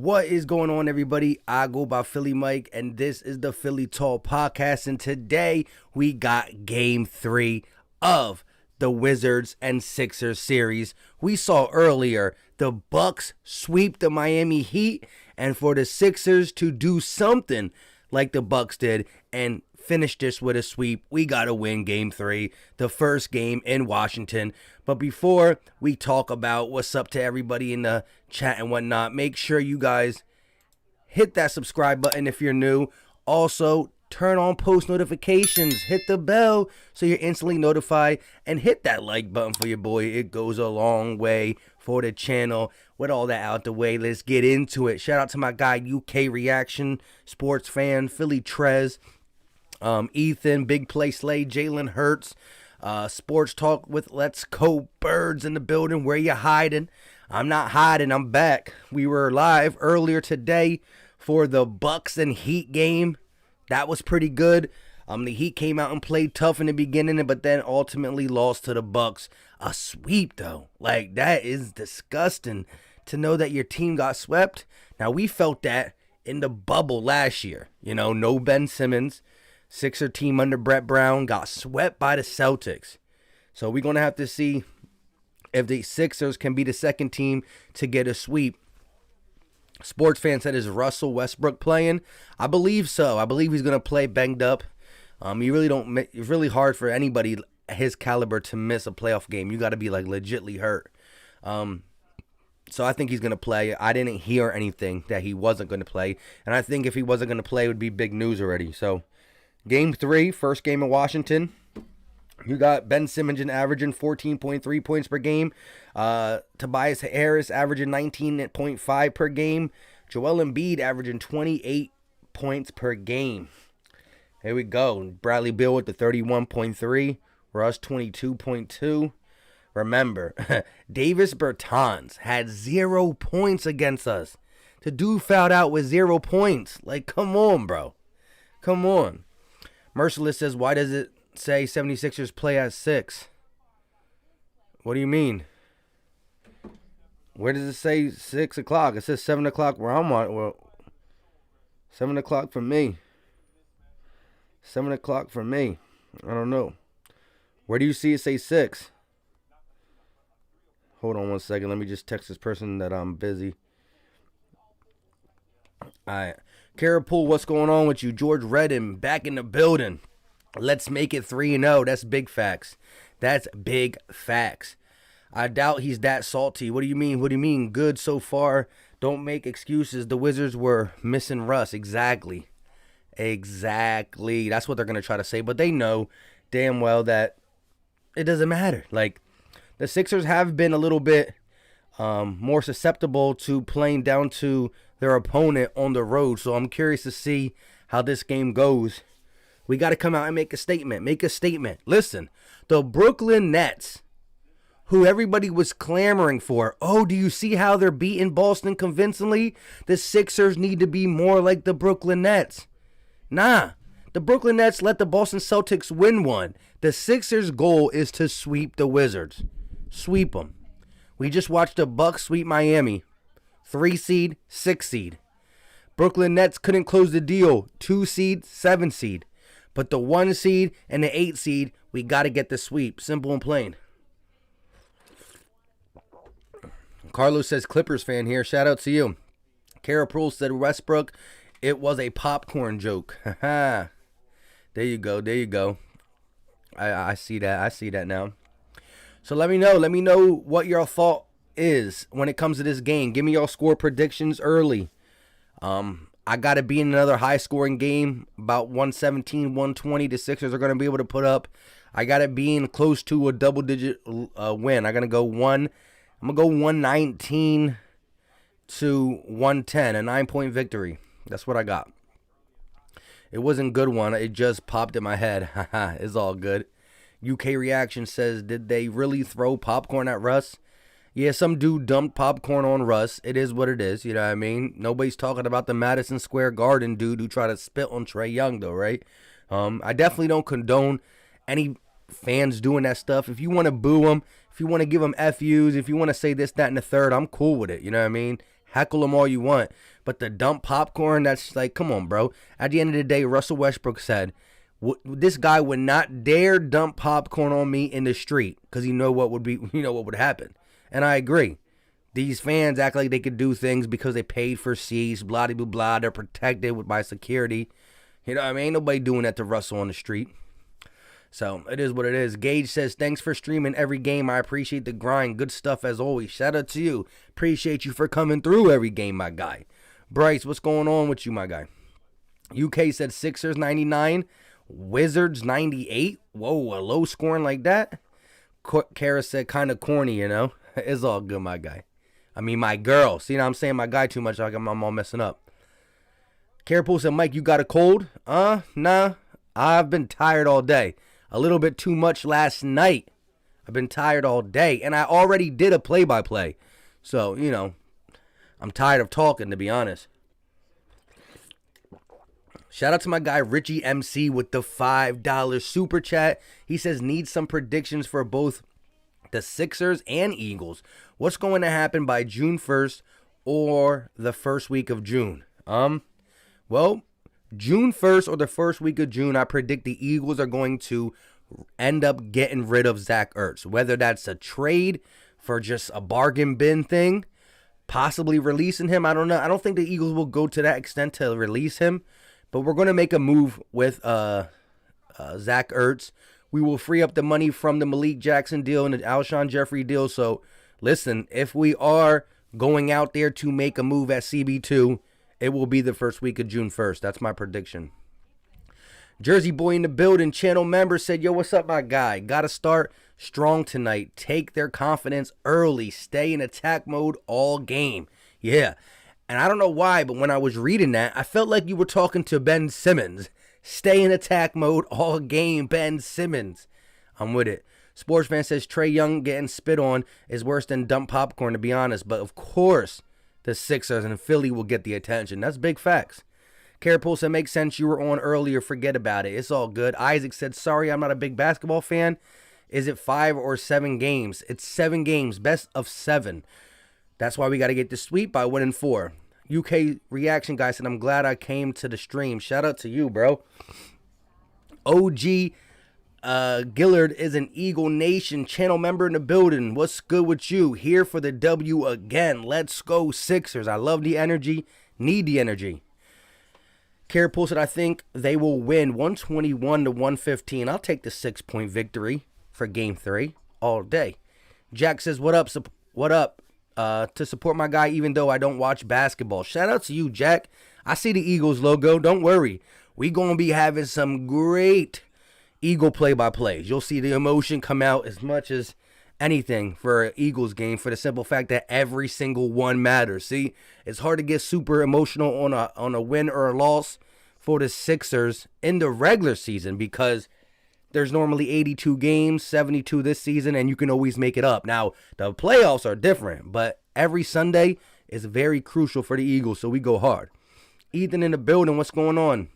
What is going on, everybody? I go by Philly Mike, and this is the Philly Talk Podcast. And today we got Game 3 of the Wizards and Sixers series. We saw earlier the Bucks sweep the Miami Heat, and for the Sixers to do something like the Bucks did and finish this with a sweep, we got to win Game 3, the first game in Washington. But before we talk about what's up to everybody in the chat and whatnot, make sure you guys hit that subscribe button if you're new. Also, turn on post notifications, hit the bell so you're instantly notified, and hit that like button for your boy. It goes a long way for the channel. With all that out the way, let's get into it. Shout out to my guy UK Reaction, sports fan, Philly Trez, Ethan, Big Play Slay, Jalen Hurts, Sports Talk with Let's Go Birds in the building. Where you hiding? I'm not hiding, I'm back. We were live earlier today for the Bucks and Heat game. That was pretty good. The Heat came out and played tough in the beginning, but then ultimately lost to the Bucks. A sweep, though. Like, that is disgusting to know that your team got swept. Now, we felt that in the bubble last year. You know, no Ben Simmons. Sixer team under Brett Brown got swept by the Celtics. So we're going to have to see if the Sixers can be the second team to get a sweep. Sports fan said, is Russell Westbrook playing? I believe so. I believe he's going to play banged up. It's really hard for anybody his caliber to miss a playoff game. You got to be like legitly hurt. So I think he's going to play. I didn't hear anything that he wasn't going to play. And I think if he wasn't going to play, it would be big news already. So Game 3, first game in Washington. You got Ben Simmons averaging 14.3 points per game. Tobias Harris averaging 19.5 per game. Joel Embiid averaging 28 points per game. Here we go. Bradley Beal with the 31.3. Russ 22.2. Remember, Davis Bertans had 0 points against us. The dude fouled out with 0 points. Like, come on, bro. Come on. Merciless says, why does it say 76ers play at 6? What do you mean? Where does it say 6 o'clock? It says 7 o'clock where I'm on. Well, 7 o'clock for me. 7 o'clock for me. I don't know. Where do you see it say 6? Hold on one second. Let me just text this person that I'm busy. All right. Carapool, what's going on with you? George Redden, back in the building. Let's make it 3-0. That's big facts. That's big facts. I doubt he's that salty. What do you mean? What do you mean? Good so far. Don't make excuses. The Wizards were missing Russ. Exactly. That's what they're going to try to say. But they know damn well that it doesn't matter. Like, the Sixers have been a little bit more susceptible to playing down to their opponent on the road. So I'm curious to see how this game goes. We got to come out and make a statement. Make a statement. Listen, the Brooklyn Nets, who everybody was clamoring for. Oh, do you see how they're beating Boston convincingly? The Sixers need to be more like the Brooklyn Nets. Nah, the Brooklyn Nets let the Boston Celtics win one. The Sixers' goal is to sweep the Wizards. Sweep them. We just watched the Bucks sweep Miami. 3 seed, 6 seed. Brooklyn Nets couldn't close the deal. 2 seed, 7 seed. But the 1 seed and the 8 seed, we got to get the sweep. Simple and plain. Carlos says, Clippers fan here. Shout out to you. Kara Proul said, Westbrook, it was a popcorn joke. There you go. There you go. I see that. I see that now. So let me know what your thought is when it comes to this game. Give me your score predictions early. I got to be in another high-scoring game, about 117, 120. The Sixers are going to be able to put up. I got to be in close to a double-digit win. I'm going to go 119 to 110, a 9-point victory. That's what I got. It wasn't a good one. It just popped in my head. It's all good. UK Reaction says, did they really throw popcorn at Russ? Yeah, some dude dumped popcorn on Russ. It is what it is, you know what I mean? Nobody's talking about the Madison Square Garden dude who tried to spit on Trae Young, though, right? I definitely don't condone any fans doing that stuff. If you want to boo them, if you want to give them FUs, if you want to say this, that, and the third, I'm cool with it, you know what I mean? Heckle them all you want. But the dump popcorn, that's like, come on, bro. At the end of the day, Russell Westbrook said, this guy would not dare dump popcorn on me in the street because you know what would happen. And I agree. These fans act like they could do things because they paid for seats, blah, blah, blah. They're protected by security. You know what I mean? Ain't nobody doing that to Russell on the street. So, it is what it is. Gage says, thanks for streaming every game. I appreciate the grind. Good stuff as always. Shout out to you. Appreciate you for coming through every game, my guy. Bryce, what's going on with you, my guy? UK said Sixers 99, Wizards 98. Whoa, a low scoring like that? Kara said kind of corny, you know? It's all good, my guy. I mean, my girl. See what I'm saying? My guy too much. Like I'm all messing up. Kara said, Mike, you got a cold? Nah. I've been tired all day. A little bit too much last night. I've been tired all day. And I already did a play-by-play. So, you know, I'm tired of talking, to be honest. Shout out to my guy Richie MC with the $5 super chat. He says, need some predictions for both the Sixers and Eagles. What's going to happen by June 1st or the first week of June? Well, June 1st or the first week of June, I predict the Eagles are going to end up getting rid of Zach Ertz. Whether that's a trade for just a bargain bin thing, possibly releasing him, I don't know. I don't think the Eagles will go to that extent to release him. But we're going to make a move with Zach Ertz. We will free up the money from the Malik Jackson deal and the Alshon Jeffrey deal. So, listen, if we are going out there to make a move at CB2, it will be the first week of June 1st. That's my prediction. Jersey Boy in the building, channel member, said, yo, what's up, my guy? Got to start strong tonight. Take their confidence early. Stay in attack mode all game. Yeah. And I don't know why, but when I was reading that, I felt like you were talking to Ben Simmons. Stay in attack mode all game, Ben Simmons. I'm with it. Sportsfan says Trae Young getting spit on is worse than dump popcorn, to be honest. But, of course, the Sixers and Philly will get the attention. That's big facts. Carapul said, makes sense. You were on earlier. Forget about it. It's all good. Isaac said, sorry, I'm not a big basketball fan. Is it 5 or 7 games? It's 7 games. Best of 7. That's why we got to get the sweep by winning 4. UK reaction guy said, I'm glad I came to the stream. Shout out to you, bro. OG Gillard is an Eagle Nation channel member in the building. What's good with you? Here for the W again. Let's go Sixers. I love the energy. Need the energy. Carapul said, I think they will win 121-115. I'll take the 6-point victory for game 3 all day. Jack says, what up? What up? To support my guy, even though I don't watch basketball. Shout out to you, Jack. I see the Eagles logo. Don't worry. We going to be having some great Eagle play-by-plays. You'll see the emotion come out as much as anything for an Eagles game for the simple fact that every single one matters. See, it's hard to get super emotional on a win or a loss for the Sixers in the regular season because there's normally 82 games, 72 this season, and you can always make it up. Now, the playoffs are different, but every Sunday is very crucial for the Eagles, so we go hard. Ethan in the building, what's going on?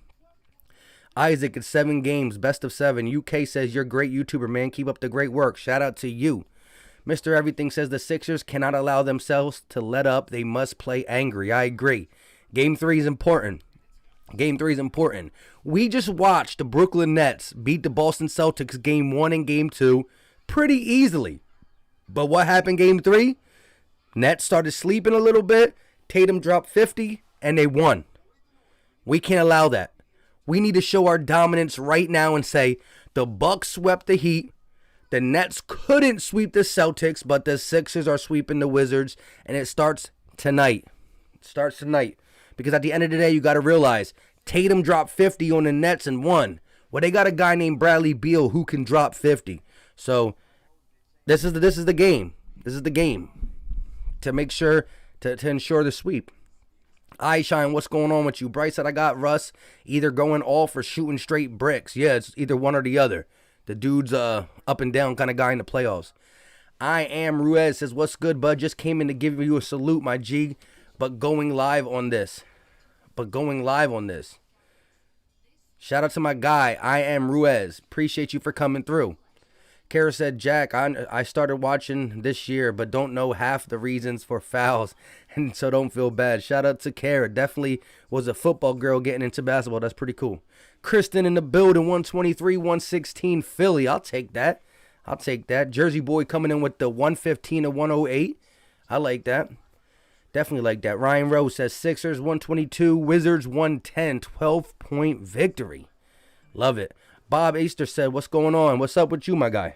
Isaac, it's 7 games, best of 7. UK says, you're a great YouTuber, man. Keep up the great work. Shout out to you. Mr. Everything says the Sixers cannot allow themselves to let up. They must play angry. I agree. Game 3 is important. Game 3 is important. We just watched the Brooklyn Nets beat the Boston Celtics game 1 and game 2 pretty easily. But what happened game 3? Nets started sleeping a little bit. Tatum dropped 50 and they won. We can't allow that. We need to show our dominance right now and say the Bucks swept the Heat. The Nets couldn't sweep the Celtics, but the Sixers are sweeping the Wizards. And it starts tonight. It starts tonight. Because at the end of the day, you got to realize Tatum dropped 50 on the Nets and won. Well, they got a guy named Bradley Beal who can drop 50. So this is the game. This is the game to make sure to ensure the sweep. iShine, what's going on with you? Bryce said I got Russ either going off or shooting straight bricks. Yeah, it's either one or the other. The dude's up and down kind of guy in the playoffs. I am Ruiz says, what's good, bud? Just came in to give you a salute, my G. But going live on this. Shout out to my guy. I am Ruiz. Appreciate you for coming through. Kara said, Jack, I started watching this year, but don't know half the reasons for fouls, and so don't feel bad. Shout out to Kara. Definitely was a football girl getting into basketball. That's pretty cool. Kristen in the building, 123, 116 Philly. I'll take that. Jersey boy coming in with the 115 to 108. I like that. Definitely like that. Ryan Rose says Sixers 122, Wizards 110, 12-point victory. Love it. Bob Easter said, what's going on? What's up with you, my guy?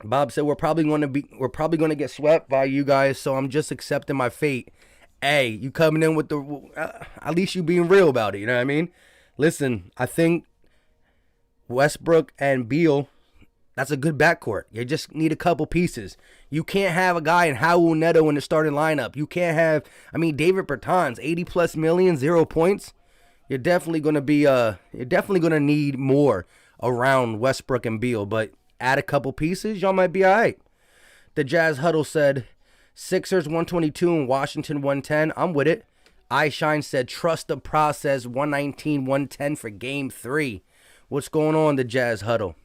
Bob said we're probably going to get swept by you guys, so I'm just accepting my fate. Hey, you coming in with at least you being real about it, you know what I mean? Listen, I think Westbrook and Beal, that's a good backcourt. You just need a couple pieces. You can't have a guy in Raul Neto in the starting lineup. You can't have, David Bertans, 80+ million, 0 points. You're definitely going to need more around Westbrook and Beal, but add a couple pieces, y'all might be all right. The Jazz Huddle said Sixers 122 and Washington 110. I'm with it. iShine said trust the process, 119, 110 for game 3. What's going on, the Jazz Huddle?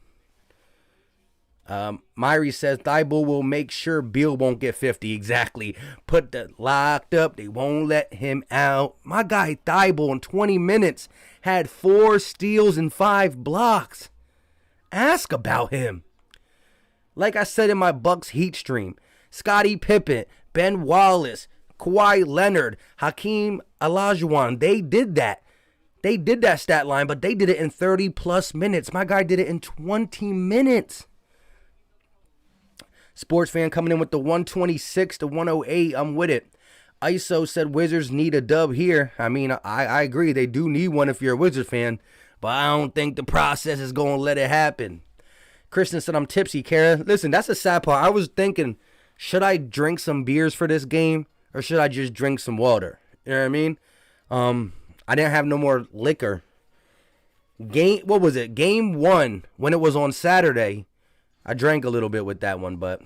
Myri says Thibault will make sure Beal won't get 50. Exactly. Put the locked up. They won't let him out. My guy Thibault in 20 minutes had 4 steals and 5 blocks. Ask about him. Like I said in my Bucks Heat stream, Scottie Pippen, Ben Wallace, Kawhi Leonard, Hakeem Olajuwon, they did that. They did that stat line, but they did it in 30+ minutes. My guy did it in 20 minutes. Sports fan coming in with the 126 to 108. I'm with it. ISO said Wizards need a dub here. I agree. They do need one if you're a Wizards fan, but I don't think the process is going to let it happen. Kristen said, I'm tipsy, Kara. Listen, that's a sad part. I was thinking, should I drink some beers for this game or should I just drink some water? You know what I mean? I didn't have no more liquor. What was it? Game 1, when it was on Saturday, I drank a little bit with that one, but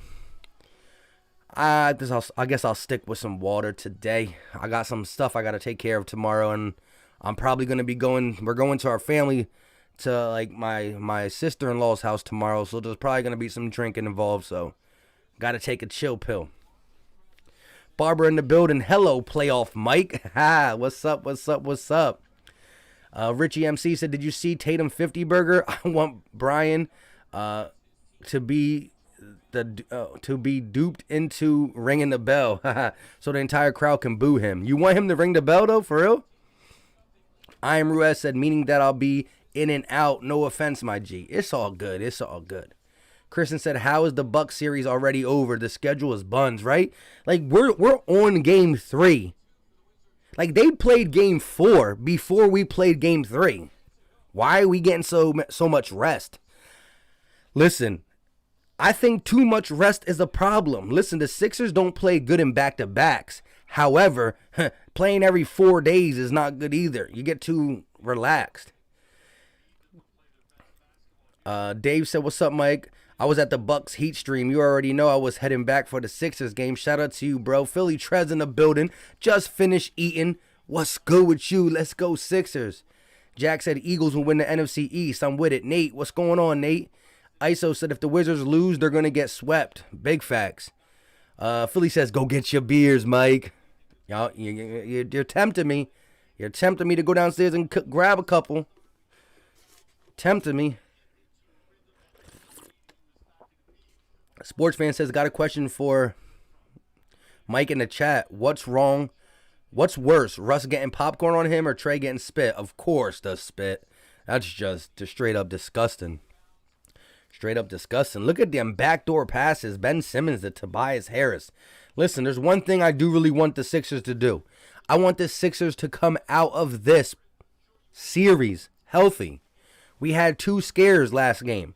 I guess I'll stick with some water today. I got some stuff I got to take care of tomorrow, and I'm probably going to be we're going to our family to like my sister-in-law's house tomorrow, so there's probably going to be some drinking involved, so got to take a chill pill. Barbara in the building. Hello, playoff Mike. Ha, what's up? Richie MC said, did you see Tatum 50 burger? I want Brian to be duped into ringing the bell so the entire crowd can boo him. You want him to ring the bell, though, for real? I am Ruiz said, meaning that I'll be in and out. No offense, my G. It's all good. Kristen said, how is the Bucks series already over? The schedule is buns, right? Like, we're on game 3. Like, they played game 4 before we played game 3. Why are we getting so much rest? Listen, I think too much rest is a problem. Listen, the Sixers don't play good in back-to-backs. However, playing every 4 days is not good either. You get too relaxed. Dave said, what's up, Mike? I was at the Bucks Heat stream. You already know I was heading back for the Sixers game. Shout out to you, bro. Philly Trez in the building. Just finished eating. What's good with you? Let's go Sixers. Jack said Eagles will win the NFC East. I'm with it. Nate, what's going on, Nate? ISO said if the Wizards lose, they're going to get swept. Big facts. Philly says, go get your beers, Mike. Y'all, you're tempting me. You're tempting me to go downstairs and grab a couple. Tempting me. Sports fan says, got a question for Mike in the chat. What's wrong? What's worse, Russ getting popcorn on him or Trey getting spit? Of course, the spit. That's just straight up disgusting. Straight up disgusting. Look at them backdoor passes. Ben Simmons to Tobias Harris. Listen, there's one thing I do really want the Sixers to do. I want the Sixers to come out of this series healthy. We had 2 scares last game.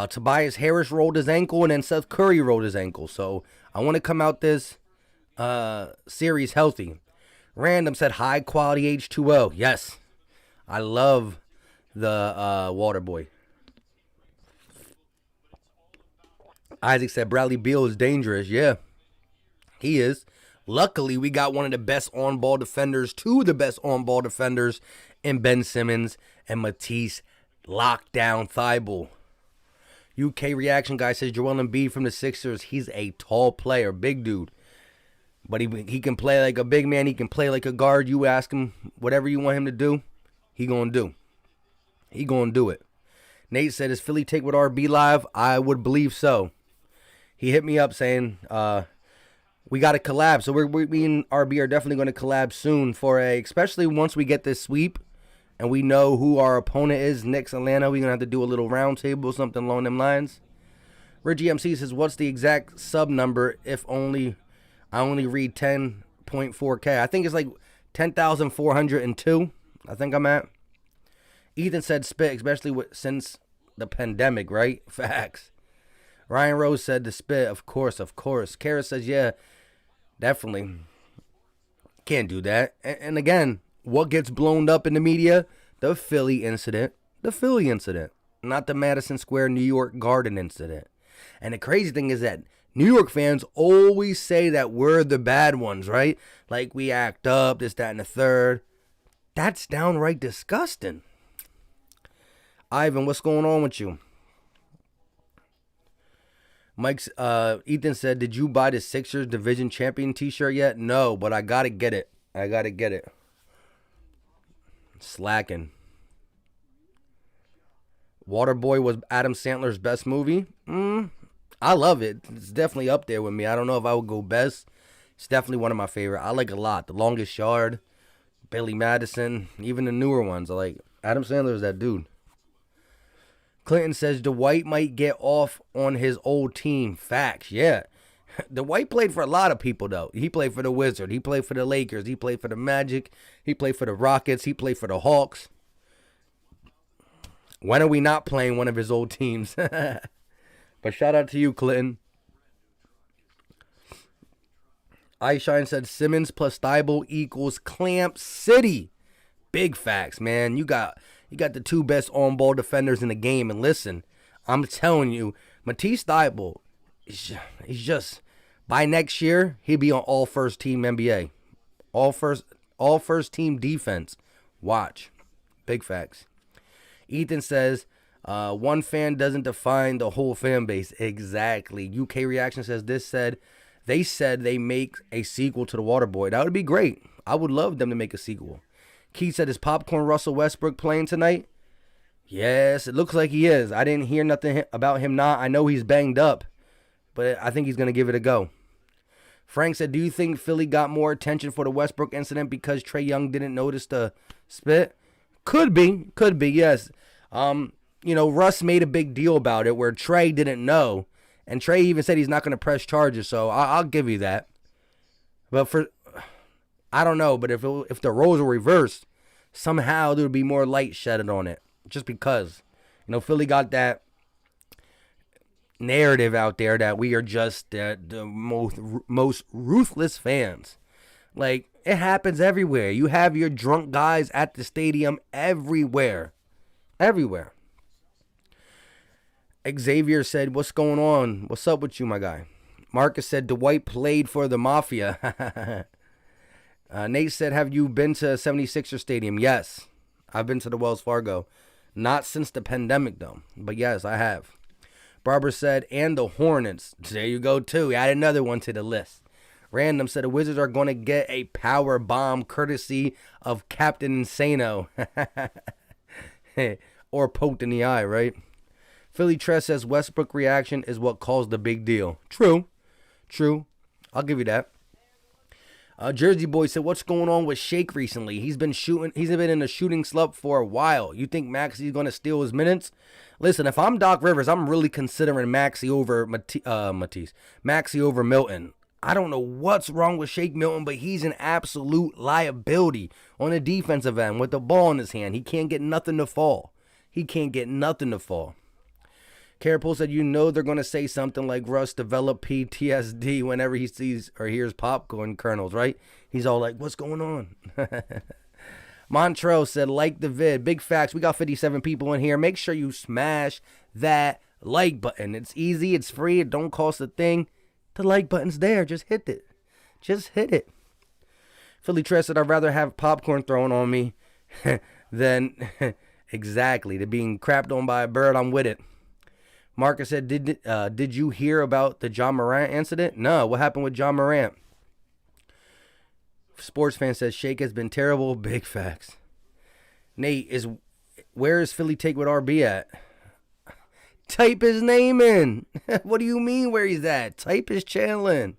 Tobias Harris rolled his ankle, and then Seth Curry rolled his ankle. So I want to come out this series healthy. Random said high quality H2O. Yes, I love the water boy. Isaac said Bradley Beal is dangerous. Yeah, he is. Luckily, we got one of the best on-ball defenders, 2 of the best on-ball defenders in Ben Simmons and Matisse Lockdown Thibault. UK reaction guy says Joel Embiid from the Sixers. He's a tall player, big dude. But he can play like a big man. He can play like a guard. You ask him whatever you want him to do, he gonna do. He gonna do it. Nate said, is Philly take with RB live? I would believe so. He hit me up saying, we got to collab. So we and RB are definitely going to collab soon especially once we get this sweep and we know who our opponent is. Knicks, Atlanta. We're going to have to do a little round table, something along them lines. Reggie MC says, what's the exact sub number if I only read 10.4K? I think it's like 10,402. I think I'm at. Ethan said spit, especially since the pandemic, right? Facts. Ryan Rose said the spit, of course. Kara says, yeah, definitely. Can't do that. And again, what gets blown up in the media? The Philly incident. Not the Madison Square New York Garden incident. And the crazy thing is that New York fans always say that we're the bad ones, right? Like we act up, this, that, and the third. That's downright disgusting. Ivan, what's going on with you? Ethan said, did you buy the Sixers Division Champion t-shirt yet? No, but I gotta get it. Slacking. Waterboy was Adam Sandler's best movie. I love it. It's definitely up there with me. I don't know if I would go best. It's definitely one of my favorite. I like it a lot. The Longest Yard, Billy Madison, even the newer ones. I like Adam Sandler is that dude. Clinton says Dwight might get off on his old team. Facts, yeah. Dwight played for a lot of people, though. He played for the Wizards. He played for the Lakers. He played for the Magic. He played for the Rockets. He played for the Hawks. When are we not playing one of his old teams? But shout out to you, Clinton. iShine said Simmons plus Thibault equals Clamp City. Big facts, man. You got the two best on-ball defenders in the game. And listen, I'm telling you, Matisse Thybulle, he's just, by next year, he'll be on all first team NBA. All first team defense. Watch. Big facts. Ethan says, one fan doesn't define the whole fan base. Exactly. UK Reaction says, they said they make a sequel to The Waterboy. That would be great. I would love them to make a sequel. Keith said, is Popcorn Russell Westbrook playing tonight? Yes, it looks like he is. I didn't hear nothing about him not. I know he's banged up, but I think he's going to give it a go. Frank said, do you think Philly got more attention for the Westbrook incident because Trae Young didn't notice the spit? Could be, yes. Russ made a big deal about it where Trae didn't know, and Trae even said he's not going to press charges, so I'll give you that. But I don't know, but if the roles were reversed, somehow there would be more light shedded on it. Just because, Philly got that narrative out there that we are just the most ruthless fans. Like, it happens everywhere. You have your drunk guys at the stadium everywhere. Everywhere. Xavier said, what's going on? What's up with you, my guy? Marcus said, Dwight played for the Mafia. Nate said, have you been to 76er Stadium? Yes, I've been to the Wells Fargo. Not since the pandemic, though. But yes, I have. Barbara said, and the Hornets. There you go, too. Add another one to the list. Random said, the Wizards are going to get a power bomb courtesy of Captain Insano. Or poked in the eye, right? Philly Tress says, Westbrook reaction is what caused the big deal. True. I'll give you that. Jersey Boy said, what's going on with Shake recently? He's been in a shooting slump for a while. You think Maxey's going to steal his minutes? Listen, if I'm Doc Rivers, I'm really considering Maxey over Maxey over Milton. I don't know what's wrong with Shake Milton, but he's an absolute liability on the defensive end with the ball in his hand. He can't get nothing to fall. Carapole said, they're going to say something like Russ developed PTSD whenever he sees or hears popcorn kernels, right? He's all like, what's going on? Montrell said, like the vid. Big facts. We got 57 people in here. Make sure you smash that like button. It's easy. It's free. It don't cost a thing. The like button's there. Just hit it. Philly Tress said, I'd rather have popcorn thrown on me than exactly to being crapped on by a bird. I'm with it. Marcus said, did you hear about the John Morant incident? No, what happened with John Morant? Sports fan says Shake has been terrible. Big facts. Nate, where is Philly Take with RB at? Type his name in. What do you mean where he's at? Type his channel in.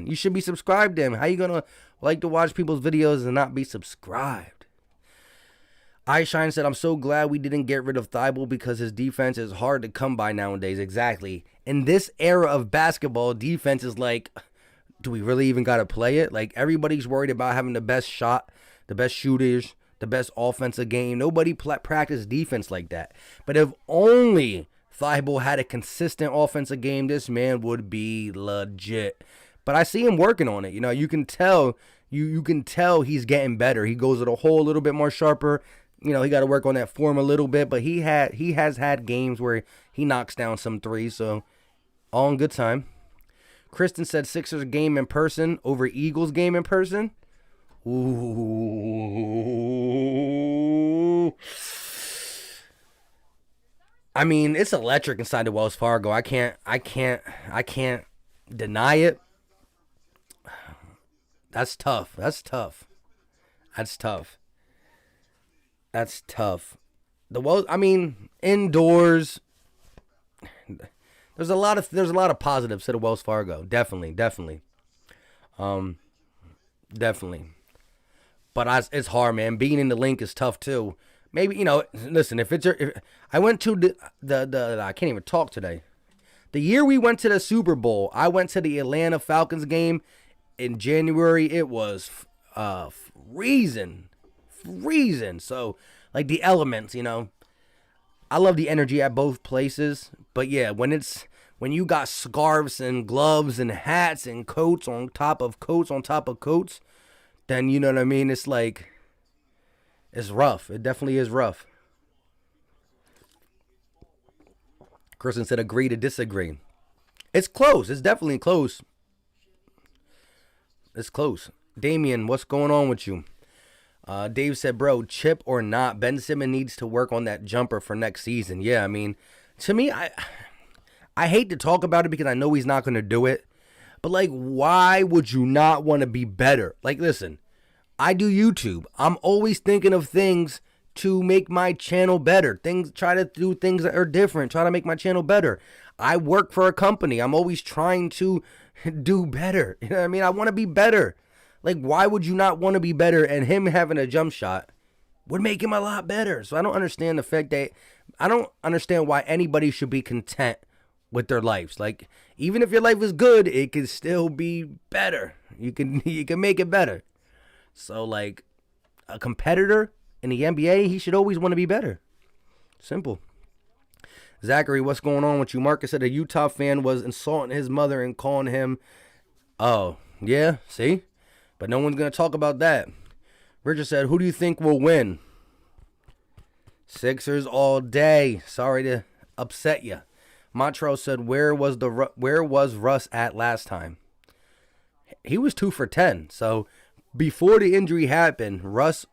You should be subscribed to him. How you gonna like to watch people's videos and not be subscribed? iShine said, I'm so glad we didn't get rid of Thibault because his defense is hard to come by nowadays. Exactly. In this era of basketball, defense is like, do we really even got to play it? Like, everybody's worried about having the best shot, the best shooters, the best offensive game. Nobody practice defense like that. But if only Thibault had a consistent offensive game, this man would be legit. But I see him working on it. You know, you can tell he's getting better. He goes to the hole a little bit more sharper. You know, he got to work on that form a little bit. But he has had games where he knocks down some threes. So all in good time. Kristen said Sixers game in person over Eagles game in person. Ooh. I mean, it's electric inside the Wells Fargo. I can't deny it. That's tough. Indoors. There's a lot of positives to the Wells Fargo. Definitely. But it's hard, man. Being in the link is tough too. Maybe, listen, if I went to the I can't even talk today. The year we went to the Super Bowl, I went to the Atlanta Falcons game in January. It was freezing. So, like, the elements, I love the energy at both places. But yeah, when you got scarves and gloves and hats and coats on top of coats, then you know what I mean? It's like, it's rough. It definitely is rough. Kristen said agree to disagree. It's close. It's definitely close. It's close. Damien, what's going on with you? Dave said, bro, chip or not, Ben Simmons needs to work on that jumper for next season. Yeah, I mean, to me, I hate to talk about it because I know he's not going to do it. But, like, why would you not want to be better? Like, listen, I do YouTube. I'm always thinking of things to make my channel better. Try to do things that are different. Try to make my channel better. I work for a company. I'm always trying to do better. You know what I mean? I want to be better. Like, why would you not want to be better? And him having a jump shot would make him a lot better. So I don't understand the fact that I don't understand why anybody should be content with their lives. Like, even if your life is good, it can still be better. You can make it better. So, like, a competitor in the NBA, he should always want to be better. Simple. Zachary, what's going on with you? Marcus said a Utah fan was insulting his mother and calling him. Oh, yeah, see? But no one's going to talk about that. Richard said, who do you think will win? Sixers all day. Sorry to upset you. Montrell said, where was Russ at last time? He was 2 for 10. So before the injury happened, Russ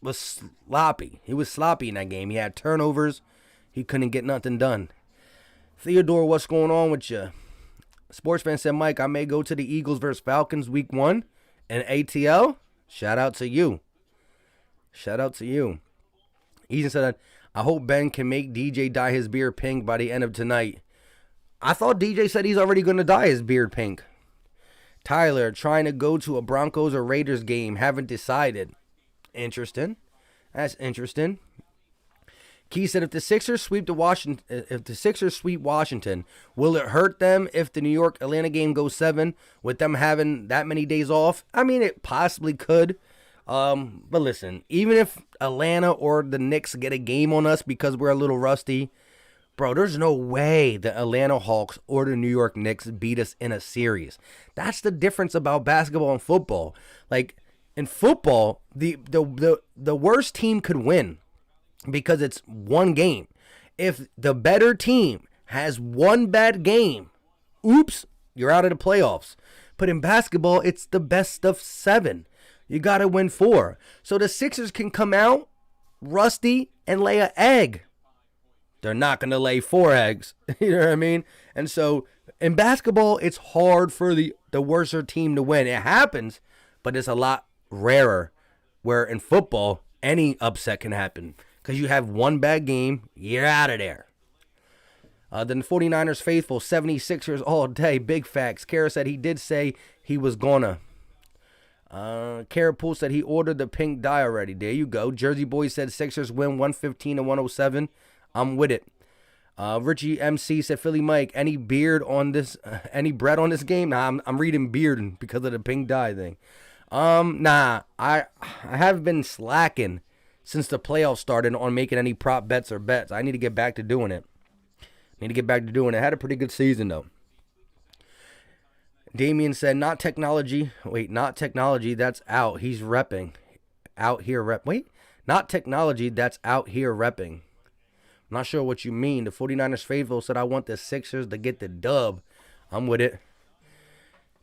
was sloppy. He was sloppy in that game. He had turnovers. He couldn't get nothing done. Theodore, what's going on with you? Sports fan said, Mike, I may go to the Eagles versus Falcons week 1 and ATL. Shout out to you. Ethan said, I hope Ben can make DJ dye his beard pink by the end of tonight. I thought DJ said he's already going to dye his beard pink. Tyler, trying to go to a Broncos or Raiders game. Haven't decided. Interesting. That's interesting. Key said, if the Sixers sweep Washington, will it hurt them if the New York Atlanta game goes 7 with them having that many days off? I mean, it possibly could. But listen, even if Atlanta or the Knicks get a game on us because we're a little rusty, bro, there's no way the Atlanta Hawks or the New York Knicks beat us in a series. That's the difference about basketball and football. Like, in football, the worst team could win because it's one game. If the better team has one bad game, oops, you're out of the playoffs. But in basketball, it's the best of 7. You got to win 4. So the Sixers can come out rusty and lay an egg. They're not going to lay 4 eggs. You know what I mean? And so in basketball, it's hard for the worser team to win. It happens, but it's a lot rarer. Where in football, any upset can happen. Because you have one bad game, you're out of there. Then the 49ers faithful, 76ers all day. Big facts. Kara said he did say he was gonna. Carapool said he ordered the pink dye already. There you go. Jersey Boy said Sixers win 115-107. I'm with it. Richie MC said Philly Mike, any beard on this? Any bread on this game? Nah, I'm reading beard because of the pink dye thing. Nah, I have been slacking since the playoffs started on making any prop bets or bets. I need to get back to doing it. Had a pretty good season though. Damien said, not technology. Wait, not technology. That's out. He's repping. Out here rep. Wait, not technology. That's out here repping. I'm not sure what you mean. The 49ers faithful said, I want the Sixers to get the dub. I'm with it.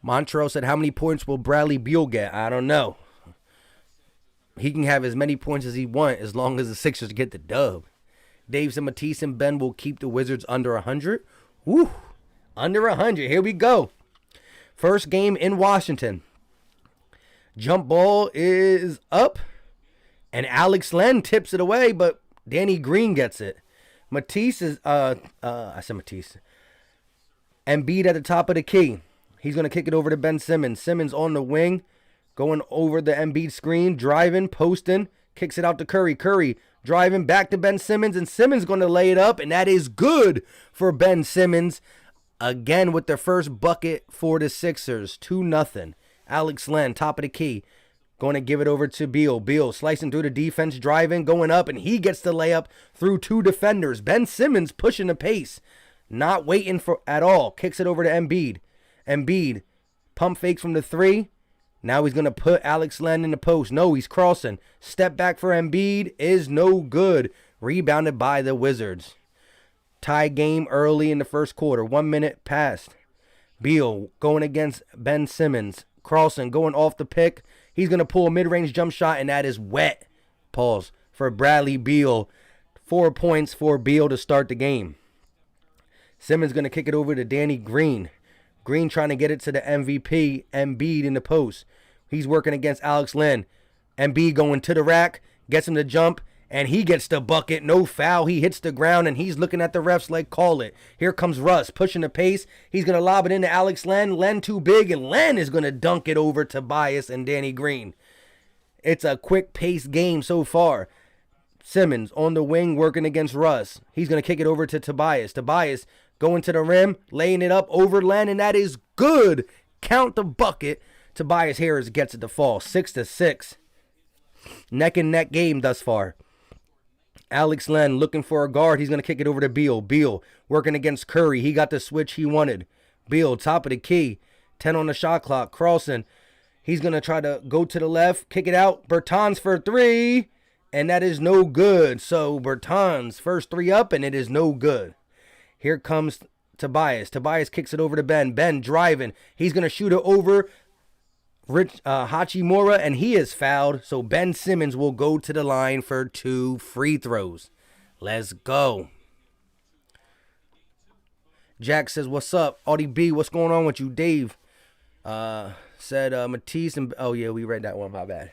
Montrell said, how many points will Bradley Beal get? I don't know. He can have as many points as he wants as long as the Sixers get the dub. Dave said, Matisse and Ben will keep the Wizards under 100. Woo, under 100. Here we go. First game in Washington. Jump ball is up. And Alex Len tips it away, but Danny Green gets it. Matisse is, I said Matisse. Embiid at the top of the key. He's going to kick it over to Ben Simmons. Simmons on the wing, going over the Embiid screen, driving, posting, kicks it out to Curry. Curry driving back to Ben Simmons, and Simmons going to lay it up, and that is good for Ben Simmons. Again with their first bucket for the Sixers, 2-0. Alex Len, top of the key, going to give it over to Beal. Beal slicing through the defense, driving, going up, and he gets the layup through 2 defenders. Ben Simmons pushing the pace, not waiting for at all. Kicks it over to Embiid. Embiid, pump fakes from the 3. Now he's going to put Alex Len in the post. No, he's crossing. Step back for Embiid is no good. Rebounded by the Wizards. Tie game early in the first quarter. 1 minute passed. Beal going against Ben Simmons. Crossing, going off the pick. He's going to pull a mid-range jump shot, and that is wet. Pause. For Bradley Beal. 4 points for Beal to start the game. Simmons going to kick it over to Danny Green. Green trying to get it to the MVP, Embiid in the post. He's working against Alex Len. Embiid going to the rack, gets him to jump, and he gets the bucket. No foul. He hits the ground, and he's looking at the refs like, call it. Here comes Russ, pushing the pace. He's going to lob it into Alex Len. Len too big, and Len is going to dunk it over to Tobias and Danny Green. It's a quick-paced game so far. Simmons on the wing working against Russ. He's going to kick it over to Tobias. Tobias going to the rim, laying it up over Len, and that is good. Count the bucket. Tobias Harris gets it to fall. 6-6. Neck and neck game thus far. Alex Len looking for a guard. He's going to kick it over to Beal. Beal working against Curry. He got the switch he wanted. Beal, top of the key. 10 on the shot clock. Crossing. He's going to try to go to the left. Kick it out. Bertans for 3. And that is no good. So Bertans first 3 up, and it is no good. Here comes Tobias. Tobias kicks it over to Ben. Ben driving. He's going to shoot it over Hachimura, and he is fouled. So Ben Simmons will go to the line for 2 free throws. Let's go. Jack says, what's up? Audie B, what's going on with you? Dave said Matisse and... Oh, yeah, we read that one. My bad.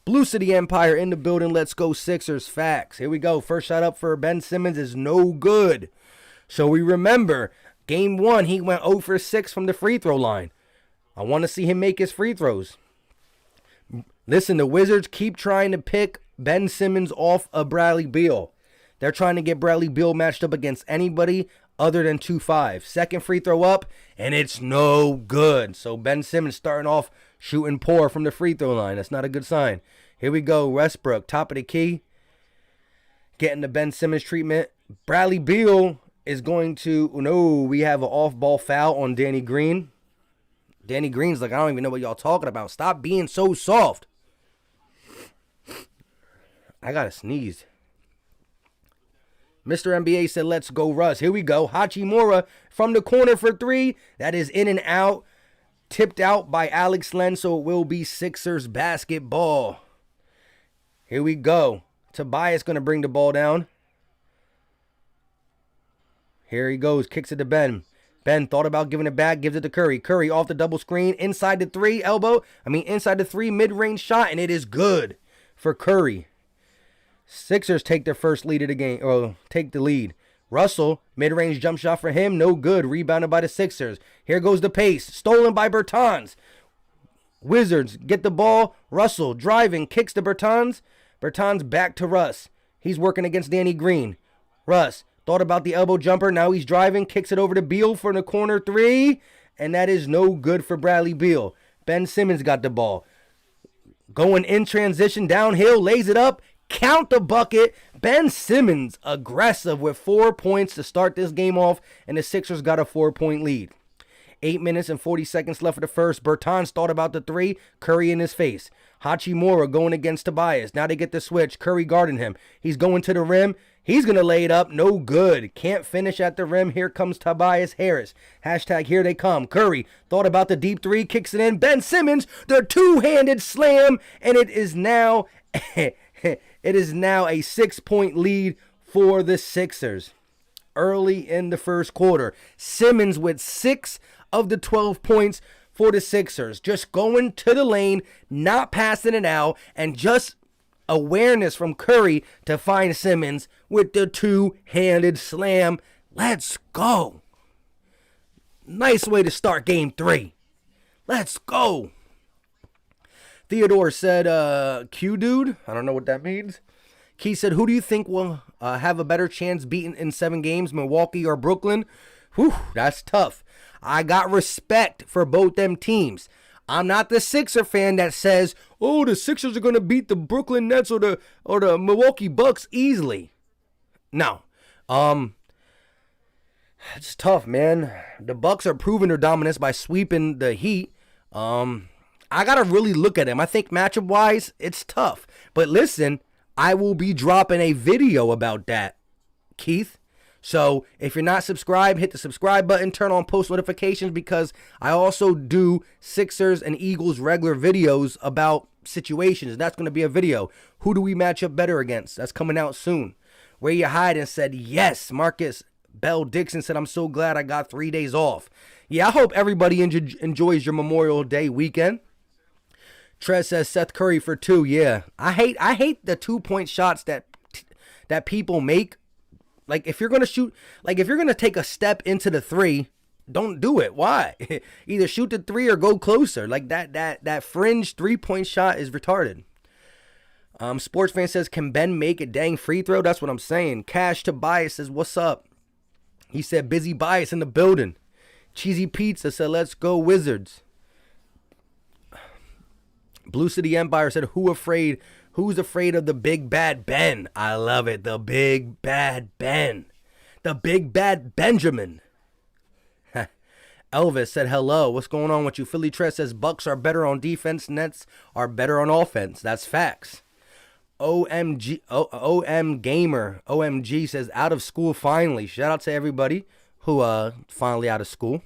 Blue City Empire in the building. Let's go Sixers. Facts. Here we go. First shot up for Ben Simmons is no good. So we remember, game 1, he went 0 for 6 from the free throw line. I want to see him make his free throws. Listen, the Wizards keep trying to pick Ben Simmons off of Bradley Beal. They're trying to get Bradley Beal matched up against anybody other than 2-5. Second free throw up, and it's no good. So Ben Simmons starting off shooting poor from the free throw line. That's not a good sign. Here we go. Westbrook, top of the key. Getting the Ben Simmons treatment. Bradley Beal is going to... No, we have an off-ball foul on Danny Green. Danny Green's like, I don't even know what y'all talking about. Stop being so soft. I got to sneeze. Mr. NBA said, let's go Russ. Here we go. Hachimura from the corner for 3. That is in and out. Tipped out by Alex Len, so it will be Sixers basketball. Here we go. Tobias going to bring the ball down. Here he goes. Kicks it to Ben. Ben thought about giving it back. Gives it to Curry. Curry off the double screen. Inside the three. Inside the three. Mid-range shot. And it is good for Curry. Sixers take their first lead of the game. Or take the lead. Russell. Mid-range jump shot for him. No good. Rebounded by the Sixers. Here goes the pace. Stolen by Bertans. Wizards get the ball. Russell driving. Kicks to Bertans. Bertans back to Russ. He's working against Danny Green. Russ thought about the elbow jumper. Now he's driving. Kicks it over to Beal for the corner three. And that is no good for Bradley Beal. Ben Simmons got the ball. Going in transition downhill. Lays it up. Count the bucket. Ben Simmons aggressive with 4 points to start this game off. And the Sixers got a 4-point lead. 8 minutes and 40 seconds left for the first. Bertans thought about the three. Curry in his face. Hachimura going against Tobias. Now they get the switch. Curry guarding him. He's going to the rim. He's going to lay it up. No good. Can't finish at the rim. Here comes Tobias Harris. Hashtag here they come. Curry thought about the deep three. Kicks it in. Ben Simmons, the two-handed slam. And it is now a 6-point lead for the Sixers. Early in the first quarter. Simmons with 6 of the 12 points for the Sixers. Just going to the lane, not passing it out, and just awareness from Curry to find Simmons with the two-handed slam. Let's go. Nice way to start game 3. Let's go. Theodore said, Q dude. I don't know what that means. Key said, who do you think will have a better chance beating in 7 games, Milwaukee or Brooklyn? Whew, that's tough. I got respect for both them teams. I'm not the Sixer fan that says, oh, the Sixers are going to beat the Brooklyn Nets or the Milwaukee Bucks easily. No. It's tough, man. The Bucks are proving their dominance by sweeping the Heat. I got to really look at them. I think matchup-wise, it's tough. But listen, I will be dropping a video about that, Keith. So if you're not subscribed, hit the subscribe button, turn on post notifications, because I also do Sixers and Eagles regular videos about situations. That's going to be a video. Who do we match up better against? That's coming out soon. Where you hide and said, yes. Marcus Bell Dixon said, I'm so glad I got 3 days off. Yeah, I hope everybody enjoys your Memorial Day weekend. Trez says Seth Curry for 2. Yeah, I hate the 2-point shots that people make. Like, if you're going to shoot, like, if you're going to take a step into the 3, don't do it. Why? Either shoot the 3 or go closer. Like, that fringe 3-point shot is retarded. Sports fan says, can Ben make a dang free throw? That's what I'm saying. Cash Tobias says, what's up? He said, busy bias in the building. Cheesy Pizza said, let's go Wizards. Blue City Empire said, who's afraid of the big bad Ben? I love it. The big bad Ben. The big bad Benjamin. Elvis said, hello. What's going on with you? Philly Tress says, Bucks are better on defense. Nets are better on offense. That's facts. OMG says, out of school finally. Shout out to everybody who finally out of school.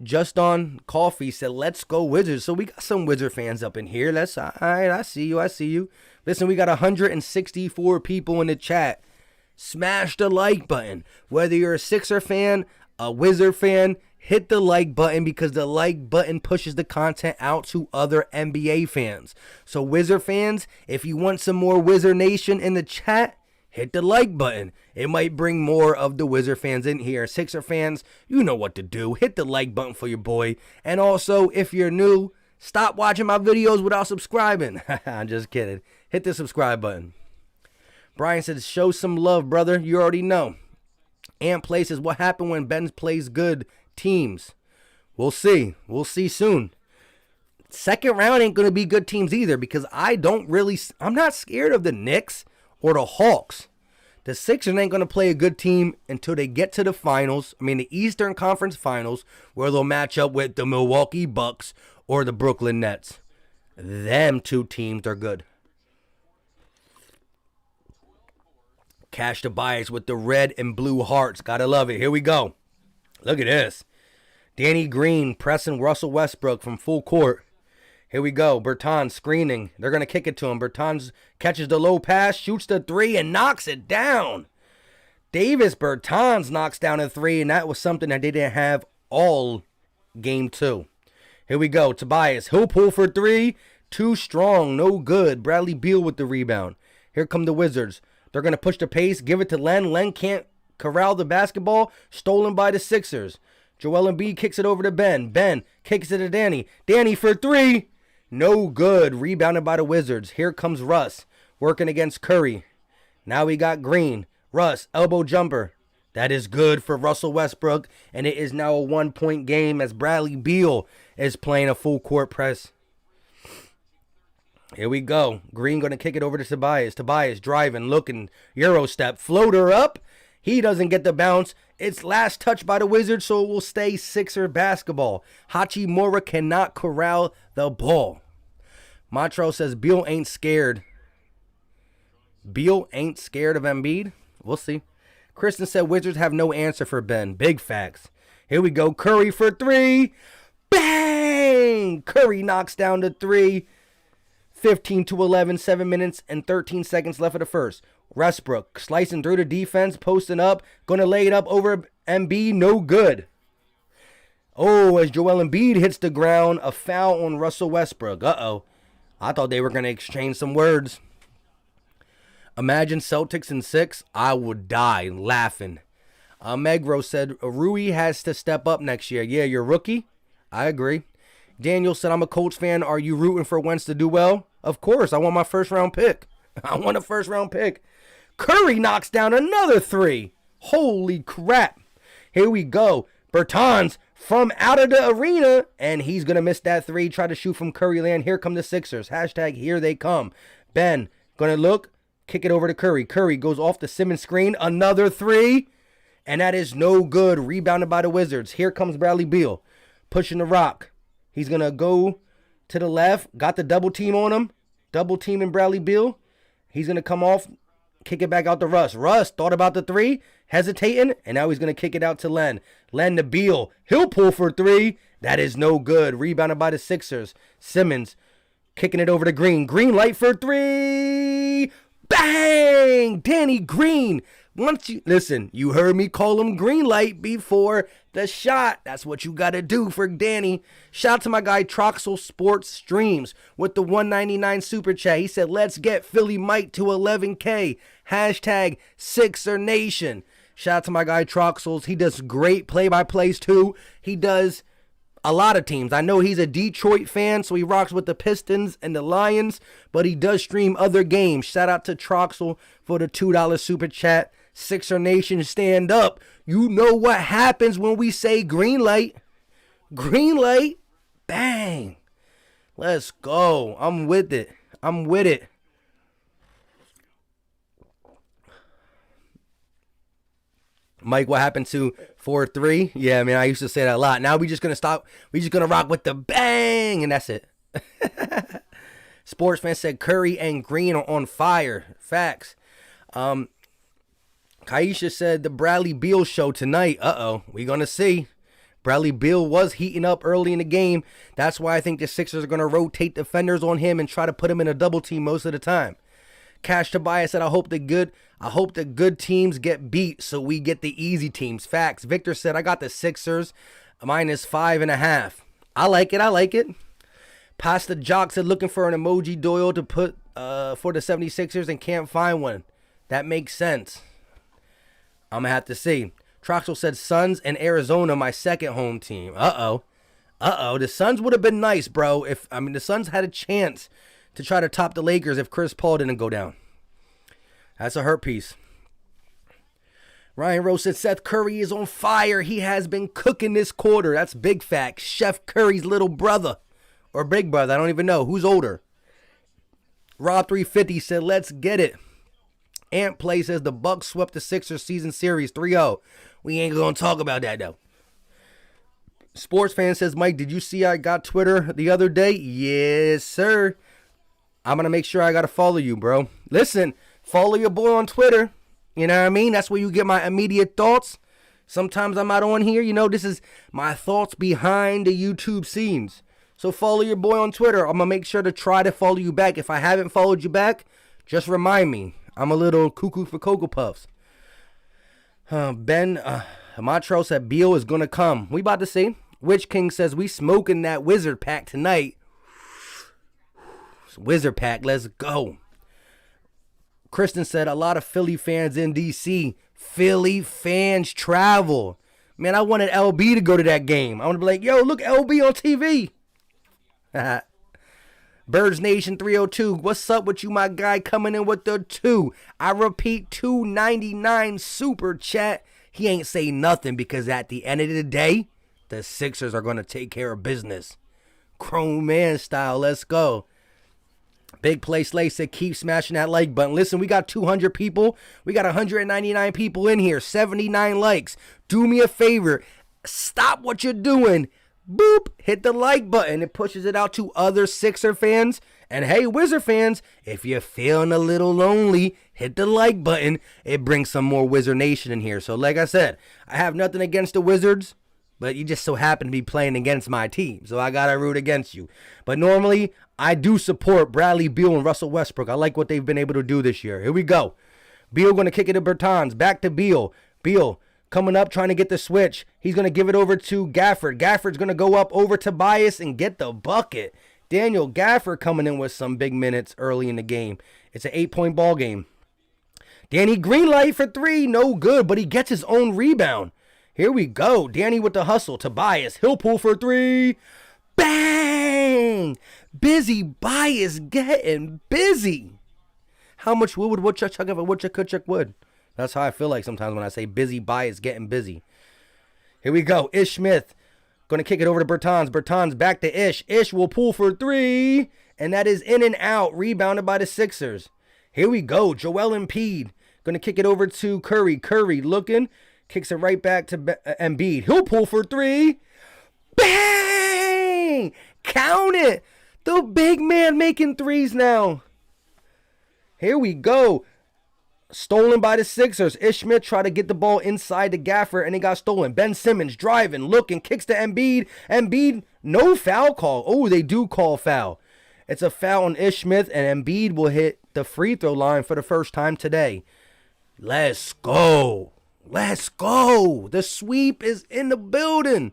Just on Coffee said, let's go Wizards. So we got some Wizard fans up in here. All right, I see you. Listen, we got 164 people in the chat. Smash the like button. Whether you're a Sixer fan, a Wizard fan, hit the like button, because the like button pushes the content out to other NBA fans. So Wizard fans, if you want some more Wizard Nation in the chat, hit the like button. It might bring more of the Wizard fans in here. Sixer fans, you know what to do. Hit the like button for your boy. And also, if you're new, stop watching my videos without subscribing. I'm just kidding. Hit the subscribe button. Brian says, show some love, brother. You already know. Ant Play says, what happened when Ben plays good teams? We'll see. We'll see soon. Second round ain't going to be good teams either, because I'm not scared of the Knicks or the Hawks. The Sixers ain't going to play a good team until they get to the finals. I mean, the Eastern Conference Finals, where they'll match up with the Milwaukee Bucks or the Brooklyn Nets. Them two teams are good. Cash Tobias with the red and blue hearts. Gotta love it. Here we go. Look at this. Danny Green pressing Russell Westbrook from full court. Here we go. Bertans screening. They're going to kick it to him. Bertans catches the low pass, shoots the 3, and knocks it down. Davis Bertans knocks down a 3, and that was something that they didn't have all game 2. Here we go. Tobias. He'll pull for 3. Too strong. No good. Bradley Beal with the rebound. Here come the Wizards. They're going to push the pace. Give it to Len. Len can't corral the basketball. Stolen by the Sixers. Joel Embiid kicks it over to Ben. Ben kicks it to Danny. Danny for 3. No good. Rebounded by the Wizards. Here comes Russ. Working against Curry. Now we got Green. Russ, elbow jumper. That is good for Russell Westbrook. And it is now a 1-point game as Bradley Beal is playing a full court press. Here we go. Green going to kick it over to Tobias. Tobias driving, looking. Euro step. Floater up. He doesn't get the bounce. It's last touch by the Wizards, so it will stay Sixer basketball. Hachimura cannot corral the ball. Montreal says Beal ain't scared. Beal ain't scared of Embiid? We'll see. Kristen said Wizards have no answer for Ben. Big facts. Here we go. Curry for 3. Bang! Curry knocks down the 3. 15-11, 7 minutes and 13 seconds left of the first. Westbrook slicing through the defense, posting up. Going to lay it up over Embiid. No good. Oh, as Joel Embiid hits the ground, a foul on Russell Westbrook. Uh-oh. I thought they were going to exchange some words. Imagine Celtics in 6. I would die laughing. Megro said, Rui has to step up next year. Yeah, you're rookie. I agree. Daniel said, I'm a Colts fan. Are you rooting for Wentz to do well? Of course. I want my first-round pick. I want a first-round pick. Curry knocks down another 3. Holy crap. Here we go. Bertans from out of the arena, and he's going to miss that 3. Try to shoot from Curry land. Here come the Sixers. Hashtag here they come. Ben going to look. Kick it over to Curry. Curry goes off the Simmons screen. Another 3. And that is no good. Rebounded by the Wizards. Here comes Bradley Beal. Pushing the rock. He's going to go to the left. Got the double team on him. Double teaming Bradley Beal. He's going to come off. Kick it back out to Russ. Russ thought about the 3. Hesitating. And now he's going to kick it out to Len. Len to Beal. He'll pull for 3. That is no good. Rebounded by the Sixers. Simmons kicking it over to Green. Green light for 3. Bang! Danny Green. Once you listen, you heard me call him green light before the shot. That's what you got to do for Danny. Shout out to my guy Troxel Sports Streams with the $1.99 super chat. He said, let's get Philly Mike to 11K. Hashtag Sixer Nation. Shout out to my guy Troxels. He does great play-by-plays too. He does a lot of teams. I know he's a Detroit fan, so he rocks with the Pistons and the Lions, but he does stream other games. Shout out to Troxel for the $2 super chat. Sixer Nation, stand up. You know what happens when we say green light. Green light. Bang. Let's go. I'm with it. I'm with it. Mike, what happened to 4-3? Yeah, man, I used to say that a lot. Now we just gonna stop. We just gonna rock with the bang, and that's it. Sportsman said Curry and Green are on fire. Facts. Kaisha said the Bradley Beal show tonight. Uh-oh, we gonna see. Bradley Beal was heating up early in the game. That's why I think the Sixers are gonna rotate defenders on him and try to put him in a double team most of the time. Cash Tobias said, I hope the good teams get beat so we get the easy teams. Facts. Victor said, I got the Sixers -5.5. I like it. Pasta Jock said, looking for an emoji Doyle to put for the 76ers and can't find one. That makes sense. I'm going to have to see. Troxel said, Suns and Arizona, my second home team. Uh-oh. The Suns would have been nice, bro. The Suns had a chance to try to top the Lakers if Chris Paul didn't go down. That's a hurt piece. Ryan Rose said Seth Curry is on fire. He has been cooking this quarter. That's big facts. Chef Curry's little brother. Or big brother. I don't even know. Who's older? Rob350 said, let's get it. Ant Play says the Bucks swept the Sixers season series 3-0. We ain't going to talk about that, though. Sports fan says, Mike, did you see I got Twitter the other day? Yes, sir. I'm going to make sure I got to follow you, bro. Listen, follow your boy on Twitter. You know what I mean? That's where you get my immediate thoughts. Sometimes I'm not on here. You know, this is my thoughts behind the YouTube scenes. So follow your boy on Twitter. I'm going to make sure to try to follow you back. If I haven't followed you back, just remind me. I'm a little cuckoo for Cocoa Puffs. Montrell said Beal is going to come. We about to see. Witch King says we smoking that Wizard pack tonight. Wizard pack, let's go. Kristen said a lot of Philly fans in D.C. Philly fans travel. Man, I wanted LB to go to that game. I want to be like, yo, look, LB on TV. Birds Nation 302. What's up with you, my guy? Coming in with the 2. I repeat, $2.99 super chat. He ain't say nothing because at the end of the day, the Sixers are going to take care of business. Chrome Man style. Let's go. Big Play Slay said keep smashing that like button. Listen, we got 200 people. We got 199 people in here. 79 likes. Do me a favor. Stop what you're doing. Boop. Hit the like button. It pushes it out to other Sixer fans. And hey, Wizard fans, if you're feeling a little lonely, hit the like button. It brings some more Wizard Nation in here. So like I said, I have nothing against the Wizards, but you just so happen to be playing against my team. So I got to root against you. But normally, I do support Bradley Beal and Russell Westbrook. I like what they've been able to do this year. Here we go. Beal going to kick it to Bertans. Back to Beal. Beal coming up, trying to get the switch. He's going to give it over to Gafford. Gafford's going to go up over Tobias and get the bucket. Daniel Gafford coming in with some big minutes early in the game. It's an 8-point ball game. Danny Greenlight for 3. No good, but he gets his own rebound. Here we go. Danny with the hustle. Tobias. He'll pull for 3. Bang! Busy Bias getting busy. How much wood would Woodchuck chuck if a Woodchuck could chuck wood? That's how I feel like sometimes when I say Busy Bias getting busy. Here we go. Ish Smith going to kick it over to Bertans. Bertans back to Ish. Ish will pull for 3. And that is in and out. Rebounded by the Sixers. Here we go. Joel Embiid going to kick it over to Curry. Curry looking. Kicks it right back to Embiid. He'll pull for 3. Bang! Count it. The big man making threes now. Here we go. Stolen by the Sixers. Ish Smith tried to get the ball inside the Gafford and it got stolen. Ben Simmons driving, looking, kicks to Embiid. Embiid, no foul call. Oh, they do call foul. It's a foul on Ish Smith and Embiid will hit the free throw line for the first time today. Let's go. Let's go. The sweep is in the building.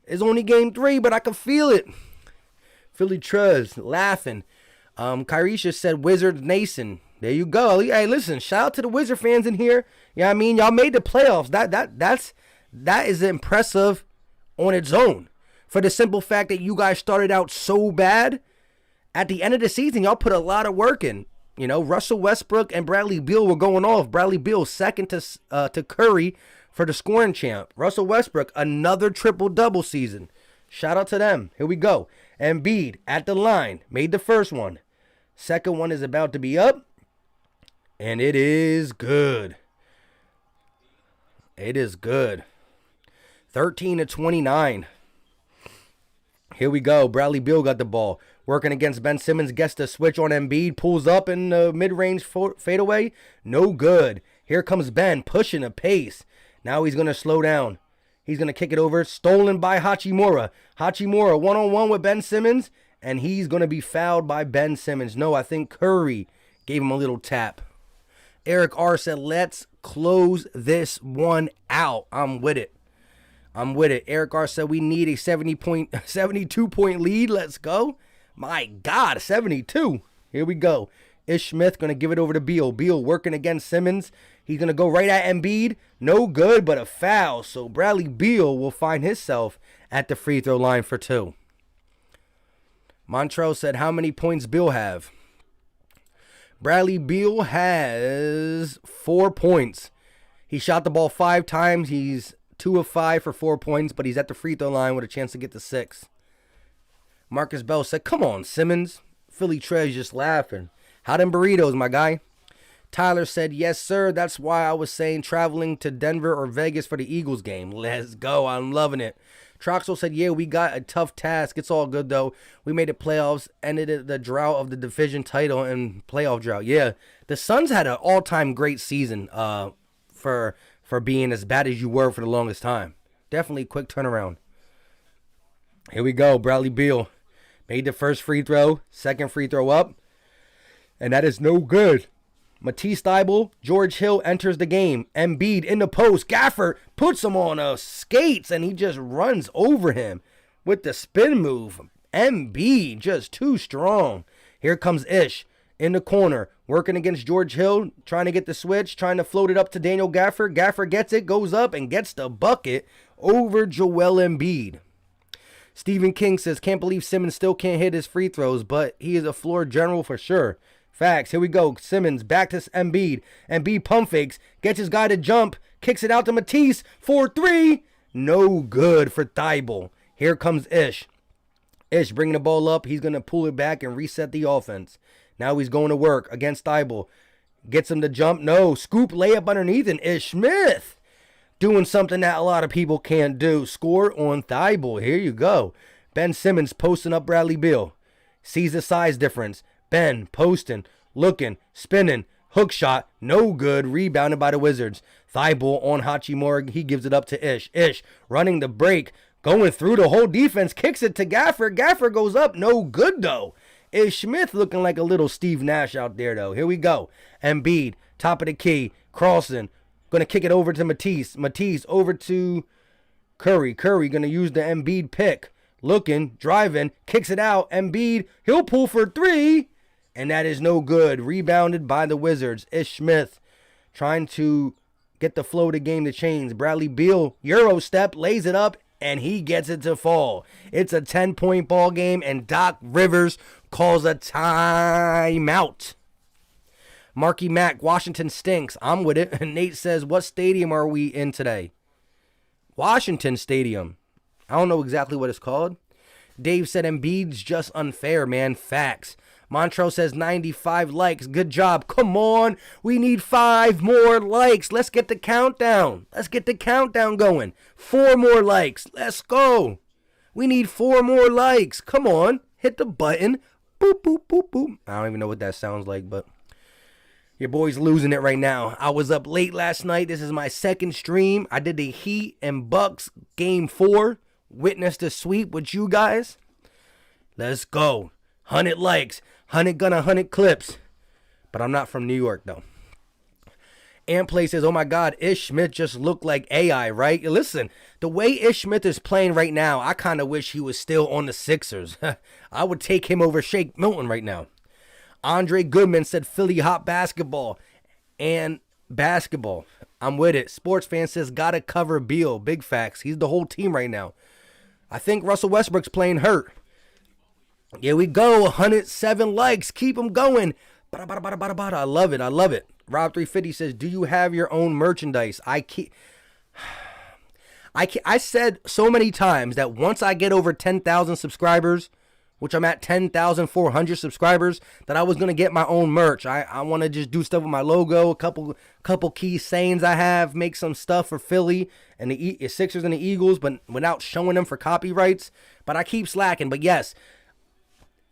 It's only game 3, but I can feel it. Philly Truz laughing. Kyrisha said Wizards Nation. There you go. Hey, listen, shout out to the Wizard fans in here. You know what I mean? Y'all made the playoffs. That is impressive on its own. For the simple fact that you guys started out so bad. At the end of the season, y'all put a lot of work in. You know, Russell Westbrook and Bradley Beal were going off. Bradley Beal second to Curry for the scoring champ. Russell Westbrook, another triple-double season. Shout out to them. Here we go. Embiid at the line. Made the first one. Second one is about to be up. And it is good. It is good. 13-29. Here we go. Bradley Beal got the ball. Working against Ben Simmons. Gets the switch on Embiid. Pulls up in the mid-range fadeaway. No good. Here comes Ben pushing a pace. Now he's going to slow down. He's going to kick it over. Stolen by Hachimura. Hachimura one-on-one with Ben Simmons. And he's going to be fouled by Ben Simmons. No, I think Curry gave him a little tap. Eric R. said, let's close this one out. I'm with it. I'm with it. Eric R. said, we need a 72-point lead. Let's go. My God, 72. Here we go. Ish Smith going to give it over to Beal. Beal working against Simmons. He's going to go right at Embiid. No good, but a foul. So Bradley Beal will find himself at the free throw line for 2. Montrell said, how many points Beal have? Bradley Beal has 4 points. He shot the ball 5 times. He's 2 of 5 for 4 points, but he's at the free throw line with a chance to get to 6. Marcus Bell said, come on, Simmons. Philly Trez just laughing. How them burritos, my guy? Tyler said, yes, sir. That's why I was saying traveling to Denver or Vegas for the Eagles game. Let's go. I'm loving it. Troxel said, yeah, we got a tough task. It's all good, though. We made the playoffs, ended the drought of the division title and playoff drought. Yeah, the Suns had an all-time great season for being as bad as you were for the longest time. Definitely quick turnaround. Here we go. Bradley Beal made the first free throw, second free throw up, and that is no good. Matisse Thybulle, George Hill enters the game. Embiid in the post. Gafford puts him on skates, and he just runs over him with the spin move. Embiid just too strong. Here comes Ish in the corner, working against George Hill, trying to get the switch, trying to float it up to Daniel Gafford. Gafford gets it, goes up, and gets the bucket over Joel Embiid. Stephen King says, can't believe Simmons still can't hit his free throws, but he is a floor general for sure. Facts. Here we go. Simmons back to Embiid. Embiid pump fakes, gets his guy to jump, kicks it out to Matisse for 3. No good for Thybulle. Here comes Ish. Ish bringing the ball up. He's going to pull it back and reset the offense. Now he's going to work against Thybulle. Gets him to jump. No. Scoop layup underneath, and Ish Smith doing something that a lot of people can't do. Score on Thybulle. Here you go. Ben Simmons posting up Bradley Beal. Sees the size difference. Ben posting, looking, spinning. Hook shot. No good. Rebounded by the Wizards. Thybulle on Hachimura. He gives it up to Ish. Ish running the break. Going through the whole defense. Kicks it to Gafford. Gafford goes up. No good, though. Ish Smith looking like a little Steve Nash out there, though. Here we go. Embiid, top of the key. Crossing. Going to kick it over to Matisse. Matisse over to Curry. Curry going to use the Embiid pick. Looking, driving, kicks it out. Embiid, he'll pull for 3. And that is no good. Rebounded by the Wizards. Ish Smith trying to get the flow of the game to change. Bradley Beal, Euro step, lays it up, and he gets it to fall. It's a 10-point ball game, and Doc Rivers calls a timeout. Marky Mack, Washington stinks. I'm with it. And Nate says, what stadium are we in today? Washington Stadium. I don't know exactly what it's called. Dave said Embiid's just unfair, man. Facts. Montrell says 95 likes. Good job. Come on. We need 5 more likes. Let's get the countdown. Let's get the countdown going. 4 more likes. Let's go. We need 4 more likes. Come on. Hit the button. Boop, boop, boop, boop. I don't even know what that sounds like, but your boy's losing it right now. I was up late last night. This is my second stream. I did the Heat and Bucks game 4. Witnessed the sweep with you guys. Let's go. 100 likes. 100 clips. But I'm not from New York, though. Amplay says, oh my God, Ish Smith just looked like AI, right? Listen, the way Ish Smith is playing right now, I kind of wish he was still on the Sixers. I would take him over Shake Milton right now. Andre Goodman said Philly hot basketball and basketball. I'm with it. Sports fan says gotta cover Beal. Big facts. He's the whole team right now. I think Russell Westbrook's playing hurt. Here we go. 107 likes. Keep them going. I love it. I love it. Rob350 says, do you have your own merchandise? I said so many times that once I get over 10,000 subscribers, which I'm at 10,400 subscribers, that I was going to get my own merch. I want to just do stuff with my logo, a couple key sayings I have, make some stuff for Philly and the Sixers and the Eagles, but without showing them for copyrights. But I keep slacking. But yes,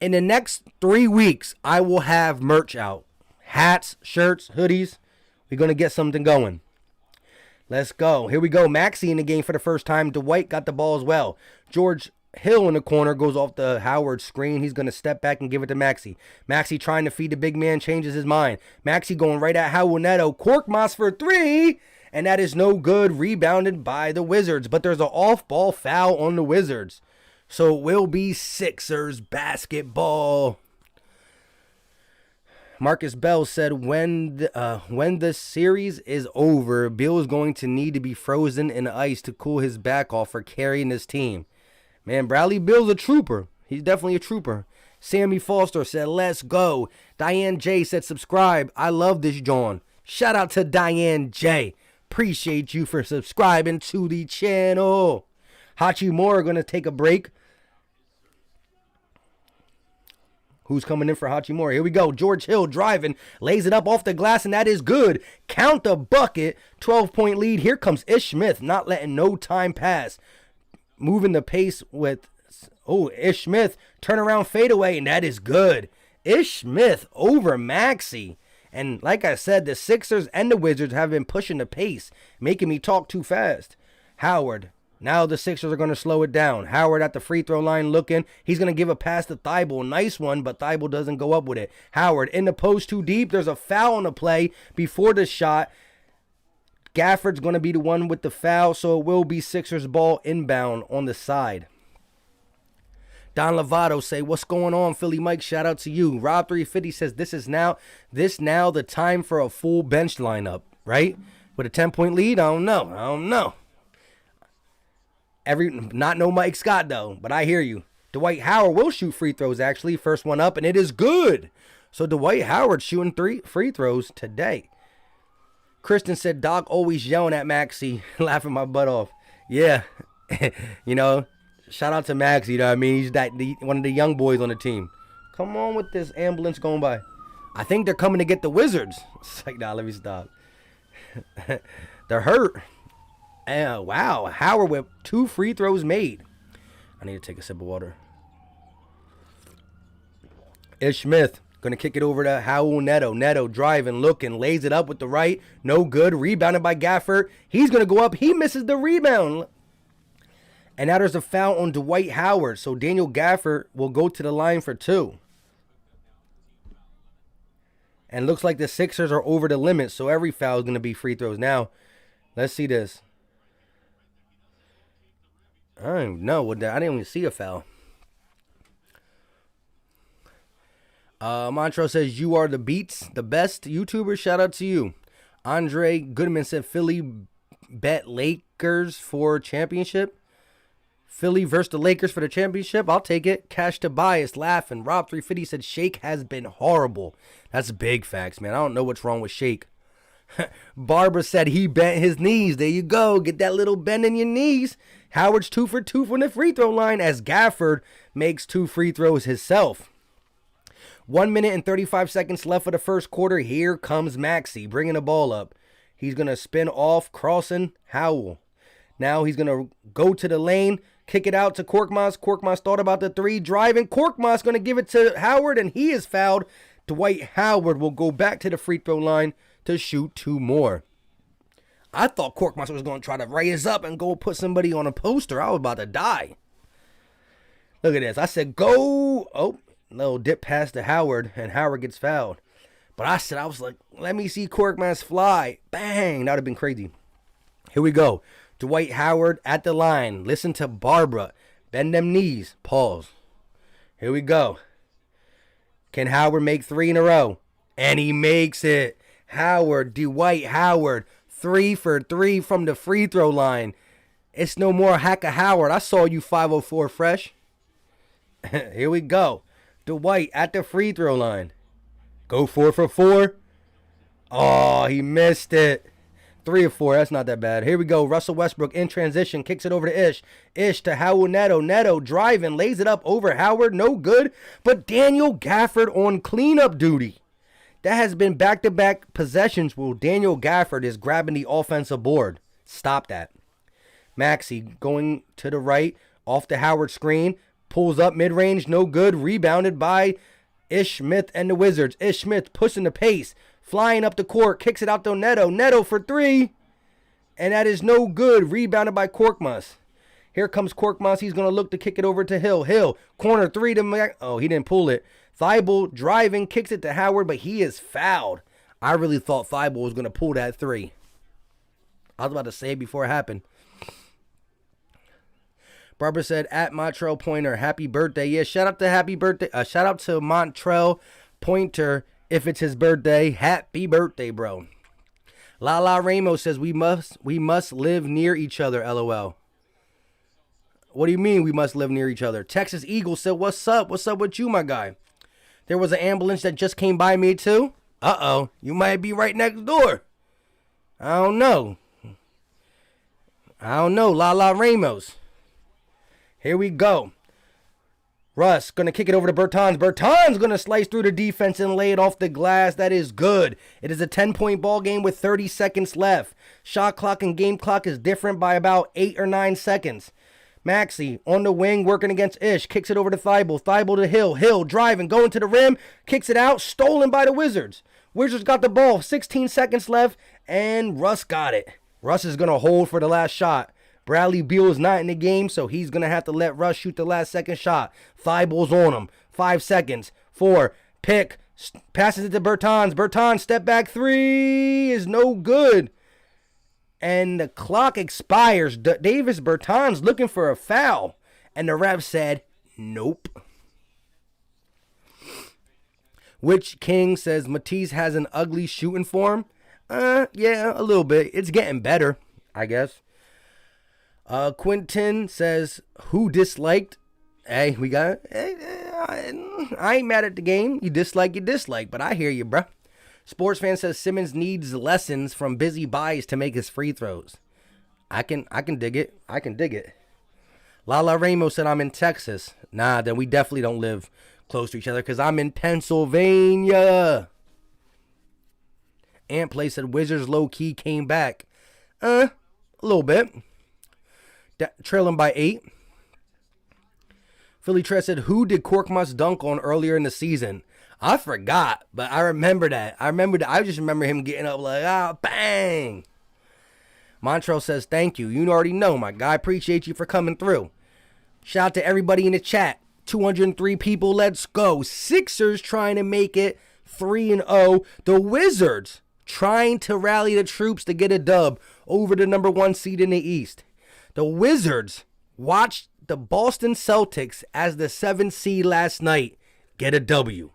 in the next 3 weeks, I will have merch out. Hats, shirts, hoodies. We're going to get something going. Let's go. Here we go. Maxey in the game for the first time. Dwight got the ball as well. George Hill in the corner goes off the Howard screen. He's going to step back and give it to Maxey. Maxey trying to feed the big man, changes his mind. Maxey going right at Howard Neto. Korkmaz for 3. And that is no good. Rebounded by the Wizards. But there's an off-ball foul on the Wizards. So it will be Sixers basketball. Marcus Bell said when the series is over, Bill is going to need to be frozen in ice to cool his back off for carrying his team. Man, Bradley Beal's a trooper. He's definitely a trooper. Sammy Foster said, let's go. Diane J said, subscribe. I love this John. Shout out to Diane J. Appreciate you for subscribing to the channel. Hachimura going to take a break. Who's coming in for Hachimura? Here we go. George Hill driving. Lays it up off the glass, and that is good. Count the bucket. 12-point lead. Here comes Ish Smith. Not letting no time pass. Moving the pace with, Ish Smith. Turnaround fadeaway, and that is good. Ish Smith over Maxey. And like I said, the Sixers and the Wizards have been pushing the pace, making me talk too fast. Howard Now the Sixers are going to slow it down. Howard at the free throw line looking. He's going to give a pass to Thibault. Nice one, but Thibault doesn't go up with it. Howard in the post too deep. There's a foul on the play before the shot. Gafford's going to be the one with the foul, so it will be Sixers ball inbound on the side. Don Lovato say, what's going on, Philly Mike? Shout out to you. Rob350 says, this now the time for a full bench lineup, right? With a 10-point lead? I don't know. Not no Mike Scott, though, but I hear you. Dwight Howard will shoot free throws, actually. First one up, and it is good. So Dwight Howard shooting 3 free throws today. Kristen said, Doc always yelling at Maxey, laughing my butt off. Yeah, shout out to Maxey, you know what I mean? He's one of the young boys on the team. Come on with this ambulance going by. I think they're coming to get the Wizards. It's like, nah, let me stop. They're hurt. Wow, Howard with 2 free throws made. I need to take a sip of water. Ish Smith going to kick it over to Raul Neto. Neto driving, looking, lays it up with the right. No good. Rebounded by Gafford. He's going to go up. He misses the rebound. And now there's a foul on Dwight Howard. So Daniel Gafford will go to the line for 2. And looks like the Sixers are over the limit. So every foul is going to be free throws. Now, let's see this. I don't know what that. I didn't even see a foul. Montrell says, you are the beats, the best YouTuber. Shout out to you. Andre Goodman said, Philly bet Lakers for championship. Philly versus the Lakers for the championship. I'll take it. Cash Tobias laughing. Rob350 said, Shake has been horrible. That's big facts, man. I don't know what's wrong with Shake. Barbara said he bent his knees. There you go. Get that little bend in your knees. Howard's 2 for 2 from the free throw line as Gafford makes 2 free throws himself. 1 minute and 35 seconds left of the first quarter. Here comes Maxey bringing the ball up. He's going to spin off, crossing Howell. Now he's going to go to the lane, kick it out to Korkmaz. Korkmaz thought about the 3, driving. Korkmaz going to give it to Howard, and he is fouled. Dwight Howard will go back to the free throw line to shoot 2 more. I thought Korkmaz was going to try to raise up and go put somebody on a poster. I was about to die. Look at this. I said, go. Oh. Little dip pass to Howard, and Howard gets fouled. But I was like, let me see Korkmaz fly. Bang! That would have been crazy. Here we go. Dwight Howard at the line. Listen to Barbara. Bend them knees. Pause. Here we go. Can Howard make 3 in a row? And he makes it. Dwight Howard. 3 for 3 from the free throw line. It's no more hack of Howard. I saw you 504 fresh. Here we go. Dwight at the free throw line. Go 4 for 4. Oh, he missed it. 3 of 4. That's not that bad. Here we go. Russell Westbrook in transition. Kicks it over to Ish. Ish to Raul Neto. Neto driving. Lays it up over Howard. No good. But Daniel Gafford on cleanup duty. That has been back-to-back possessions where Daniel Gafford is grabbing the offensive board. Stop that. Maxey going to the right. Off the Howard screen. Pulls up mid-range, no good. Rebounded by Ish Smith and the Wizards. Ish Smith pushing the pace. Flying up the court. Kicks it out to Neto. Neto for 3. And that is no good. Rebounded by Korkmaz. Here comes Korkmaz. He's going to look to kick it over to Hill. Hill, corner 3 to... Oh, he didn't pull it. Thibault driving. Kicks it to Howard, but he is fouled. I really thought Thibault was going to pull that 3. I was about to say it before it happened. Barbara said, at Montrell Pointer, happy birthday. Yeah, shout out to Montrell Pointer if it's his birthday. Happy birthday, bro. Lala Ramos says, we must live near each other, LOL. What do you mean we must live near each other? Texas Eagle said, what's up? What's up with you, my guy? There was an ambulance that just came by me, too. Uh-oh. You might be right next door. I don't know. Lala Ramos. Here we go. Russ going to kick it over to Bertans. Bertans going to slice through the defense and lay it off the glass. That is good. It is a 10-point ball game with 30 seconds left. Shot clock and game clock is different by about 8 or 9 seconds. Maxey on the wing working against Ish. Kicks it over to Thibault. Thibault to Hill. Hill driving, going to the rim. Kicks it out. Stolen by the Wizards. Wizards got the ball. 16 seconds left. And Russ got it. Russ is going to hold for the last shot. Bradley Beal is not in the game, so he's going to have to let Russ shoot the last second shot. Thibault's on him. 5 seconds. 4. Pick. Passes it to Bertans. Bertans, step back 3 is no good. And the clock expires. Davis Bertans looking for a foul. And the ref said, nope. Which King says Matisse has an ugly shooting form. Yeah, a little bit. It's getting better, I guess. Quentin says, who disliked? Hey, we got I ain't mad at the game. You dislike, but I hear you, bruh. Sports fan says Simmons needs lessons from Busy Buys to make his free throws. I can dig it. I can dig it. Lala Ramos said I'm in Texas. Nah, then we definitely don't live close to each other because I'm in Pennsylvania. Ant Play said Wizards low-key came back. A little bit. Trailing by 8. Philly Tre said, who did Korkmaz dunk on earlier in the season? I forgot, but I remember that. I just remember him getting up like, bang. Montrell says, thank you. You already know, my guy. Appreciate you for coming through. Shout out to everybody in the chat. 203 people. Let's go. Sixers trying to make it 3-0. The Wizards trying to rally the troops to get a dub over the number 1 seed in the East. The Wizards watched the Boston Celtics as the 7th seed last night get a W.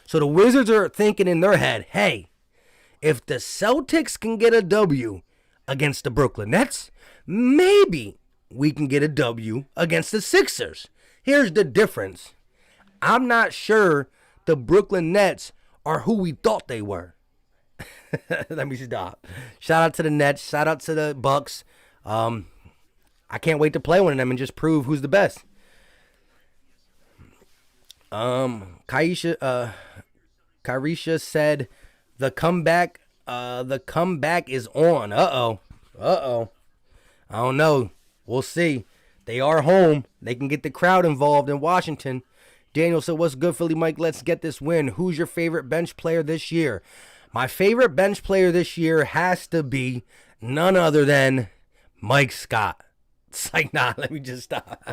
So the Wizards are thinking in their head, hey, if the Celtics can get a W against the Brooklyn Nets, maybe we can get a W against the Sixers. Here's the difference. I'm not sure the Brooklyn Nets are who we thought they were. Let me stop. Shout out to the Nets. Shout out to the Bucks. I can't wait to play one of them and just prove who's the best. Kaisha said the comeback is on. Uh-oh. I don't know. We'll see. They are home. They can get the crowd involved in Washington. Daniel said, what's good, Philly Mike? Let's get this win. Who's your favorite bench player this year? My favorite bench player this year has to be none other than Mike Scott. It's like, nah, let me just stop.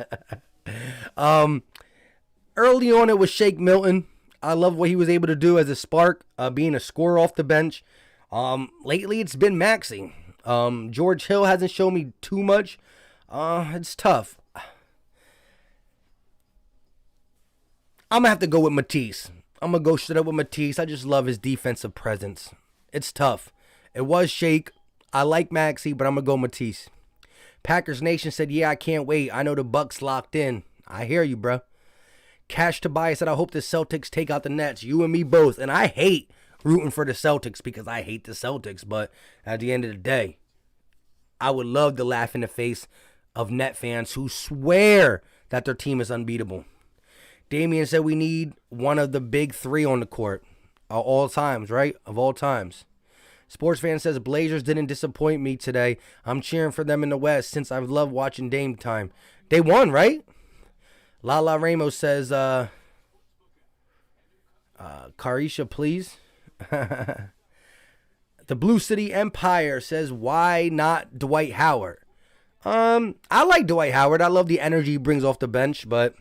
Early on, it was Shake Milton. I love what he was able to do as a spark, being a scorer off the bench. Lately, it's been Maxey. George Hill hasn't shown me too much. It's tough. I'm going to have to go with Matisse. I'm going to go straight up with Matisse. I just love his defensive presence. It's tough. It was Shake. I like Maxey, but I'm going to go Matisse. Packers Nation said, yeah, I can't wait. I know the Bucks locked in. I hear you, bro. Cash Tobias said, I hope the Celtics take out the Nets. You and me both. And I hate rooting for the Celtics because I hate the Celtics. But at the end of the day, I would love to laugh in the face of Net fans who swear that their team is unbeatable. Damian said we need one of the big 3 on the court. All times, right? Of all times. Sports fan says Blazers didn't disappoint me today. I'm cheering for them in the West since I love watching Dame time. They won, right? Lala Ramos says, Carisha, please. The Blue City Empire says, why not Dwight Howard? I like Dwight Howard. I love the energy he brings off the bench, but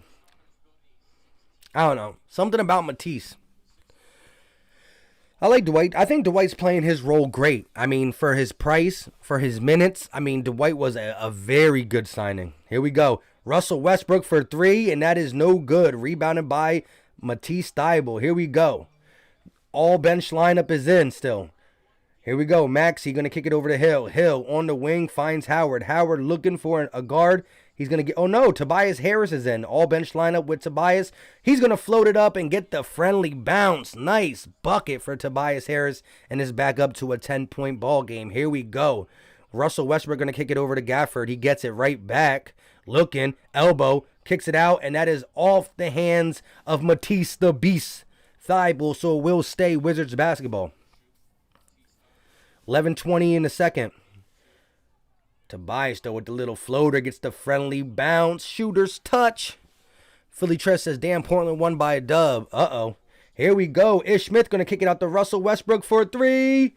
I don't know. Something about Matisse. I like Dwight. I think Dwight's playing his role great. I mean, for his price, for his minutes, I mean, Dwight was a very good signing. Here we go. Russell Westbrook for 3, and that is no good. Rebounded by Matisse Thybulle. Here we go. All bench lineup is in still. Here we go. Maxey going to kick it over to Hill. Hill on the wing finds Howard. Howard looking for a guard. He's going to get, oh no, Tobias Harris is in. All bench lineup with Tobias. He's going to float it up and get the friendly bounce. Nice bucket for Tobias Harris and is back up to a 10-point ball game. Here we go. Russell Westbrook going to kick it over to Gafford. He gets it right back. Looking, elbow, kicks it out, and that is off the hands of Matisse the Beast Thybulle, so it will stay Wizards basketball. 11:20 in the second. Tobias, though, with the little floater, gets the friendly bounce. Shooter's touch. Philly Tress says, damn, Portland won by a dub. Uh-oh. Here we go. Ish Smith going to kick it out to Russell Westbrook for a 3.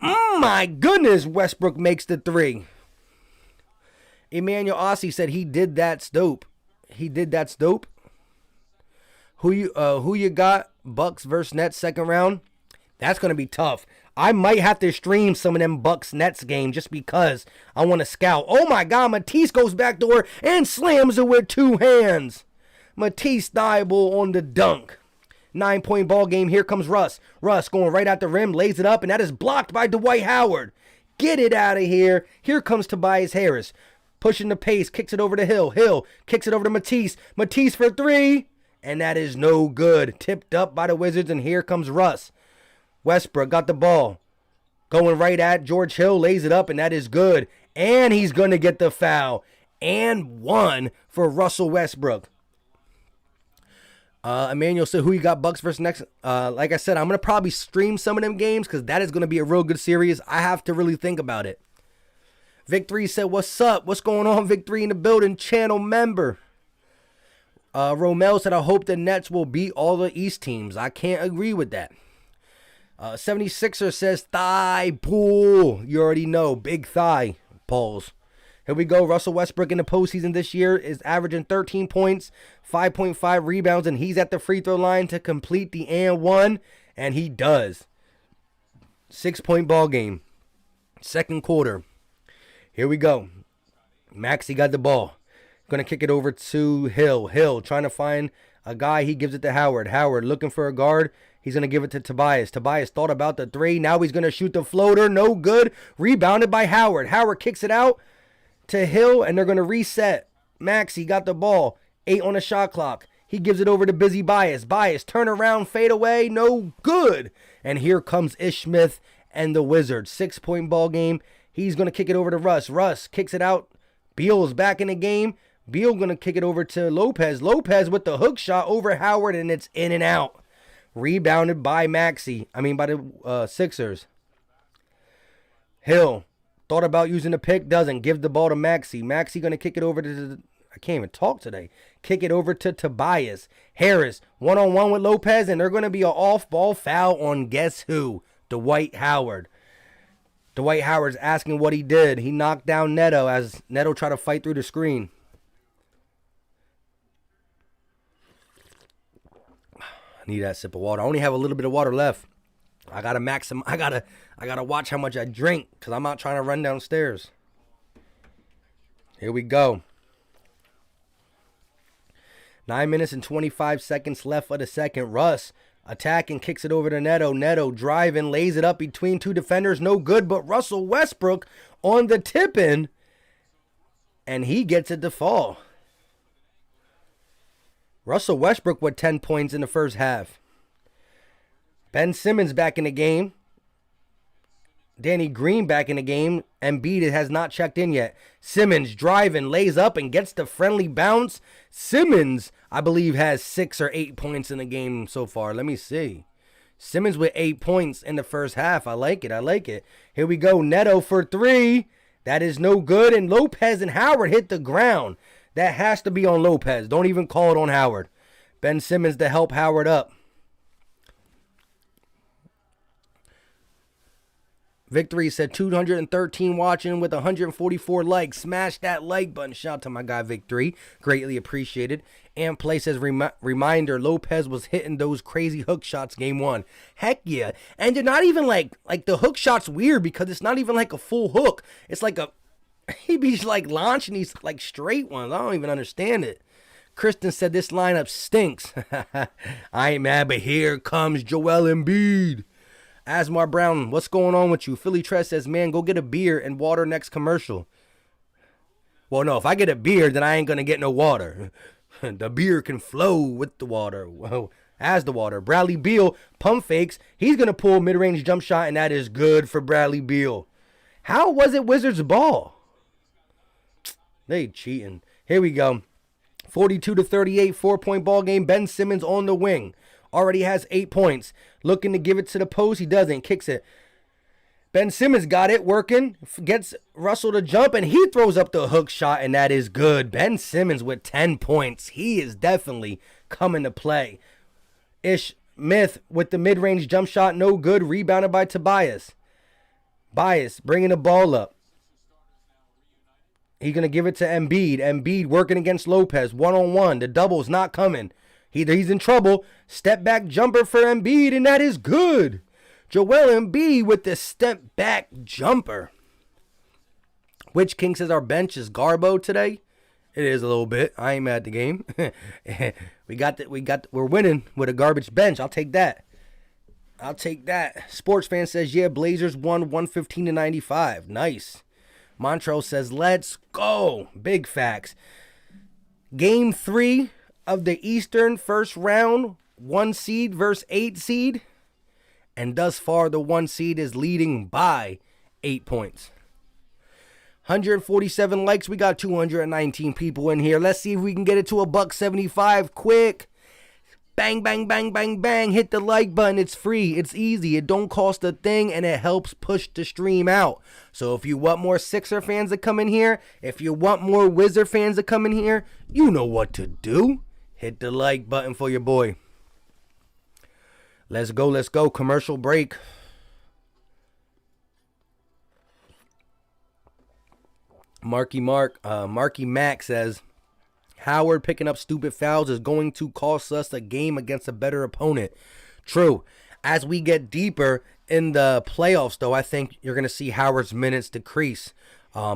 My goodness, Westbrook makes the 3. Emmanuel Ossie said he did that dope. He did that dope. Who you got? Bucks versus Nets second round. That's gonna be tough. I might have to stream some of them Bucks Nets game just because I want to scout. Oh my God, Matisse goes backdoor and slams it with 2 hands. Matisse Thybulle on the dunk. 9-point ball game. Here comes Russ. Russ going right at the rim, lays it up, and that is blocked by Dwight Howard. Get it out of here. Here comes Tobias Harris. Pushing the pace, kicks it over to Hill. Hill kicks it over to Matisse. Matisse for 3. And that is no good. Tipped up by the Wizards, and here comes Russ. Westbrook got the ball. Going right at George Hill, lays it up, and that is good. And he's going to get the foul. And 1 for Russell Westbrook. Emmanuel said, who you got, Bucks versus next? Like I said, I'm going to probably stream some of them games because that is going to be a real good series. I have to really think about it. Vic3 said, what's up? What's going on, Vic3 in the building? Channel member. Romel said, I hope the Nets will beat all the East teams. I can't agree with that. 76er says, thigh pull. You already know, big thigh pulls. Here we go. Russell Westbrook in the postseason this year is averaging 13 points, 5.5 rebounds, and he's at the free throw line to complete the and 1, and he does. 6-point ball game. Second quarter. Here we go. Maxey got the ball. Going to kick it over to Hill. Hill trying to find a guy. He gives it to Howard. Howard looking for a guard. He's going to give it to Tobias. Tobias thought about the 3. Now he's going to shoot the floater. No good. Rebounded by Howard. Howard kicks it out to Hill, and they're going to reset. Maxey got the ball. 8 on the shot clock. He gives it over to Busy Bias. Bias, turn around, fade away. No good. And here comes Ish Smith and the Wizards. 6-point ball game. He's going to kick it over to Russ. Russ kicks it out. Beal's back in the game. Beal going to kick it over to Lopez. Lopez with the hook shot over Howard, and it's in and out. Rebounded by by the Sixers. Hill thought about using the pick, doesn't. Give the ball to Maxey. Maxey going to kick it over to, I can't even talk today. Kick it over to Tobias. Harris, one-on-one with Lopez, and they're going to be an off-ball foul on guess who? Dwight Howard. Dwight Howard's asking what he did. He knocked down Neto as Neto tried to fight through the screen. I need that sip of water. I only have a little bit of water left. I gotta I gotta watch how much I drink because I'm not trying to run downstairs. Here we go. 9 minutes and 25 seconds left of the second. Russ attacking, kicks it over to Neto. Neto driving, lays it up between 2 defenders. No good, but Russell Westbrook on the tip-in, and he gets it to fall. Russell Westbrook with 10 points in the first half. Ben Simmons back in the game. Danny Green back in the game. Embiid has not checked in yet. Simmons driving, lays up, and gets the friendly bounce. Simmons, I believe, has 6 or 8 points in the game so far. Let me see. Simmons with 8 points in the first half. I like it. I like it. Here we go. Neto for 3. That is no good. And Lopez and Howard hit the ground. That has to be on Lopez. Don't even call it on Howard. Ben Simmons to help Howard up. Victory said 213 watching with 144 likes. Smash that like button. Shout out to my guy Victory. Greatly appreciated. And Play says, reminder, Lopez was hitting those crazy hook shots game 1. Heck yeah. And they're not even like the hook shot's weird because it's not even like a full hook. It's like he be like launching these like straight ones. I don't even understand it. Kristen said this lineup stinks. I ain't mad, but here comes Joel Embiid. Asmar Brown, what's going on with you? Philly Tress says, man, go get a beer and water next commercial. Well, no, if I get a beer, then I ain't going to get no water. The beer can flow with the water. Whoa, as the water. Bradley Beal, pump fakes. He's going to pull mid-range jump shot, and that is good for Bradley Beal. How was it Wizards ball? They cheating. Here we go. 42-38, 4-point ball game. Ben Simmons on the wing. Already has 8 points. Looking to give it to the post. He doesn't. Kicks it. Ben Simmons got it working. Gets Russell to jump, and he throws up the hook shot, and that is good. Ben Simmons with 10 points. He is definitely coming to play. Ish Smith with the mid-range jump shot. No good. Rebounded by Tobias. Bias bringing the ball up. He's going to give it to Embiid. Embiid working against Lopez. One-on-one. The double's not coming. He's in trouble. Step back jumper for Embiid, and that is good. Joel Embiid with the step back jumper. Which King says our bench is Garbo today? It is a little bit. I ain't mad at the game. We're winning with a garbage bench. I'll take that. Sports fan says, yeah, Blazers won 115-95. Nice. Montrell says, let's go. Big facts. Game 3 of the Eastern first round. 1 seed versus 8 seed. And thus far, the 1 seed is leading by 8 points. 147 likes. We got 219 people in here. Let's see if we can get it to $175 quick. Bang, bang, bang, bang, bang. Hit the like button. It's free. It's easy. It don't cost a thing, and it helps push the stream out. So if you want more Sixer fans to come in here, if you want more Wizard fans to come in here, you know what to do. Hit the like button for your boy. Let's go. Let's go. Commercial break. Marky Mac says, Howard picking up stupid fouls is going to cost us a game against a better opponent. True. As we get deeper in the playoffs, though, I think you're going to see Howard's minutes decrease.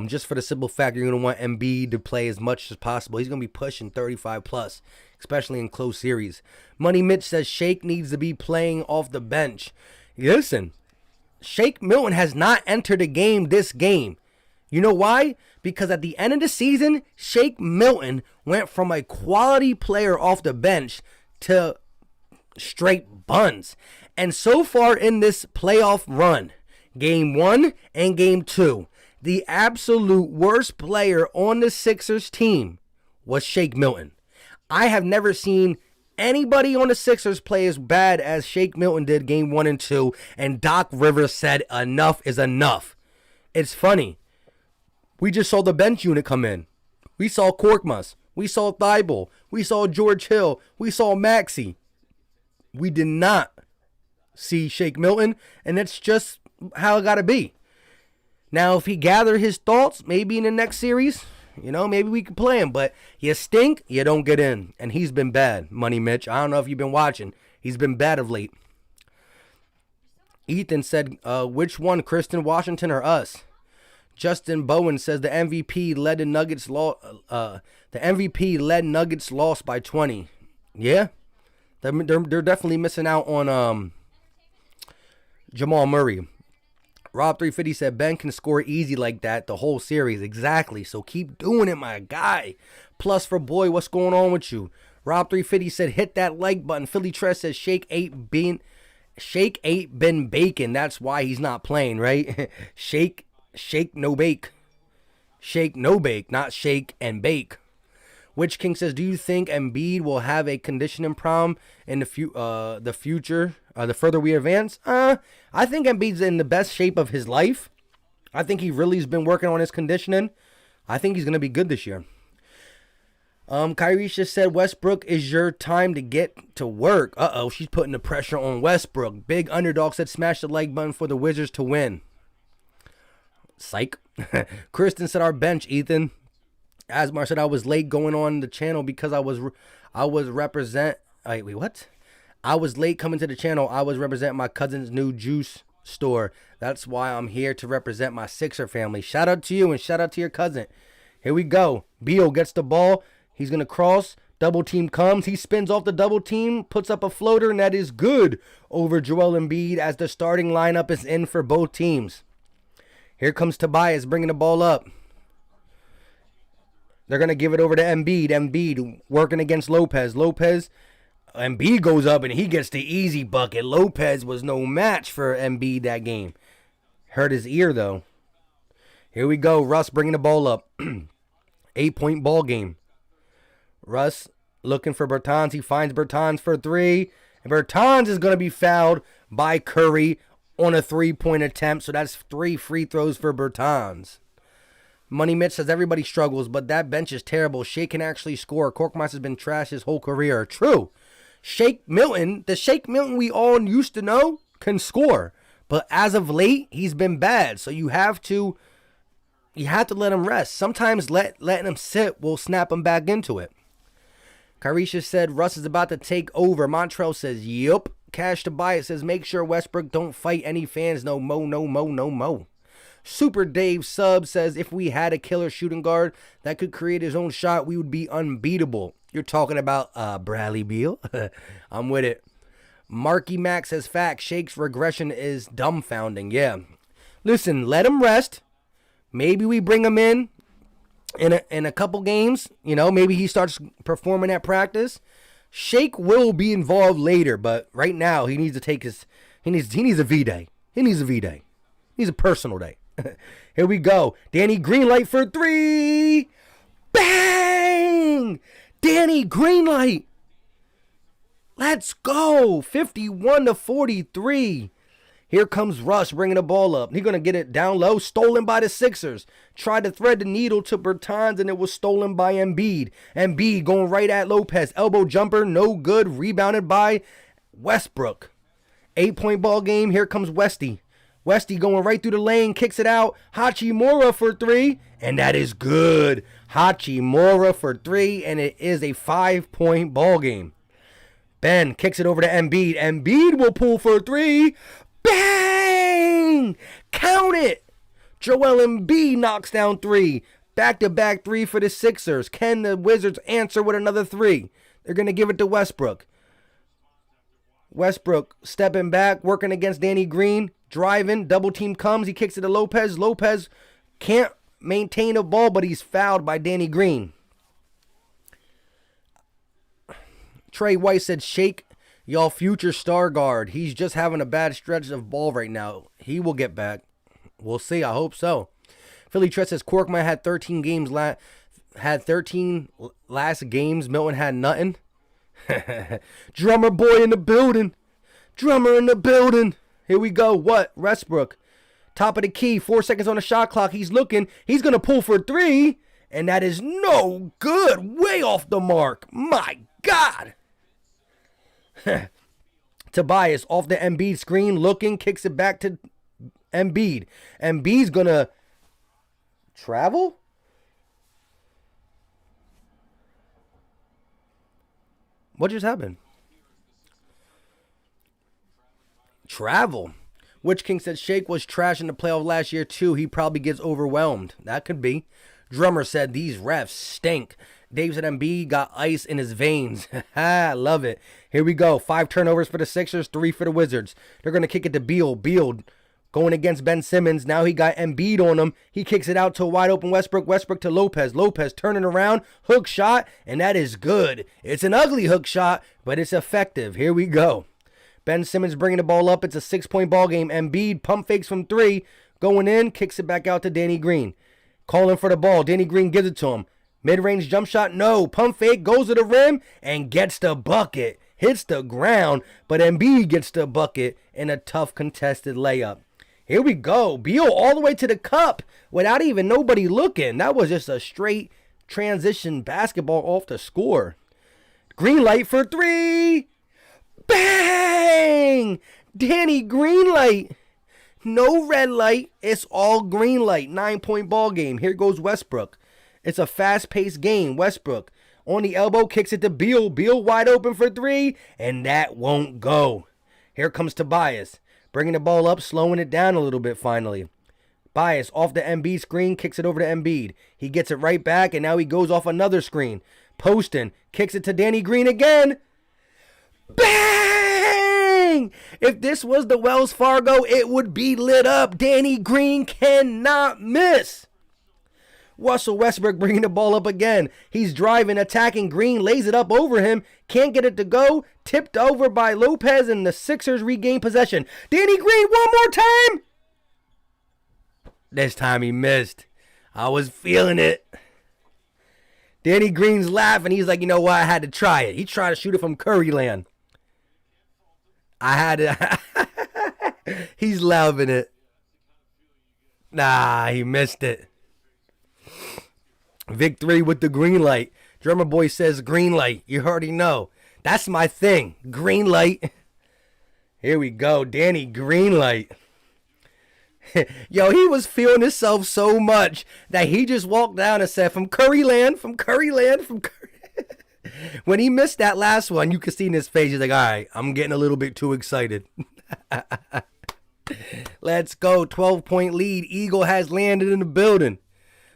Just for the simple fact you're going to want Embiid to play as much as possible. He's going to be pushing 35 plus, especially in close series. Money Mitch says Shake needs to be playing off the bench. Listen, Shake Milton has not entered a game this game. You know why? Because at the end of the season, Shake Milton went from a quality player off the bench to straight buns. And so far in this playoff run, game 1 and game 2, the absolute worst player on the Sixers team was Shake Milton. I have never seen anybody on the Sixers play as bad as Shake Milton did game 1 and 2, and Doc Rivers said enough is enough. It's funny. We just saw the bench unit come in. We saw Korkmaz. We saw Thibault. We saw George Hill. We saw Maxey. We did not see Shake Milton, and that's just how it got to be. Now, if he gathered his thoughts, maybe in the next series, maybe we could play him. But you stink, you don't get in. And he's been bad, Money Mitch. I don't know if you've been watching. He's been bad of late. Ethan said, which one, Kristen Washington or us? Justin Bowen says the MVP led the Nuggets lost by 20. Yeah, they're definitely missing out on Jamal Murray. Rob 350 said Ben can score easy like that the whole series. Exactly. So keep doing it, my guy. Plus for boy, what's going on with you? Rob 350 said hit that like button. Philly Tress says Shake ain't been bacon. That's why he's not playing, right? Shake no bake. Shake no bake, not shake and bake. Witch King says, do you think Embiid will have a conditioning problem in the future, the further we advance? I think Embiid's in the best shape of his life. I think he really has been working on his conditioning. I think he's going to be good this year. Kyrie just said, Westbrook is your time to get to work. Uh-oh, she's putting the pressure on Westbrook. Big Underdog said, smash the like button for the Wizards to win. Psych. Kristen said, our bench, Ethan. Asmar said, I was late going on the channel because I was late coming to the channel. I was representing my cousin's new juice store. That's why I'm here to represent my Sixer family. Shout out to you and shout out to your cousin. Here we go. Beal gets the ball. He's going to cross. Double team comes. He spins off the double team, puts up a floater, and that is good over Joel Embiid as the starting lineup is in for both teams. Here comes Tobias bringing the ball up. They're going to give it over to Embiid. Embiid working against Lopez. Embiid goes up and he gets the easy bucket. Lopez was no match for Embiid that game. Hurt his ear, though. Here we go. Russ bringing the ball up. 8-point ball game. Russ looking for Bertans. He finds Bertans for 3. And Bertans is going to be fouled by Curry on a 3-point attempt. So that's 3 free throws for Bertans. Money Mitch says everybody struggles, but that bench is terrible. Shake can actually score. Korkmaz has been trash his whole career. True. Shake Milton, the Shake Milton we all used to know, can score. But as of late, he's been bad. So you have to You have to let him rest. Sometimes letting him sit will snap him back into it. Carisha said Russ is about to take over. Montrell says, yup. Cash to buy it says, make sure Westbrook don't fight any fans. No mo, no mo, no mo. Super Dave Sub says, if we had a killer shooting guard that could create his own shot, we would be unbeatable. You're talking about Bradley Beal? I'm with it. Marky Mac says, fact, Shake's regression is dumbfounding. Yeah. Listen, let him rest. Maybe we bring him in a couple games. You know, maybe he starts performing at practice. Shake will be involved later, but right now he needs to take his he needs a V-day. He needs a V-day. He needs a personal day. Here we go. Danny Greenlight for 3. Bang! Danny Greenlight. Let's go. 51-43. Here comes Russ bringing the ball up. He's going to get it down low. Stolen by the Sixers. Tried to thread the needle to Bertans, and it was stolen by Embiid. Embiid going right at Lopez. Elbow jumper, no good. Rebounded by Westbrook. 8-point ball game. Here comes Westy. Westy going right through the lane. Kicks it out. Hachimura for 3. And that is good. Hachimura for 3. And it is a 5-point ball game. Ben kicks it over to Embiid. Embiid will pull for 3. Bang! Count it! Joel Embiid knocks down 3. Back-to-back 3 for the Sixers. Can the Wizards answer with another 3? They're going to give it to Westbrook. Westbrook stepping back, working against Danny Green. Driving, double team comes. He kicks it to Lopez. Lopez can't maintain a ball, but he's fouled by Danny Green. Trey White said, Shake, y'all future star guard. He's just having a bad stretch of ball right now. He will get back. We'll see. I hope so. Philly Trent says, Corkman had 13 games last games. Milton had nothing. Drummer boy in the building. Drummer in the building. Here we go. What? Westbrook. Top of the key. 4 seconds on the shot clock. He's looking. He's going to pull for 3. And that is no good. Way off the mark. My God. Tobias off the Embiid screen. Looking. Kicks it back to Embiid. Embiid's going to travel? What just happened? Travel. Witch King said Shake was trash in the playoff last year too. He probably gets overwhelmed. That could be. Drummer said these refs stink. Dave said Embiid got ice in his veins. I love it. Here we go. 5 turnovers for the Sixers, 3 for the Wizards. They're going to kick it to Beal. Beal going against Ben Simmons. Now he got Embiid on him. He kicks it out to a wide open Westbrook. Westbrook to Lopez. Lopez turning around. Hook shot. And that is good. It's an ugly hook shot, but it's effective. Here we go. Ben Simmons bringing the ball up. It's a 6-point ball game. Embiid pump fakes from 3. Going in. Kicks it back out to Danny Green. Calling for the ball. Danny Green gives it to him. Mid-range jump shot. No. Pump fake. Goes to the rim. And gets the bucket. Hits the ground. But Embiid gets the bucket in a tough contested layup. Here we go. Beal all the way to the cup without even nobody looking. That was just a straight transition basketball off the score. Green light for 3. Bang! Danny Greenlight. No red light. It's all green light. 9-point ball game. Here goes Westbrook. It's a fast-paced game. Westbrook on the elbow kicks it to Beal. Beal wide open for 3. And that won't go. Here comes Tobias. Bringing the ball up, slowing it down a little bit finally. Bias off the Embiid screen, kicks it over to Embiid. He gets it right back, and now he goes off another screen. Poston kicks it to Danny Green again. Bang! If this was the Wells Fargo, it would be lit up. Danny Green cannot miss. Russell Westbrook bringing the ball up again. He's driving, attacking. Green lays it up over him. Can't get it to go. Tipped over by Lopez, and the Sixers regain possession. Danny Green one more time. This time he missed. I was feeling it. Danny Green's laughing. He's like, you know what? I had to try it. He tried to shoot it from Curry land. I had to. He's loving it. Nah, he missed it. Victory with the green light. Drummer boy says green light. You already know. That's my thing. Green light. Here we go. Danny Greenlight. Yo, he was feeling himself so much that he just walked down and said, from Curryland, from Curryland, from Curry. When he missed that last one, you could see in his face, he's like, all right, I'm getting a little bit too excited. Let's go. 12-point lead. Eagle has landed in the building.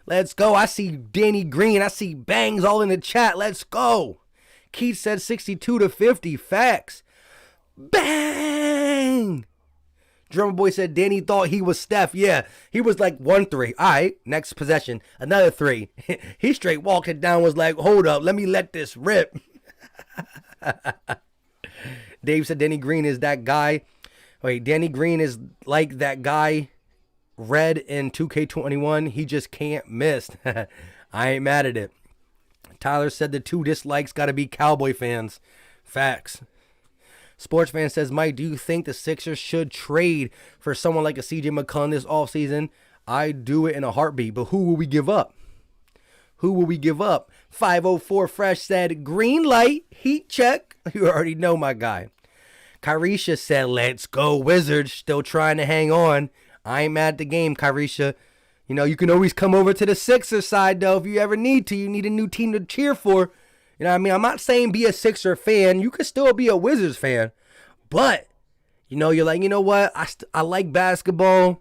Let's go. I see Danny Green. I see bangs all in the chat. Let's go. Keith said 62-50. Facts. Bang! Drummer Boy said Danny thought he was Steph. Yeah, he was like 1-3. All right, next possession, another 3. He straight walked it down, was like, hold up, let me let this rip. Dave said Danny Green is that guy. Wait, Danny Green is like that guy Red in 2K21. He just can't miss. I ain't mad at it. Tyler said the 2 dislikes got to be Cowboy fans. Facts. Sports fan says, Mike, do you think the Sixers should trade for someone like a CJ McCollum this offseason? I'd do it in a heartbeat, but who will we give up? Who will we give up? 504 Fresh said, green light, heat check. You already know my guy. Kyrisha said, let's go Wizards. Still trying to hang on. I ain't mad at the game, Kyrisha. You know, you can always come over to the Sixers side, though, if you ever need to. You need a new team to cheer for. You know what I mean? I'm not saying be a Sixer fan. You could still be a Wizards fan. But, you know, you're like, you know what? I like basketball.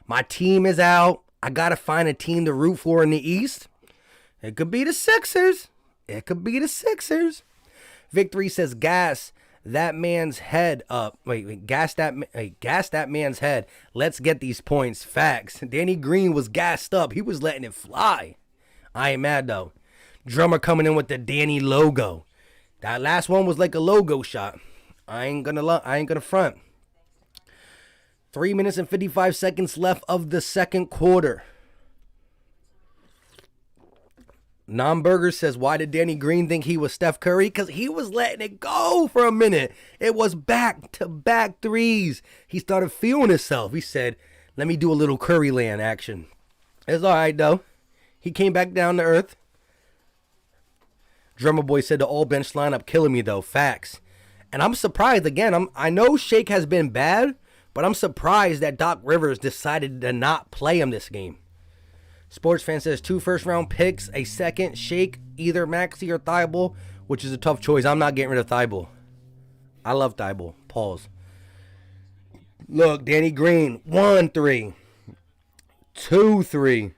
My team is out. I got to find a team to root for in the East. It could be the Sixers. It could be the Sixers. Victory says, gas that man's head up. Gas that man's head. Let's get these points. Facts. Danny Green was gassed up. He was letting it fly. I ain't mad, though. Drummer coming in with the Danny logo. That last one was like a logo shot. I ain't gonna front. 3 minutes and 55 seconds left of the second quarter. Nomburger says, why did Danny Green think he was Steph Curry? Because he was letting it go for a minute. It was back-to-back threes. He started feeling himself. He said, let me do a little Curry land action. It's all right, though. He came back down to earth. Drummer Boy said the all-bench lineup killing me, though. Facts. And I'm surprised, again, I know Shake has been bad, but I'm surprised that Doc Rivers decided to not play him this game. Sports fan says 2 first-round picks, a second, Shake, either Maxey or Thibault, which is a tough choice. I'm not getting rid of Thibault. I love Thibault. Pause. Look, Danny Green, 1-3, 2-3,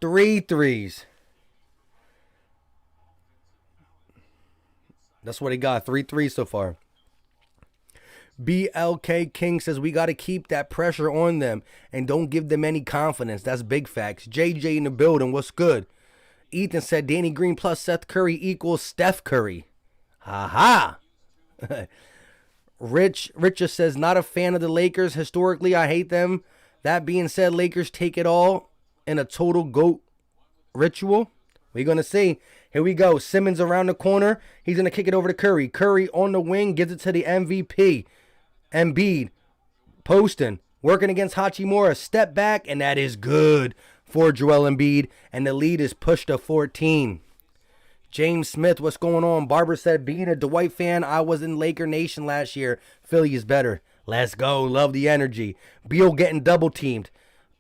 3 threes. That's what he got, 3 threes so far. BLK King says we got to keep that pressure on them and don't give them any confidence. That's big facts. JJ in the building, what's good? Ethan said Danny Green plus Seth Curry equals Steph Curry. Ha ha. Richard says not a fan of the Lakers. Historically, I hate them. That being said, Lakers take it all in a total GOAT ritual. We're going to see. Here we go. Simmons around the corner. He's going to kick it over to Curry. Curry on the wing gives it to the MVP. Embiid posting. Working against Hachimura. Step back, and that is good for Joel Embiid. And the lead is pushed to 14. James Smith, what's going on? Barber said, being a Dwight fan, I was in Laker Nation last year. Philly is better. Let's go. Love the energy. Beal getting double teamed,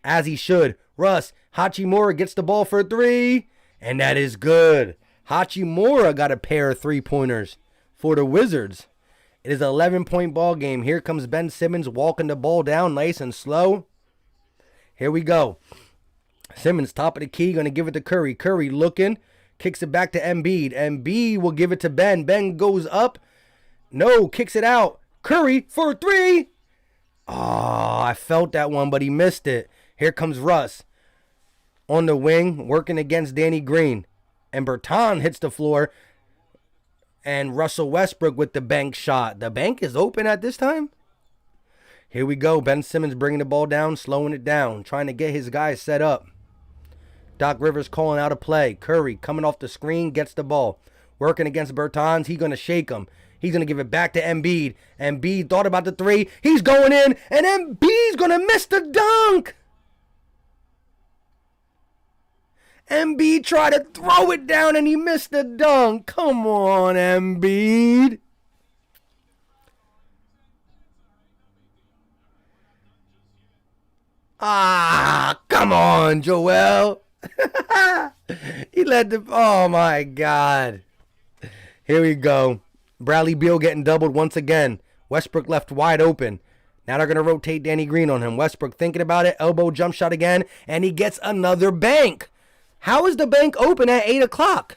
as he should. Russ, Hachimura gets the ball for 3. And that is good. Hachimura got a pair of 3-pointers for the Wizards. It is an 11-point ball game. Here comes Ben Simmons walking the ball down nice and slow. Here we go. Simmons, top of the key, going to give it to Curry. Curry looking, kicks it back to Embiid. Embiid will give it to Ben. Ben goes up. No, kicks it out. Curry for 3. Oh, I felt that one, but he missed it. Here comes Russ. On the wing, working against Danny Green. And Bertan hits the floor. And Russell Westbrook with the bank shot. The bank is open at this time. Here we go. Ben Simmons bringing the ball down, slowing it down. Trying to get his guys set up. Doc Rivers calling out a play. Curry coming off the screen, gets the ball. Working against Bertans. He's going to shake him. He's going to give it back to Embiid. Embiid thought about the 3. He's going in. And Embiid's going to miss the dunk. Embiid tried to throw it down and he missed the dunk. Come on, Embiid. Ah, come on, Joel. He let the. Oh my God. Here we go. Bradley Beal getting doubled once again. Westbrook left wide open. Now they're going to rotate Danny Green on him. Westbrook thinking about it. Elbow jump shot again. And he gets another bank. How is the bank open at 8 o'clock?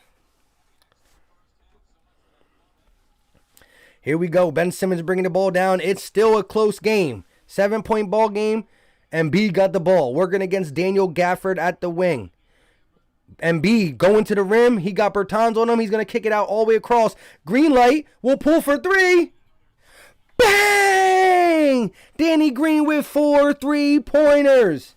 Here we go. Ben Simmons bringing the ball down. It's still a close game. 7-point ball game. Embiid got the ball. Working against Daniel Gafford at the wing. Embiid going to the rim. He got Bertans on him. He's going to kick it out all the way across. Green light. Will pull for three. Bang! Danny Green with 4 3-pointers.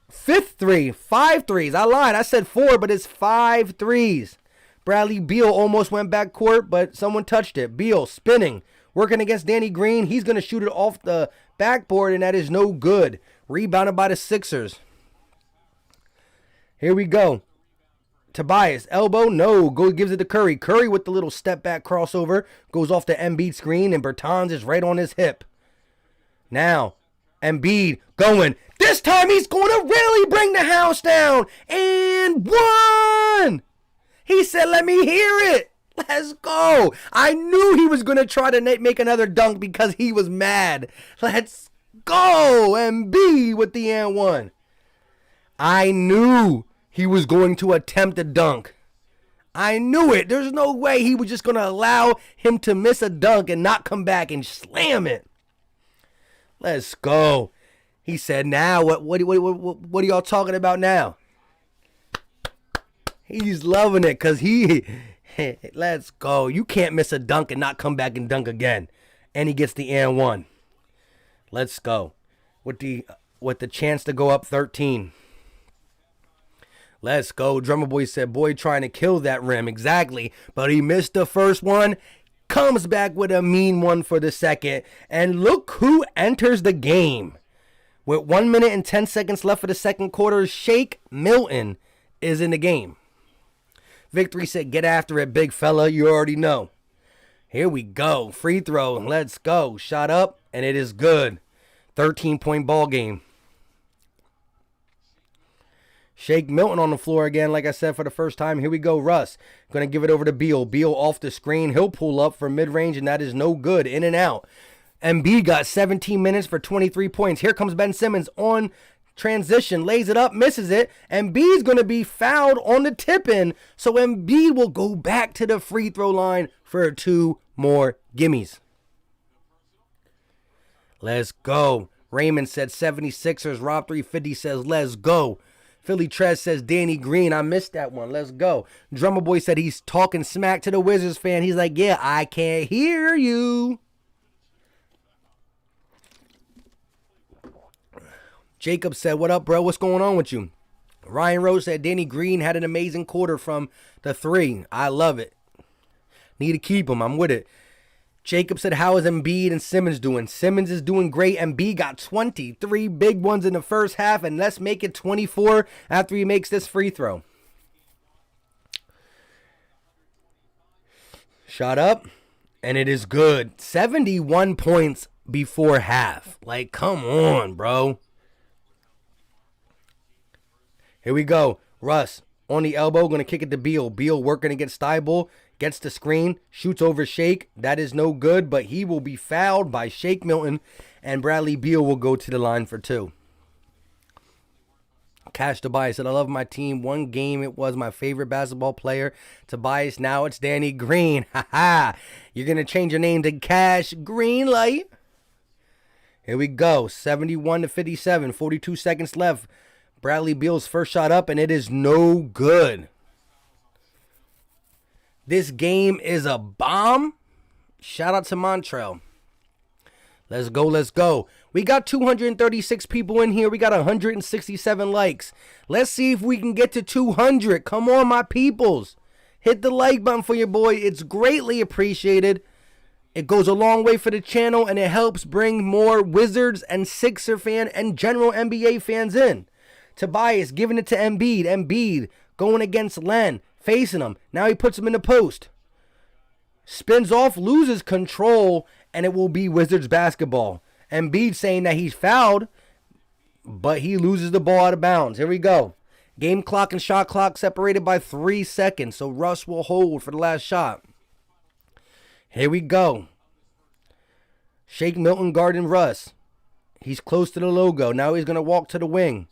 Fifth three. 5 threes. I lied. I said 4, but it's 5 threes. Bradley Beal almost went back court, but someone touched it. Beal spinning. Working against Danny Green. He's going to shoot it off the backboard, and that is no good. Rebounded by the Sixers. Here we go. Tobias, elbow, no. Gives it to Curry. Curry with the little step back crossover. Goes off the Embiid screen, and Bertans is right on his hip. Now, Embiid going. This time he's going to really bring the house down. And one! He said, let me hear it. Let's go. I knew he was going to try to make another dunk because he was mad. Let's go. Embiid with the and one. I knew he was going to attempt a dunk. I knew it. There's no way he was just going to allow him to miss a dunk and not come back and slam it. Let's go. He said, now, what are y'all talking about now? He's loving it because let's go. You can't miss a dunk and not come back and dunk again. And he gets the and one. Let's go. With the chance to go up 13. Let's go. Drummer Boy said, boy, trying to kill that rim. Exactly. But he missed the first one. Comes back with a mean one for the second. And look who enters the game. With 1 minute and 10 seconds left for the second quarter, Shake Milton is in the game. Victory said, get after it, big fella. You already know. Here we go. Free throw. Let's go. Shot up, and it is good. 13-point ball game. Shake Milton on the floor again, like I said, for the first time. Here we go, Russ. Going to give it over to Beal. Beal off the screen. He'll pull up for mid-range, and that is no good. In and out. Embiid got 17 minutes for 23 points. Here comes Ben Simmons on transition. Lays it up, misses it. Embiid's going to be fouled on the tip-in, so Embiid will go back to the free throw line for 2 more gimmies. Let's go. Raymond said 76ers. Rob 350 says, let's go. Philly Trez says Danny Green. I missed that one. Let's go. Drummer Boy said he's talking smack to the Wizards fan. He's like, yeah, I can't hear you. Jacob said, what up, bro? What's going on with you? Ryan Rose said Danny Green had an amazing quarter from the 3. I love it. Need to keep him. I'm with it. Jacob said, how is Embiid and Simmons doing? Simmons is doing great. Embiid got 23 big ones in the first half, and let's make it 24 after he makes this free throw. Shot up, and it is good. 71 points before half. Like, come on, bro. Here we go. Russ on the elbow, going to kick it to Beal. Beal working against Thibault. Gets the screen, shoots over Shake. That is no good, but he will be fouled by Shake Milton, and Bradley Beal will go to the line for 2. Cash Tobias said, I love my team. One game, it was my favorite basketball player. Tobias, now it's Danny Green. Ha ha. You're going to change your name to Cash Greenlight. Here we go. 71-57. 42 seconds left. Bradley Beal's first shot up, and it is no good. This game is a bomb. Shout out to Montrell. Let's go, let's go. We got 236 people in here. We got 167 likes. Let's see if we can get to 200. Come on, my peoples. Hit the like button for your boy. It's greatly appreciated. It goes a long way for the channel, and it helps bring more Wizards and Sixer fan and general NBA fans in. Tobias giving it to Embiid. Embiid going against Len. Facing him. Now he puts him in the post. Spins off, loses control, and it will be Wizards basketball. Embiid saying that he's fouled. but he loses the ball out of bounds. Here we go. Game clock and shot clock separated by 3 seconds, so Russ will hold for the last shot. Here we go. Shake Milton guarding Russ. He's close to the logo. Now he's going to walk to the wing.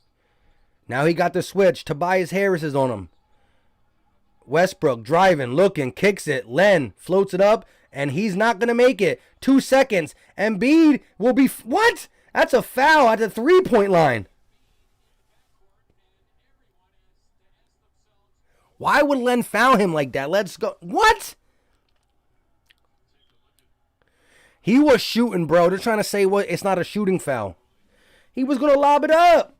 Now he got the switch. Tobias Harris is on him. Westbrook driving, looking, kicks it. Len floats it up, and he's not going to make it. 2 seconds. Embiid will be... What? That's a foul at the three-point line. Why would Len foul him like that? Let's go. What? He was shooting, bro. They're trying to say what? It's not a shooting foul. He was going to lob it up.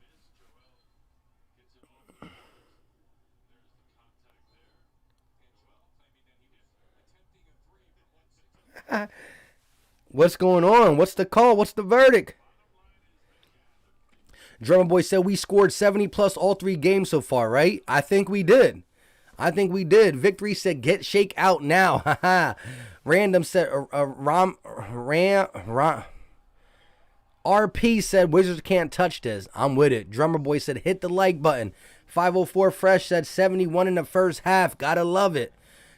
What's going on? What's the call? What's the verdict? Drummer Boy said we scored 70 plus all 3 games so far, right? I think we did. Victory said get Shake out now. Random said RP said Wizards can't touch this. I'm with it. Drummer Boy said hit the like button. 504 Fresh said 71 in the first half. Gotta love it.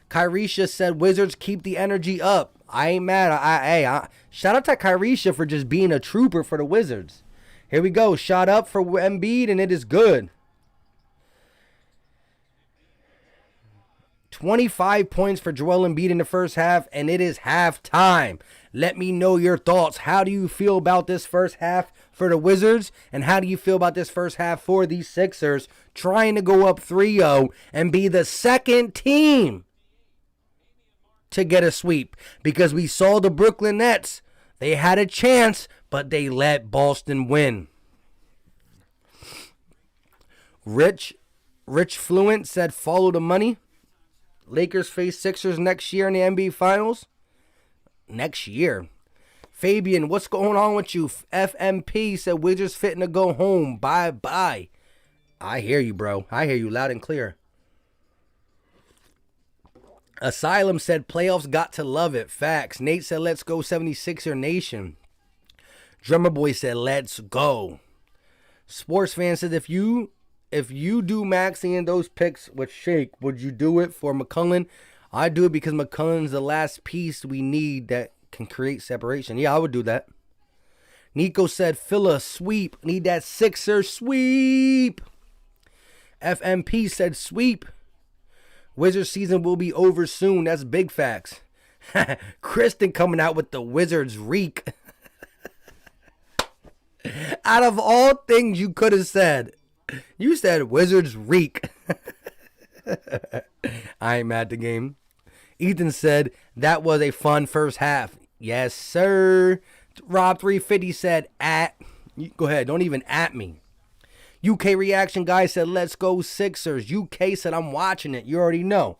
Kyrisha said Wizards keep the energy up. I ain't mad. Shout out to Kyrisha for just being a trooper for the Wizards. Here we go. Shot up for Embiid, and it is good. 25 points for Joel Embiid in the first half, and it is halftime. Let me know your thoughts. How do you feel about this first half for the Wizards, and how do you feel about this first half for these Sixers trying to go up 3-0 and be the second team to get a sweep? Because we saw the Brooklyn Nets. They had a chance, but they let Boston win. Rich Fluent said follow the money. Lakers face Sixers next year in the NBA Finals. Next year. Fabian, what's going on with you? FMP said Wizards fitting to go home. Bye-bye. I hear you, bro. I hear you loud and clear. Asylum said playoffs got to love it. Facts. Nate said let's go 76er Nation. Drummer Boy said let's go. Sports fan said if you do Maxey and those picks with Shake, would you do it for McCullough? I do it because McCullough's the last piece we need that can create separation. Yeah, I would do that. Nico said fill a sweep. Need that Sixer sweep. FMP said sweep. Wizards season will be over soon. That's big facts. Kristen coming out with the Wizards reek. Out of all things you could have said, you said Wizards reek. I ain't mad at the game. Ethan said that was a fun first half. Yes, sir. Rob 350 said go ahead, don't even at me. UK reaction guy said let's go Sixers. UK said I'm watching it. You already know.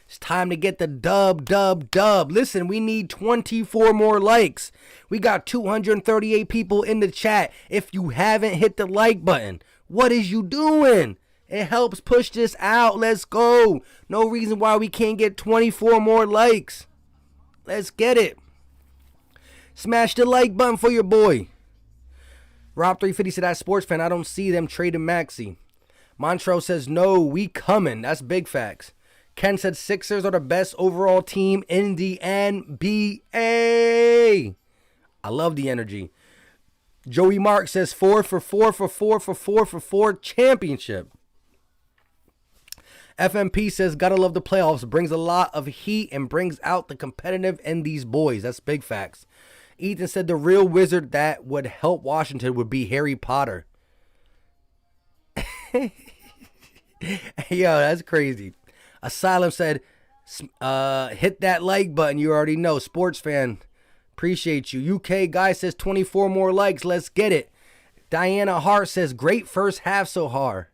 It's time to get the dub. Listen, we need 24 more likes. We got 238 people in the chat. If you haven't hit the like button, what is you doing? It helps push this out. Let's go. No reason why we can't get 24 more likes. Let's get it. Smash the like button for your boy. Rob 350 said, as sports fan, I don't see them trading Maxey. Montrell says, no, we coming. That's big facts. Ken said, Sixers are the best overall team in the NBA. I love the energy. Joey Mark says 4 for 4 championship. FMP says, gotta love the playoffs. Brings a lot of heat and brings out the competitive in these boys. That's big facts. Ethan said the real wizard that would help Washington would be Harry Potter. Yo, that's crazy. Asylum said, hit that like button. You already know. Sports fan, appreciate you. UK guy says 24 more likes. Let's get it. Diana Hart says, great first half so far.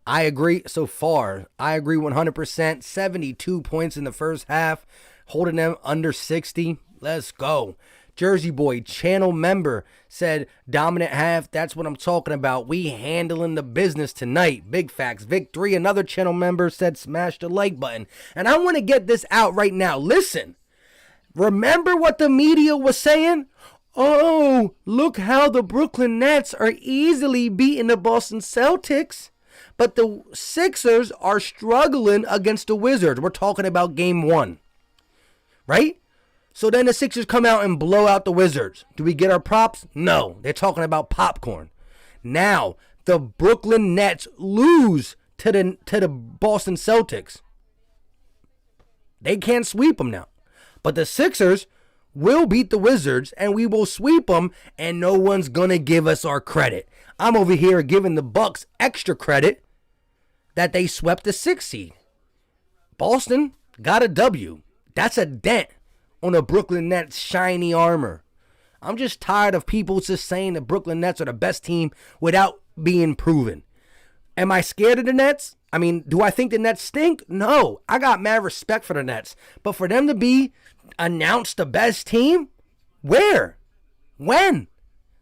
I agree so far. I agree 100%. 72 points in the first half, holding them under 60. Let's go. Jersey Boy, channel member, said dominant half. That's what I'm talking about. We handling the business tonight. Big facts. Vic3, another channel member, said smash the like button. And I want to get this out right now. Listen, remember what the media was saying? Oh, look how the Brooklyn Nets are easily beating the Boston Celtics. But the Sixers are struggling against the Wizards. We're talking about game 1. Right? So then the Sixers come out and blow out the Wizards. Do we get our props? No. They're talking about popcorn. Now, the Brooklyn Nets lose to the Boston Celtics. They can't sweep them now. But the Sixers will beat the Wizards, and we will sweep them, and no one's going to give us our credit. I'm over here giving the Bucks extra credit that they swept the 6th seed. Boston got a W. That's a dent on the Brooklyn Nets' shiny armor. I'm just tired of people just saying the Brooklyn Nets are the best team without being proven. Am I scared of the Nets? I mean, do I think the Nets stink? No. I got mad respect for the Nets. But for them to be announced the best team? Where? When?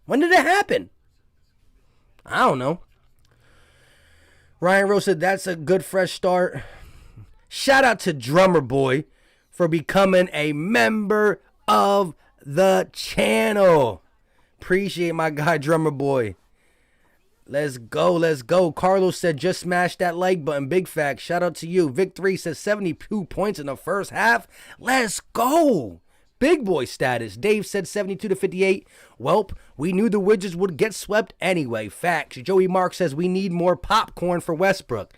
When did it happen? I don't know. Ryan Rose said that's a good fresh start. Shout out to Drummer Boy for becoming a member of the channel. Appreciate my guy Drummer Boy. Let's go, let's go. Carlos said just smash that like button. Big fact. Shout out to you. Vic 3 says 72 points in the first half. Let's go. Big boy status. Dave said 72-58. Welp, we knew the Wizards would get swept anyway. Facts. Joey Mark says we need more popcorn for Westbrook.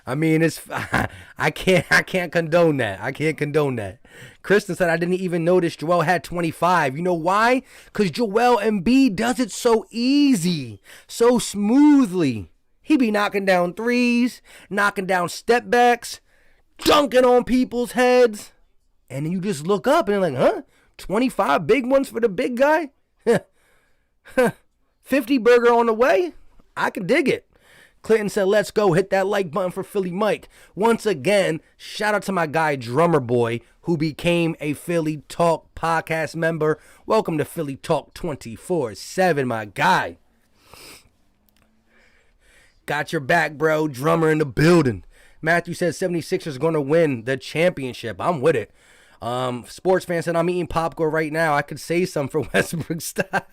I mean, it's I can't condone that. I can't condone that. Kristen said I didn't even notice Joel had 25. You know why? Because Joel Embiid does it so easy, so smoothly. He be knocking down threes, knocking down step backs, dunking on people's heads. And then you just look up and you're like, huh? 25 big ones for the big guy? 50 burger on the way? I can dig it. Clinton said, let's go. Hit that like button for Philly Mike. Once again, shout out to my guy Drummer Boy, who became a Philly Talk podcast member. Welcome to Philly Talk 24/7, my guy. Got your back, bro. Drummer in the building. Matthew said 76ers going to win the championship. I'm with it. Sports fan said, I'm eating popcorn right now. I could say something for Westbrook style.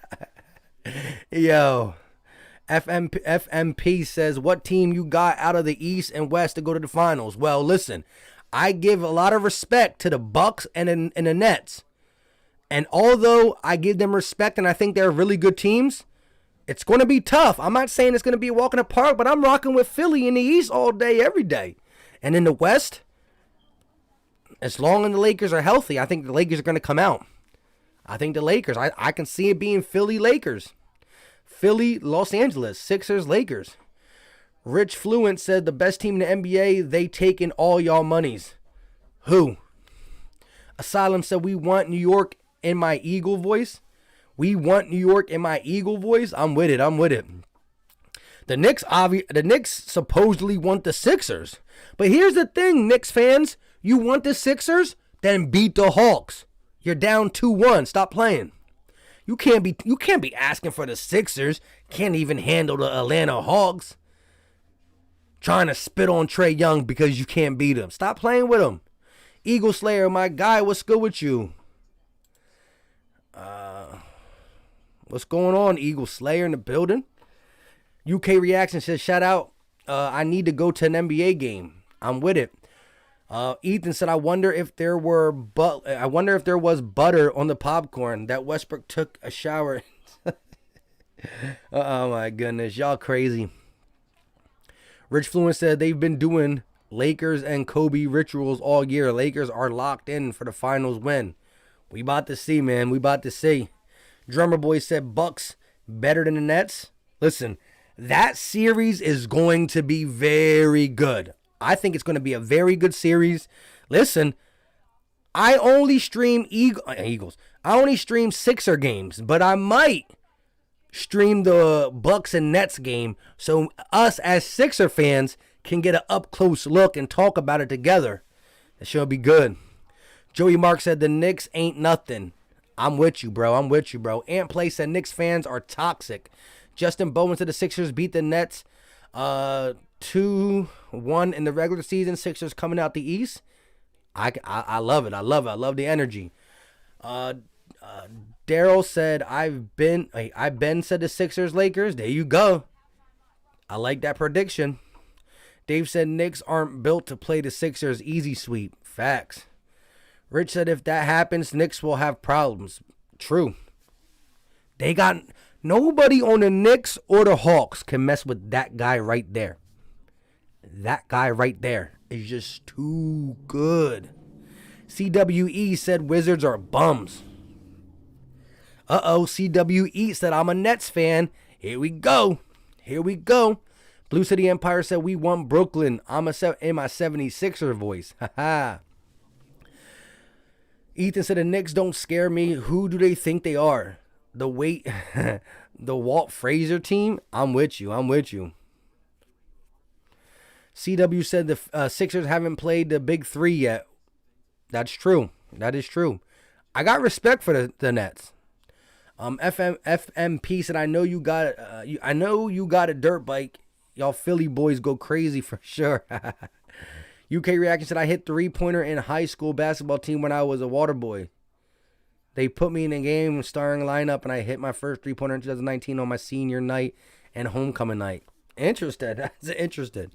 Yo. FMP says, what team you got out of the East and West to go to the finals? Well, listen, I give a lot of respect to the Bucks and the Nets. And although I give them respect and I think they're really good teams, it's going to be tough. I'm not saying it's going to be a walk in the park, but I'm rocking with Philly in the East all day, every day. And in the West, as long as the Lakers are healthy, I think the Lakers are going to come out. I think the Lakers, I can see it being Philly Lakers. Philly, Los Angeles, Sixers, Lakers. Rich Fluent said the best team in the NBA, they taking all y'all monies. Who? Asylum said we want New York in my Eagle voice. We want New York in my Eagle voice. I'm with it. I'm with it. The Knicks supposedly want the Sixers. But here's the thing, Knicks fans. You want the Sixers? Then beat the Hawks. You're down 2-1. Stop playing. You can't be asking for the Sixers. Can't even handle the Atlanta Hawks. Trying to spit on Trae Young because you can't beat him. Stop playing with him. Eagle Slayer, my guy, what's good with you? What's going on, Eagle Slayer in the building? UK Reaction says, shout out. I need to go to an NBA game. I'm with it. Ethan said, I wonder if there was butter on the popcorn that Westbrook took a shower. Oh my goodness, y'all crazy. Rich Fluent said they've been doing Lakers and Kobe rituals all year. Lakers are locked in for the finals win. We about to see, man. We about to see. Drummer Boy said Bucks better than the Nets. Listen, that series is going to be very good. I think it's going to be a very good series. Listen, I only stream Eagles. I only stream Sixer games, but I might stream the Bucks and Nets game so us as Sixer fans can get an up-close look and talk about it together. It should be good. Joey Mark said the Knicks ain't nothing. I'm with you, bro. I'm with you, bro. Ant Play said Knicks fans are toxic. Justin Bowen said the Sixers beat the Nets 2-1 in the regular season. Sixers coming out the East. I love it. I love it. I love the energy. Daryl said, I've been said the Sixers Lakers. There you go. I like that prediction. Dave said Knicks aren't built to play the Sixers easy sweep. Facts. Rich said if that happens, Knicks will have problems. True. They got nobody on the Knicks or the Hawks can mess with that guy right there. That guy right there is just too good. CWE said Wizards are bums. CWE said I'm a Nets fan. Here we go. Blue City Empire said we won Brooklyn. I'm in my 76er voice. Haha. Ethan said the Knicks don't scare me. Who do they think they are? The Walt Frazier team? I'm with you. CW said the Sixers haven't played the big three yet. That's true. That is true. I got respect for the Nets. FMP said I know you got a dirt bike. Y'all Philly boys go crazy for sure. UK Reaction said I hit 3-pointer in high school basketball team when I was a water boy. They put me in a game starting lineup and I hit my first 3-pointer in 2019 on my senior night and homecoming night. Interested. That's interested.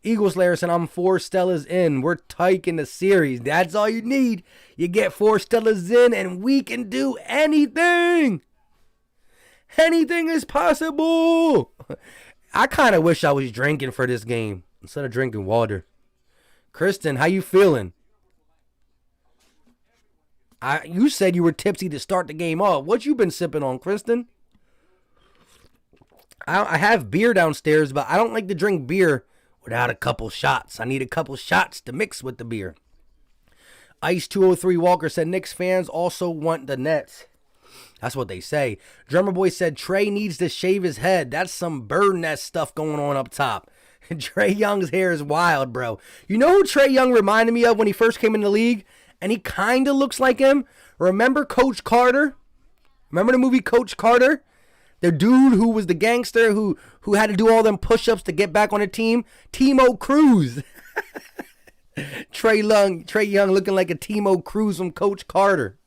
Eagle Slayer said I'm 4 Stellas in. We're tight in the series. That's all you need. You get 4 Stellas in and we can do anything. Anything is possible. I kind of wish I was drinking for this game instead of drinking water. Kristen, how you feeling? You said you were tipsy to start the game off. What you been sipping on, Kristen? I have beer downstairs, but I don't like to drink beer without a couple shots. I need a couple shots to mix with the beer. Ice 203 Walker said Knicks fans also want the Nets. That's what they say. Drummer Boy said Trey needs to shave his head. That's some bird nest stuff going on up top. Trae Young's hair is wild, bro. You know who Trae Young reminded me of when he first came in the league? And he kind of looks like him. Remember Coach Carter? Remember the movie Coach Carter? The dude who was the gangster who had to do all them push-ups to get back on the team? Timo Cruz. Trae Young looking like a Timo Cruz from Coach Carter.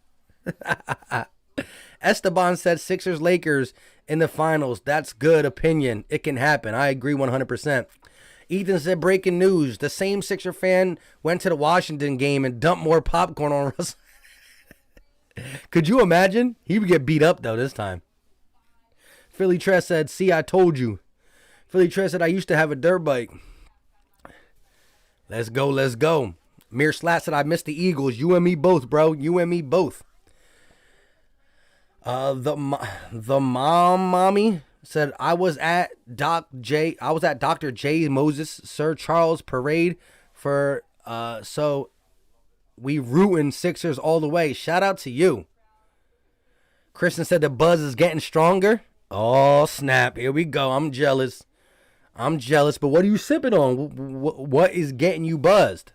Esteban said Sixers Lakers in the finals. That's good opinion. It can happen. I agree 100%. Ethan said breaking news. The same Sixer fan went to the Washington game and dumped more popcorn on Russell. Could you imagine? He would get beat up though this time. Philly Tress said, see, I told you. Philly Tress said, I used to have a dirt bike. Let's go. Mir Slat said, I missed the Eagles. You and me both, bro. You and me both. The mommy said I was at Dr. J Moses Sir Charles parade for so we rooting Sixers all the way. Shout out to you. Kristen said the buzz is getting stronger. Oh snap! Here we go. I'm jealous. But what are you sipping on? What is getting you buzzed?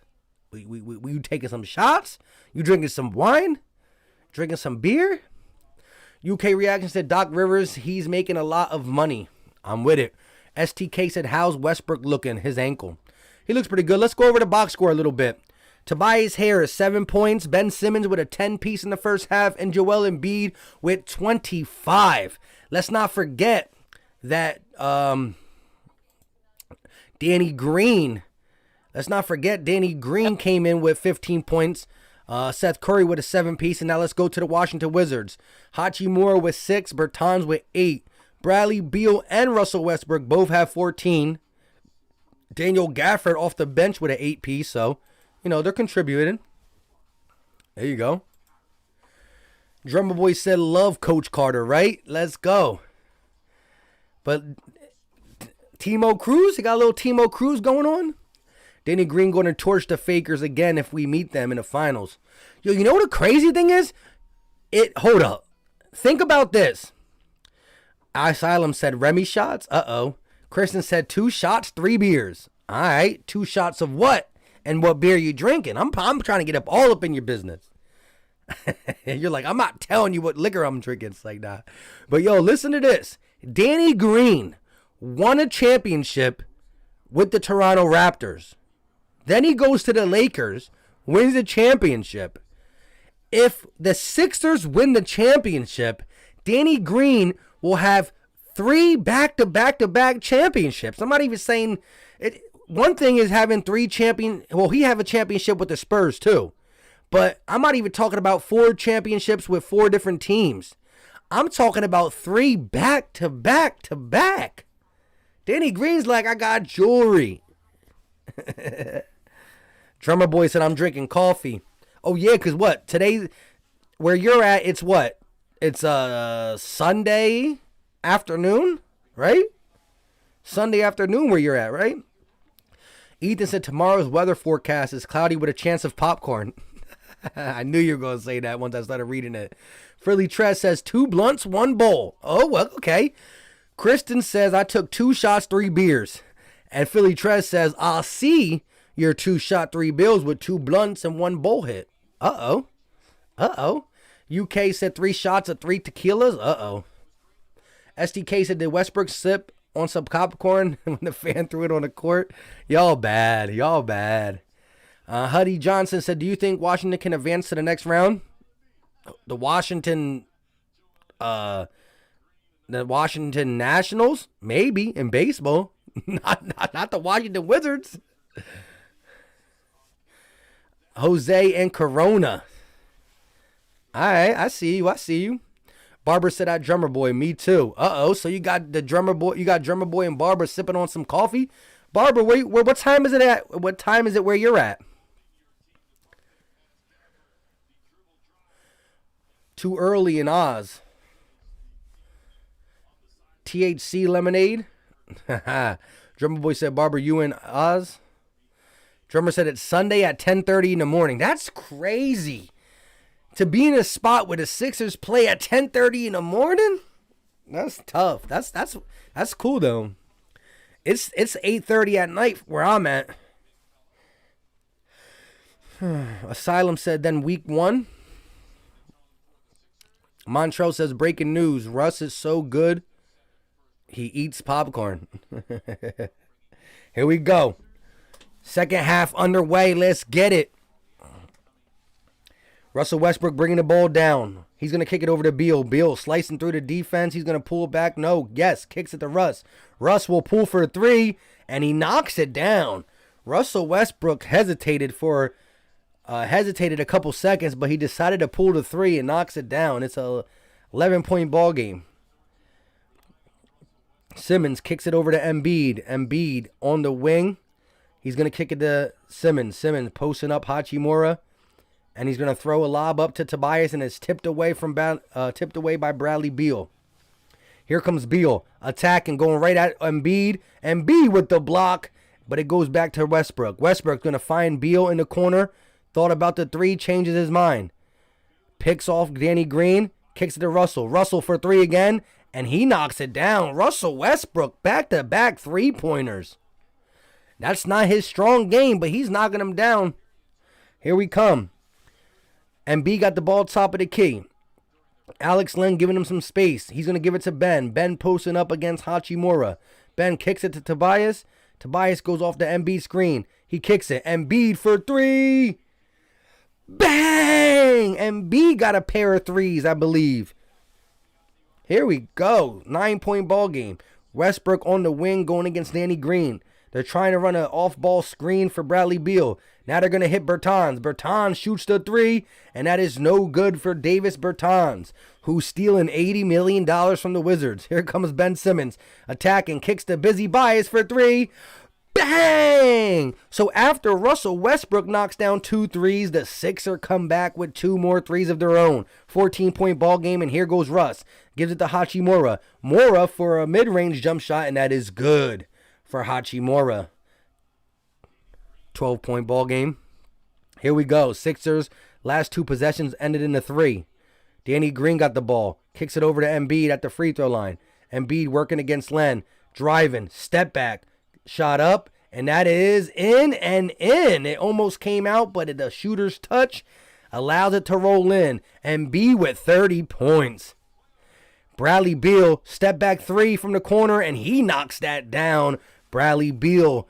You taking some shots? You drinking some wine? Drinking some beer? UK Reaction said Doc Rivers, he's making a lot of money. I'm with it. STK said, how's Westbrook looking? His ankle. He looks pretty good. Let's go over the box score a little bit. Tobias Harris, 7 points. Ben Simmons with a 10-piece in the first half. And Joel Embiid with 25. Let's not forget that Danny Green. Let's not forget Danny Green came in with 15 points. Seth Curry with a 7-piece. And now let's go to the Washington Wizards. Hachimura with 6. Bertans with 8. Bradley Beal and Russell Westbrook both have 14. Daniel Gafford off the bench with an 8-piece. So, you know, they're contributing. There you go. Drummer Boy said, love Coach Carter, right? Let's go. But Timo Cruz, he got a little Timo Cruz going on. Danny Green going to torch the Fakers again if we meet them in the finals. Yo, you know what the crazy thing is? Hold up. Think about this. Asylum said Remy shots. Uh-oh. Kristen said 2 shots, 3 beers. All right. 2 shots of what? And what beer you drinking? I'm trying to get up all up in your business. You're like, I'm not telling you what liquor I'm drinking. It's like that. But yo, listen to this. Danny Green won a championship with the Toronto Raptors. Then he goes to the Lakers, wins the championship. If the Sixers win the championship, Danny Green will have 3 back-to-back-to-back championships. I'm not even saying it. One thing is having 3 well, he have a championship with the Spurs too. But I'm not even talking about 4 championships with 4 different teams. I'm talking about 3 back-to-back-to-back. Danny Green's like, I got jewelry. Drummer Boy said, I'm drinking coffee. Oh, yeah, because what? Today, where you're at, it's what? It's Sunday afternoon, right? Sunday afternoon where you're at, right? Ethan said, tomorrow's weather forecast is cloudy with a chance of popcorn. I knew you were going to say that once I started reading it. Philly Tress says, 2 blunts, 1 bowl. Oh, well, okay. Kristen says, I took 2 shots, 3 beers. And Philly Tress says, I'll see your 2 shot, 3 bills with 2 blunts and 1 bowl hit. Uh-oh. Uh-oh. UK said 3 shots of 3 tequilas. Uh-oh. SDK said, did Westbrook sip on some popcorn when the fan threw it on the court? Y'all bad. Y'all bad. Huddy Johnson said, do you think Washington can advance to the next round? The Washington Nationals? Maybe in baseball. not the Washington Wizards. Jose and Corona. All right, I see you. Barbara said, "That drummer boy, me too." So you got the drummer boy, and Barbara sipping on some coffee. Barbara, what time is it at? What time is it where you're at? Too early in Oz. THC lemonade. Drummer boy said, Barbara, you in Oz? Drummer said it's Sunday at 10:30 in the morning. That's crazy. To be in a spot where the Sixers play at 10:30 in the morning? That's tough. That's cool though. It's 8:30 at night where I'm at. Asylum said then week 1. Montrell says breaking news. Russ is so good. He eats popcorn. Here we go. Second half underway. Let's get it. Russell Westbrook bringing the ball down. He's going to kick it over to Beal. Beal slicing through the defense. He's going to pull back. No. Yes. Kicks it to Russ. Russ will pull for a 3, and he knocks it down. Russell Westbrook hesitated a couple seconds, but he decided to pull the 3 and knocks it down. It's a 11-point ball game. Simmons kicks it over to Embiid. Embiid on the wing. He's going to kick it to Simmons. Simmons posting up Hachimura. And he's going to throw a lob up to Tobias, and it's tipped away by Bradley Beal. Here comes Beal attacking, going right at Embiid. Embiid with the block, but it goes back to Westbrook. Westbrook's going to find Beal in the corner. Thought about the 3, changes his mind. Picks off Danny Green, kicks it to Russell. Russell for 3 again, and he knocks it down. Russell Westbrook, back-to-back 3-pointers. That's not his strong game, but he's knocking them down. Here we come. Embiid got the ball top of the key. Alex Len giving him some space. He's going to give it to Ben. Ben posting up against Hachimura. Ben kicks it to Tobias. Tobias goes off the Embiid screen. He kicks it. Embiid for 3. Bang! Embiid got a pair of 3s, I believe. Here we go. 9-point ball game. Westbrook on the wing going against Danny Green. They're trying to run an off-ball screen for Bradley Beal. Now they're going to hit Bertans. Bertans shoots the 3, and that is no good for Davis Bertans, who's stealing $80 million from the Wizards. Here comes Ben Simmons, attacking, kicks to Busy Bias for 3. Bang! So after Russell Westbrook knocks down 2 threes, the Sixers come back with 2 more 3s of their own. 14-point ball game, and here goes Russ. Gives it to Hachimura. Mora for a mid-range jump shot, and that is good for Hachimura. 12-point ball game. Here we go. Sixers, last 2 possessions ended in a 3. Danny Green got the ball. Kicks it over to Embiid at the free throw line. Embiid working against Len. Driving. Step back. Shot up. And that is in and in. It almost came out, but the shooter's touch allows it to roll in. Embiid with 30 points. Bradley Beal, step back 3 from the corner, and he knocks that down. Bradley Beal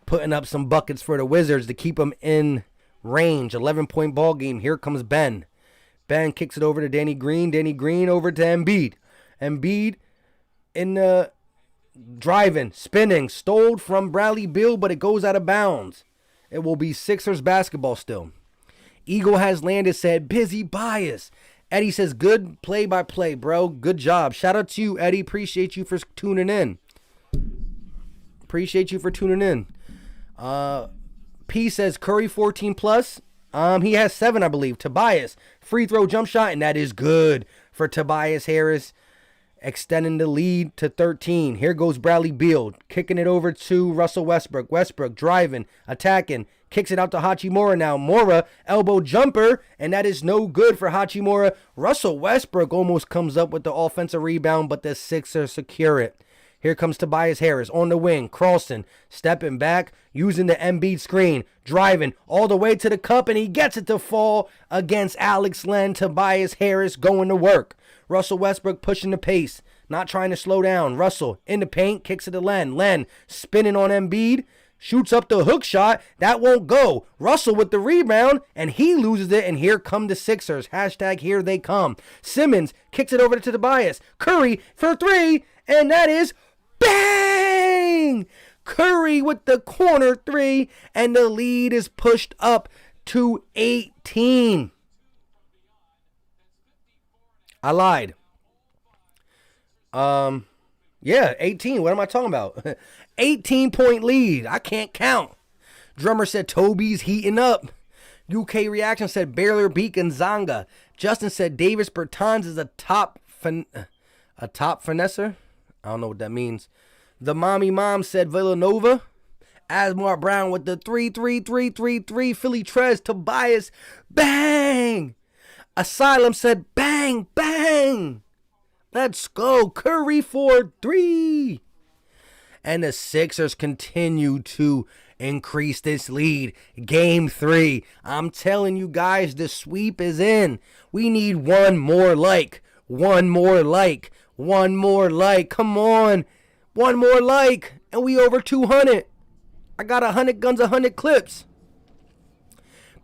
putting up some buckets for the Wizards to keep them in range. 11-point ball game. Here comes Ben. Ben kicks it over to Danny Green. Danny Green over to Embiid. Embiid in the driving, spinning, stole from Bradley Beal, but it goes out of bounds. It will be Sixers basketball still. Eagle has landed, said, busy bias. Eddie says, good play-by-play, bro. Good job. Shout out to you, Eddie. Appreciate you for tuning in. P says, Curry 14 plus. He has 7, I believe. Tobias, free throw jump shot, and that is good for Tobias Harris, extending the lead to 13. Here goes Bradley Beal, kicking it over to Russell Westbrook. Westbrook driving, attacking, kicks it out to Hachimura now. Mora, elbow jumper, and that is no good for Hachimura. Russell Westbrook almost comes up with the offensive rebound, but the Sixers secure it. Here comes Tobias Harris on the wing. Carlson stepping back, using the Embiid screen, driving all the way to the cup, and he gets it to fall against Alex Len. Tobias Harris going to work. Russell Westbrook pushing the pace, not trying to slow down. Russell in the paint, kicks it to Len. Len spinning on Embiid, shoots up the hook shot. That won't go. Russell with the rebound, and he loses it, and here come the Sixers. Hashtag here they come. Simmons kicks it over to Tobias. Curry for 3, and that is bang! Curry with the corner 3, and the lead is pushed up to 18. I lied. Yeah, 18. What am I talking about? 18-point lead. I can't count. Drummer said Toby's heating up. UK Reaction said Baylor beat Gonzaga. Justin said Davis Bertans is a top finesser. I don't know what that means. The mommy mom said Villanova. Asmar Brown with the 3. Philly Trez. Tobias. Bang! Asylum said bang, bang. Let's go. Curry for 3. And the Sixers continue to increase this lead. Game 3. I'm telling you guys, the sweep is in. We need one more like. Come on. One more like. And we over 200. I got 100 guns, 100 clips.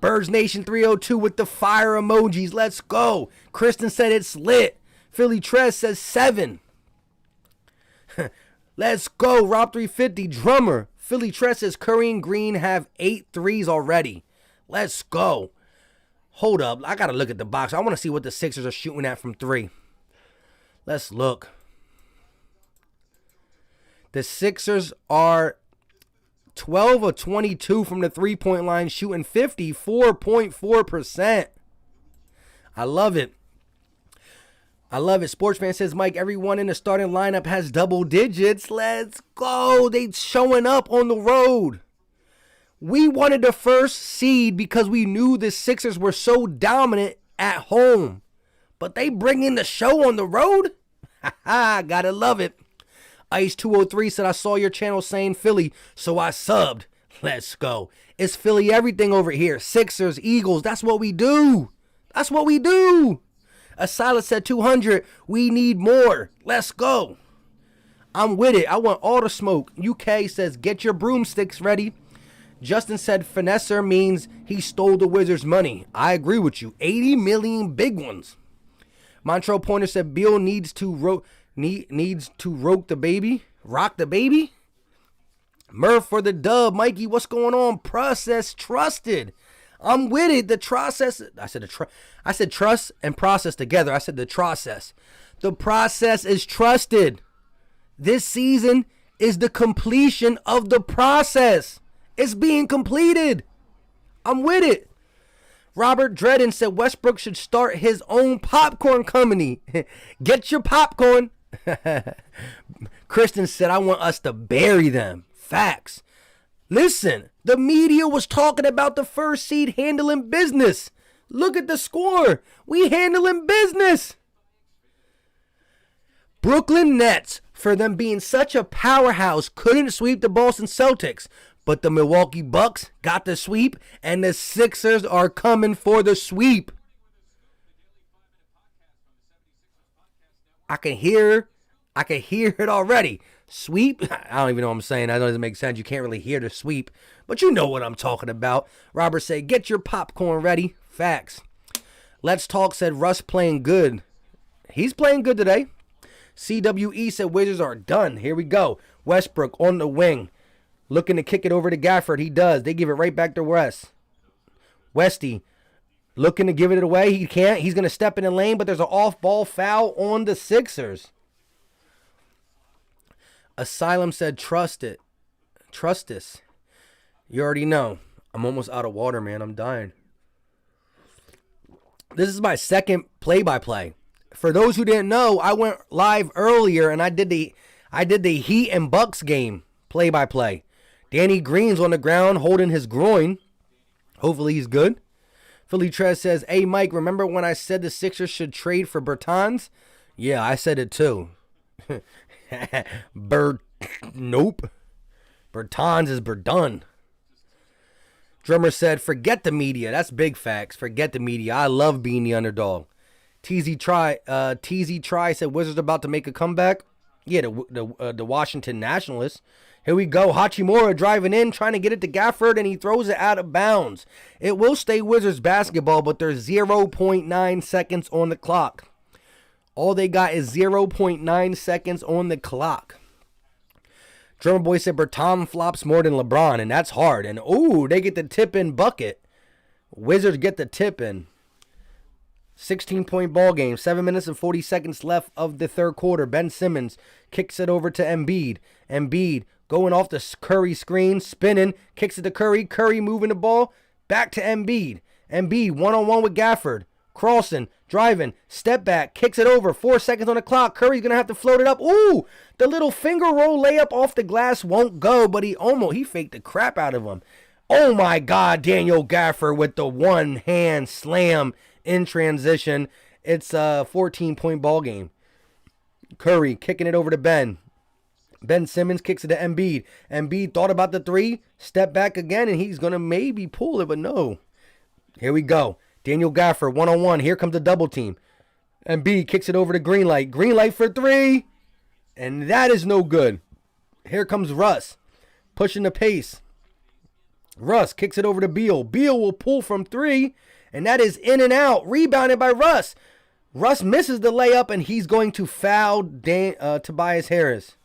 Birds Nation 302 with the fire emojis. Let's go. Kristen said it's lit. Philly Trez says 7. Let's go. Rob 350. Drummer. Philly Trez says Curry and Green have 8 threes already. Let's go. Hold up. I got to look at the box. I want to see what the Sixers are shooting at from 3. Let's look. The Sixers are 12 of 22 from the three-point line, shooting 54.4%. I love it. Sports fan says, Mike, everyone in the starting lineup has double digits. Let's go. They showing up on the road. We wanted the first seed because we knew the Sixers were so dominant at home. But they bring in the show on the road? Ha, gotta love it. Ice 203 said, I saw your channel saying Philly, so I subbed. Let's go. It's Philly everything over here. Sixers, Eagles, that's what we do. Asila said 200. We need more. Let's go. I'm with it. I want all the smoke. UK says, get your broomsticks ready. Justin said, finesser means he stole the Wizards' money. I agree with you. 80 million big ones. Montreal Pointer said, Beal needs to roke the baby. Rock the baby. Murph for the dub. Mikey, what's going on? Process trusted. I'm with it. The process. I said trust and process together. I said the process. The process is trusted. This season is the completion of the process. It's being completed. I'm with it. Robert Dredden said Westbrook should start his own popcorn company. Get your popcorn. Kristen said, I want us to bury them. Facts. Listen, the media was talking about the first seed handling business. Look at the score. We handling business. Brooklyn Nets, for them being such a powerhouse, couldn't sweep the Boston Celtics. But the Milwaukee Bucks got the sweep, and the Sixers are coming for the sweep. I can hear it already. Sweep? I don't even know what I'm saying. That doesn't make sense. You can't really hear the sweep. But you know what I'm talking about. Robert said, get your popcorn ready. Facts. Let's Talk said Russ playing good. He's playing good today. CWE said Wizards are done. Here we go. Westbrook on the wing. Looking to kick it over to Gafford. He does. They give it right back to West. Westy looking to give it away. He can't. He's going to step in the lane, but there's an off-ball foul on the Sixers. Asylum said, trust it. Trust this. You already know. I'm almost out of water, man. I'm dying. This is my second play-by-play. For those who didn't know, I went live earlier and I did the Heat and Bucks game play-by-play. Danny Green's on the ground holding his groin. Hopefully he's good. Philly Trez says, hey, Mike, remember when I said the Sixers should trade for Bertans? Yeah, I said it too. Nope. Bertans is Verdun. Drummer said, forget the media. That's big facts. Forget the media. I love being the underdog. TZ Try said, Wizards about to make a comeback. Yeah, the Washington Nationalists. Here we go. Hachimura driving in, trying to get it to Gafford, and he throws it out of bounds. It will stay Wizards basketball, but there's 0.9 seconds on the clock. All they got is 0.9 seconds on the clock. Drummer Boy said Bertan flops more than LeBron, and that's hard. And, ooh, they get the tip-in bucket. Wizards get the tip-in. 16-point ball game. 7 minutes and 40 seconds left of the third quarter. Ben Simmons kicks it over to Embiid. Embiid going off the Curry screen, spinning, kicks it to Curry. Curry moving the ball back to Embiid. Embiid one-on-one with Gafford. Crossing, driving, step back, kicks it over. 4 seconds on the clock. Curry's going to have to float it up. Ooh, the little finger roll layup off the glass won't go, but he faked the crap out of him. Oh, my God, Daniel Gafford with the one-hand slam in transition. It's a 14-point ball game. Curry kicking it over to Ben. Ben Simmons kicks it to Embiid. Embiid thought about the three, step back again, and he's going to maybe pull it, but no. Here we go. Daniel Gafford, one-on-one. Here comes the double team. Embiid kicks it over to Greenlight. Greenlight for three. And that is no good. Here comes Russ, pushing the pace. Russ kicks it over to Beal. Beal will pull from three, and that is in and out. Rebounded by Russ. Russ misses the layup, and he's going to foul Tobias Harris.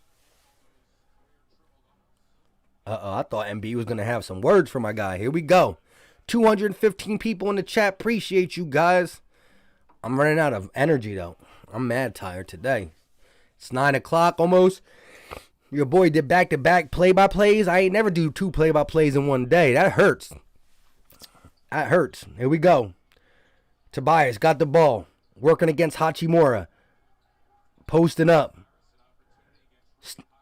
I thought Embiid was going to have some words for my guy. Here we go. 215 people in the chat. Appreciate you guys. I'm running out of energy, though. I'm mad tired today. It's 9 o'clock almost. Your boy did back-to-back play-by-plays. I ain't never do 2 play-by-plays in one day. That hurts. That hurts. Here we go. Tobias got the ball. Working against Hachimura. Posting up.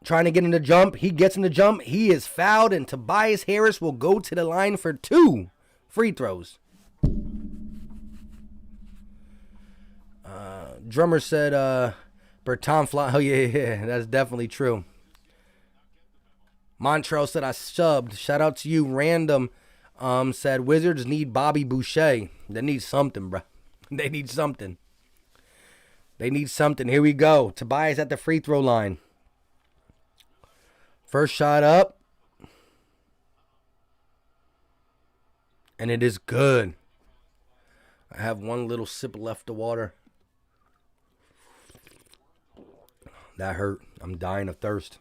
Trying to get in the jump. He gets in the jump. He is fouled, and Tobias Harris will go to the line for 2 free throws. Drummer said, Bertan fly. Oh, yeah, that's definitely true. Montrell said, I subbed. Shout out to you. Random said, Wizards need Bobby Boucher. They need something, bro. They need something. They need something. Here we go. Tobias at the free throw line. First shot up. And it is good. I have one little sip left of water. That hurt. I'm dying of thirst.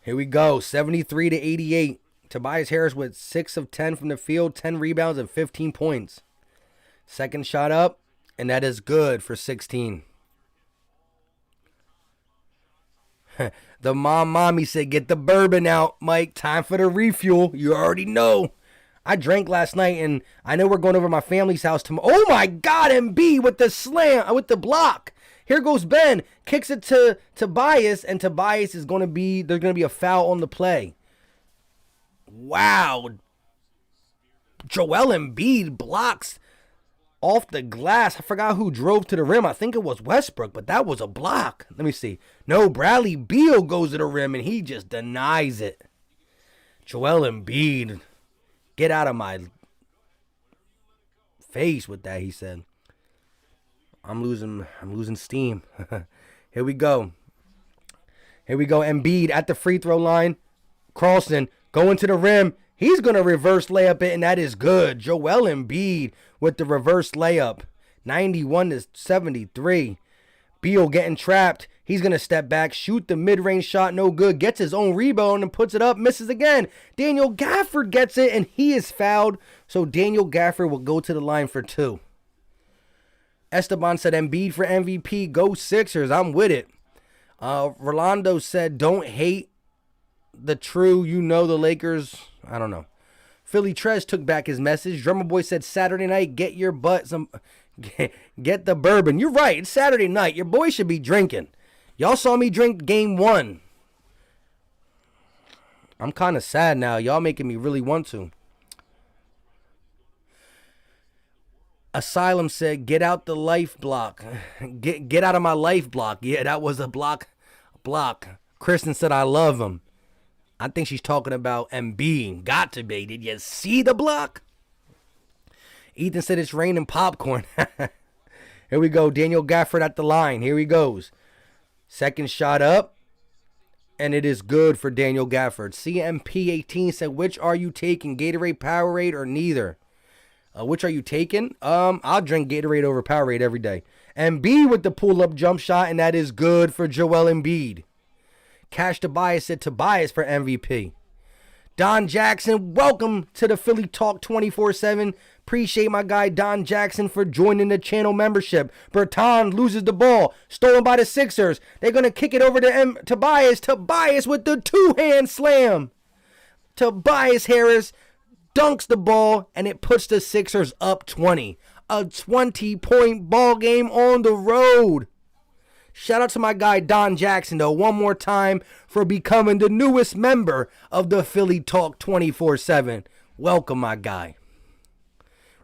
Here we go. 73 to 88. Tobias Harris with 6 of 10 from the field, 10 rebounds and 15 points. Second shot up, and that is good for 16. The mommy said, get the bourbon out, Mike. Time for the refuel. You already know. I drank last night, and I know we're going over to my family's house tomorrow. Oh, my God, MB with the slam, with the block. Here goes Ben. Kicks it to Tobias, and Tobias is going to be, there's going to be a foul on the play. Wow. Joel Embiid blocks off the glass. I forgot who drove to the rim. I think it was Westbrook, but that was a block. Let me see. No, Bradley Beal goes to the rim, and he just denies it. Joel Embiid, get out of my face with that, he said. I'm losing steam. Here we go. Here we go. Embiid at the free throw line. Carlson going to the rim. He's going to reverse layup it, and that is good. Joel Embiid with the reverse layup. 91-73. Beal getting trapped. He's going to step back, shoot the mid-range shot, no good. Gets his own rebound and puts it up, misses again. Daniel Gafford gets it, and he is fouled. So Daniel Gafford will go to the line for 2. Esteban said Embiid for MVP. Go Sixers. I'm with it. Rolando said don't hate the true, the Lakers. I don't know. Philly Trez took back his message. Drummer Boy said Saturday night, get your butt some, get the bourbon. You're right. It's Saturday night. Your boy should be drinking. Y'all saw me drink game 1. I'm kind of sad now. Y'all making me really want to. Asylum said, get out the life block. Get out of my life block. Yeah, that was a block. Kristen said, I love him. I think she's talking about Embiid. Got to be. Did you see the block? Ethan said it's raining popcorn. Here we go. Daniel Gafford at the line. Here he goes. Second shot up. And it is good for Daniel Gafford. CMP18 said, which are you taking? Gatorade, Powerade, or neither? Which are you taking? I'll drink Gatorade over Powerade every day. Embiid with the pull-up jump shot, and that is good for Joel Embiid. Cash Tobias said Tobias for MVP. Don Jackson, welcome to the Philly Talk 24/7. Appreciate my guy Don Jackson for joining the channel membership. Bertrand loses the ball. Stolen by the Sixers. They're going to kick it over to Tobias. Tobias with the two-hand slam. Tobias Harris dunks the ball, and it puts the Sixers up 20. A 20-point ball game on the road. Shout out to my guy Don Jackson, though, one more time for becoming the newest member of the Philly Talk 24/7. Welcome, my guy.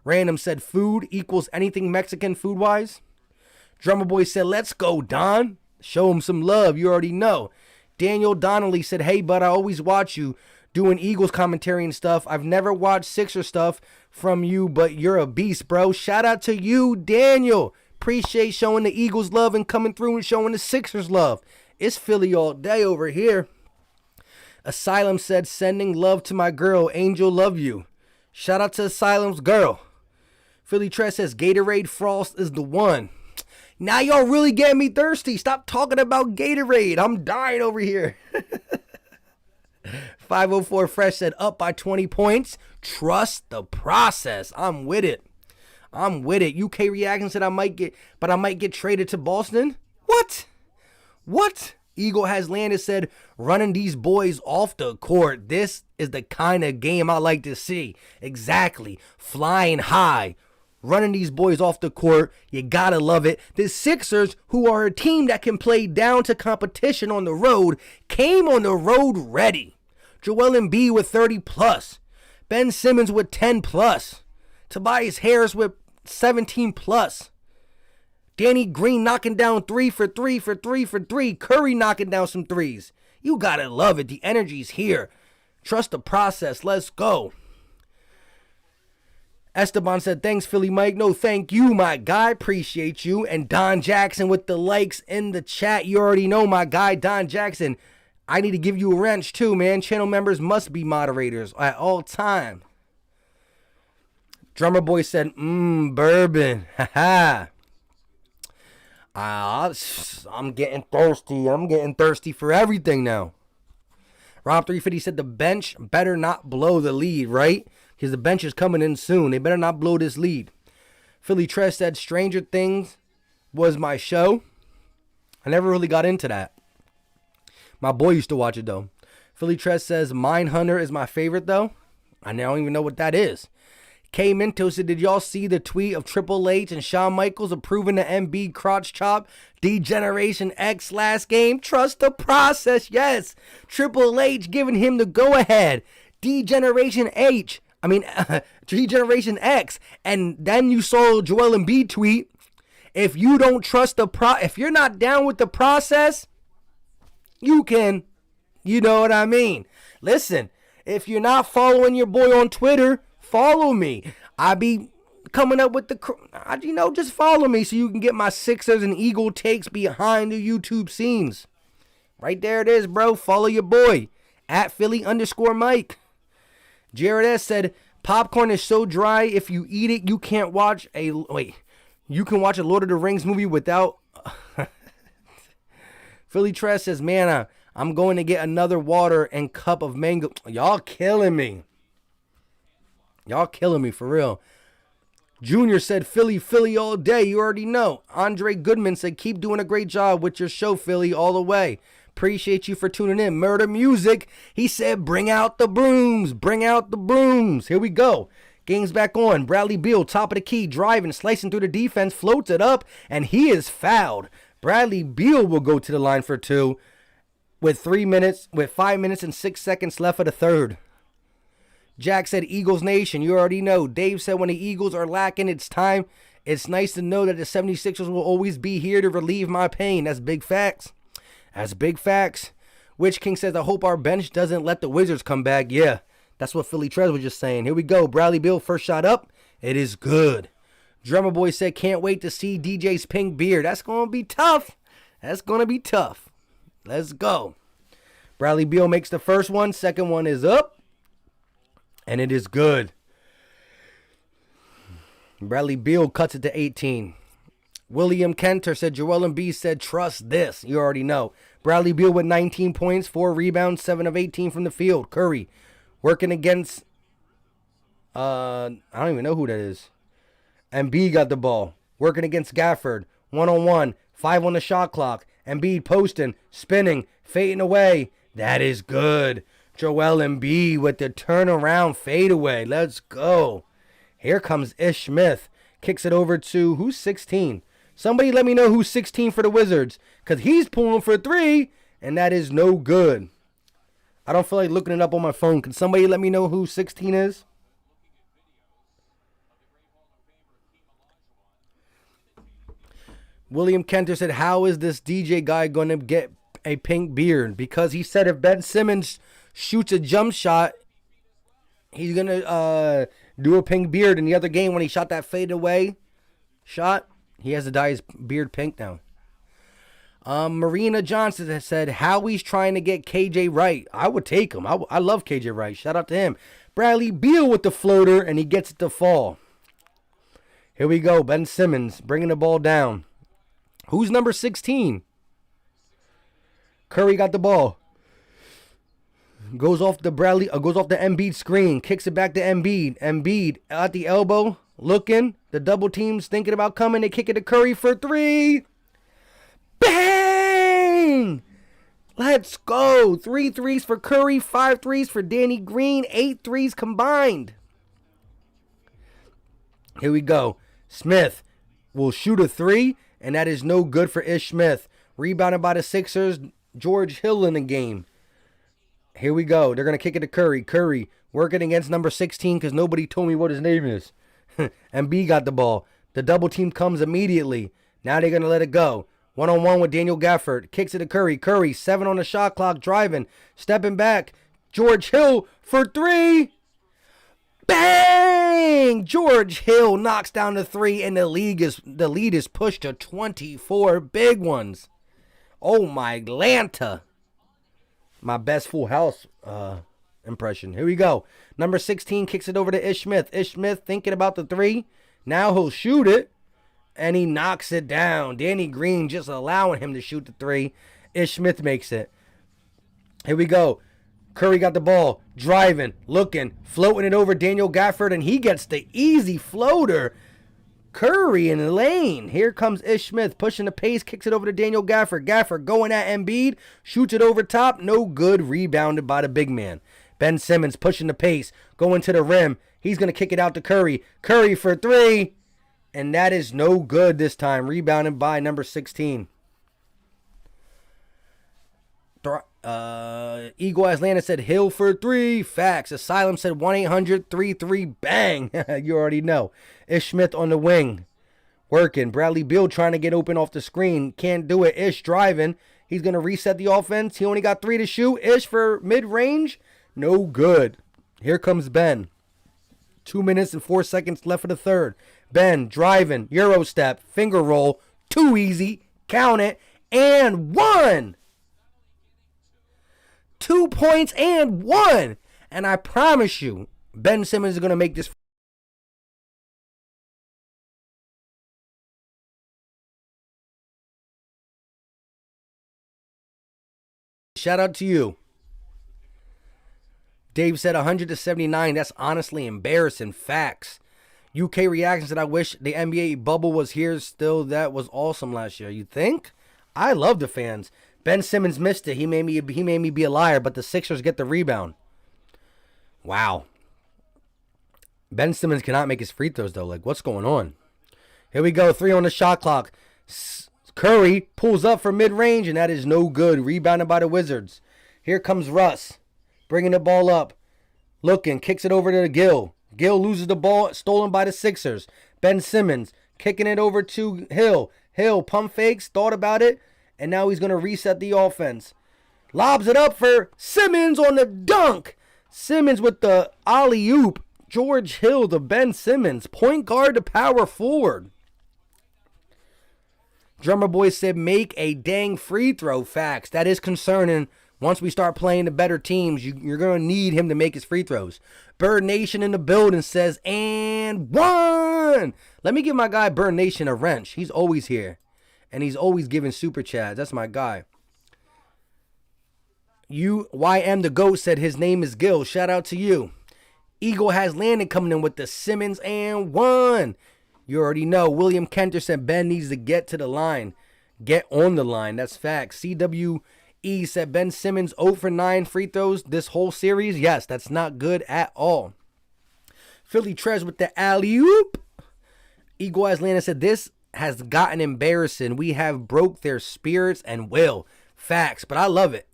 Random said food equals anything Mexican food-wise. Drummer Boy said, let's go, Don. Show him some love. You already know. Daniel Donnelly said, hey, bud, I always watch you doing Eagles commentary and stuff. I've never watched Sixer stuff from you, but you're a beast, bro. Shout out to you, Daniel. Appreciate showing the Eagles love and coming through and showing the Sixers love. It's Philly all day over here. Asylum said, sending love to my girl, Angel, love you. Shout out to Asylum's girl. Philly Tress says, Gatorade Frost is the one. Now y'all really getting me thirsty. Stop talking about Gatorade. I'm dying over here. 504 Fresh said, up by 20 points. Trust the process. I'm with it. UK Reaction said I might get traded to Boston. What? Eagle has landed said, running these boys off the court. This is the kind of game I like to see. Exactly. Flying high. Running these boys off the court. You gotta love it. The Sixers, who are a team that can play down to competition on the road, came on the road ready. Joel Embiid with 30 plus. Ben Simmons with 10 plus. Tobias Harris with 17 plus. Danny Green knocking down 3 for 3 for 3 for 3. Curry knocking down some threes. You gotta love it. The energy's here. Trust the process. Let's go. Esteban said, thanks, Philly Mike. No, thank you, my guy. Appreciate you. And Don Jackson with the likes in the chat. You already know my guy, Don Jackson. I need to give you a wrench too, man. Channel members must be moderators at all time. Drummer Boy said, bourbon. Haha. I'm getting thirsty. I'm getting thirsty for everything now. Rob 350 said the bench better not blow the lead, right? Because the bench is coming in soon. They better not blow this lead. Philly Tress said Stranger Things was my show. I never really got into that. My boy used to watch it, though. Philly Tress says Mindhunter is my favorite, though. I don't even know what that is. K Minto said, did y'all see the tweet of Triple H and Shawn Michaels approving the MB crotch chop D-Generation X last game? Trust the process, yes. Triple H giving him the go-ahead. D-Generation D-Generation X. And then you saw Joel Embiid tweet, if you don't trust if you're not down with the process, you can, you know what I mean. Listen, if you're not following your boy on Twitter, follow me. I be coming up with just follow me so you can get my Sixers and Eagle takes behind the YouTube scenes. Right there it is, bro. Follow your boy at Philly_Mike. Jared S. said, popcorn is so dry, if you eat it, you can't watch a... Wait. You can watch a Lord of the Rings movie without... Philly Trash says, man, I'm going to get another water and cup of mango. Y'all killing me. Y'all killing me, for real. Junior said, Philly all day. You already know. Andre Goodman said, keep doing a great job with your show, Philly, all the way. Appreciate you for tuning in. Murder Music, he said, bring out the brooms. Bring out the brooms. Here we go. Game's back on. Bradley Beal, top of the key, driving, slicing through the defense, floats it up, and he is fouled. Bradley Beal will go to the line for two with 5 minutes and 6 seconds left of the third. Jack said, Eagles Nation, you already know. Dave said, when the Eagles are lacking, it's time. It's nice to know that the 76ers will always be here to relieve my pain. That's big facts. That's big facts. Witch King says, I hope our bench doesn't let the Wizards come back. Yeah, that's what Philly Trez was just saying. Here we go. Bradley Beal, first shot up. It is good. Drummer Boy said, can't wait to see DJ's pink beard. That's going to be tough. That's going to be tough. Let's go. Bradley Beal makes the first one. Second one is up. And it is good. Bradley Beal cuts it to 18. William Kenter said, Joel Embiid said, trust this. You already know. Bradley Beal with 19 points, 4 rebounds, 7 of 18 from the field. Curry working against, I don't even know who that is. Embiid got the ball. Working against Gafford. 1-on-1. 5 on the shot clock. Embiid posting, spinning, fading away. That is good. Joel Embiid with the turnaround fadeaway. Let's go. Here comes Ish Smith. Kicks it over to, who's 16? Somebody let me know who's 16 for the Wizards. Because he's pulling for 3, and that is no good. I don't feel like looking it up on my phone. Can somebody let me know who 16 is? William Kenter said, how is this DJ guy going to get a pink beard? Because he said if Ben Simmons shoots a jump shot, he's going to do a pink beard. In the other game, when he shot that fadeaway shot, he has to dye his beard pink now. Marina Johnson has said, Howie's trying to get KJ Wright. I would take him. I love KJ Wright. Shout out to him. Bradley Beal with the floater, and he gets it to fall. Here we go. Ben Simmons bringing the ball down. Who's number 16? Curry got the ball. Goes off the Embiid screen. Kicks it back to Embiid. Embiid at the elbow. Looking. The double team's thinking about coming. They kick it to Curry for 3. Bang! Let's go. 3 threes for Curry. 5 threes for Danny Green. 8 threes combined. Here we go. Smith will shoot a 3. And that is no good for Ish Smith. Rebounded by the Sixers. George Hill in the game. Here we go. They're going to kick it to Curry. Curry working against number 16 because nobody told me what his name is. Embiid got the ball. The double team comes immediately. Now they're going to let it go. 1-on-1 with Daniel Gafford. Kicks it to Curry. Curry, 7 on the shot clock, driving. Stepping back. George Hill for 3. Bang! George Hill knocks down the 3, and the lead is pushed to 24 big ones. Oh my Atlanta. My best Full House impression. Here we go. Number 16 kicks it over to Ish Smith. Ish Smith thinking about the 3. Now he'll shoot it, and he knocks it down. Danny Green just allowing him to shoot the 3. Ish Smith makes it. Here we go. Curry got the ball, driving, looking, floating it over Daniel Gafford, and he gets the easy floater. Curry in the lane. Here comes Ish Smith, pushing the pace, kicks it over to Daniel Gafford. Gafford going at Embiid, shoots it over top, no good, rebounded by the big man. Ben Simmons pushing the pace, going to the rim. He's going to kick it out to Curry. Curry for 3, and that is no good this time, rebounded by number 16. Eagle Atlanta said Hill for 3. Facts. Asylum said 1-800-33 bang. You already know. Ish Smith on the wing. Working. Bradley Beal trying to get open off the screen. Can't do it. Ish driving. He's going to reset the offense. He only got 3 to shoot. Ish for mid-range. No good. Here comes Ben. 2 minutes and 4 seconds left for the third. Ben driving. Euro step. Finger roll. Too easy. Count it. And 1. 2 points and 1. And I promise you, Ben Simmons is going to make this. Shout out to you. Dave said 100-79. That's honestly embarrassing. Facts. UK Reactions said, I wish the NBA bubble was here still. That was awesome last year. You think? I love the fans. Ben Simmons missed it. He made me be a liar, but the Sixers get the rebound. Wow. Ben Simmons cannot make his free throws, though. Like, what's going on? Here we go. 3 on the shot clock. Curry pulls up for mid-range, and that is no good. Rebounded by the Wizards. Here comes Russ. Bringing the ball up. Looking. Kicks it over to Gill. Gill loses the ball. Stolen by the Sixers. Ben Simmons kicking it over to Hill. Hill pump fakes. Thought about it. And now he's going to reset the offense. Lobs it up for Simmons on the dunk. Simmons with the alley-oop. George Hill to Ben Simmons. Point guard to power forward. Drummer Boy said, make a dang free throw. Facts. That is concerning. Once we start playing the better teams, you're going to need him to make his free throws. Bird Nation in the building says, and one. Let me give my guy Bird Nation a wrench. He's always here. And he's always giving super chats. That's my guy. YM the GOAT said his name is Gil. Shout out to you. Eagle has Landon coming in with the Simmons and one. You already know. William Kenter said Ben needs to get to the line. Get on the line. That's facts. CWE said Ben Simmons 0 for 9 free throws this whole series. Yes, that's not good at all. Philly Trez with the alley-oop. Eagle has Landon said this has gotten embarrassing. We have broke their spirits and will. Facts. But I love it.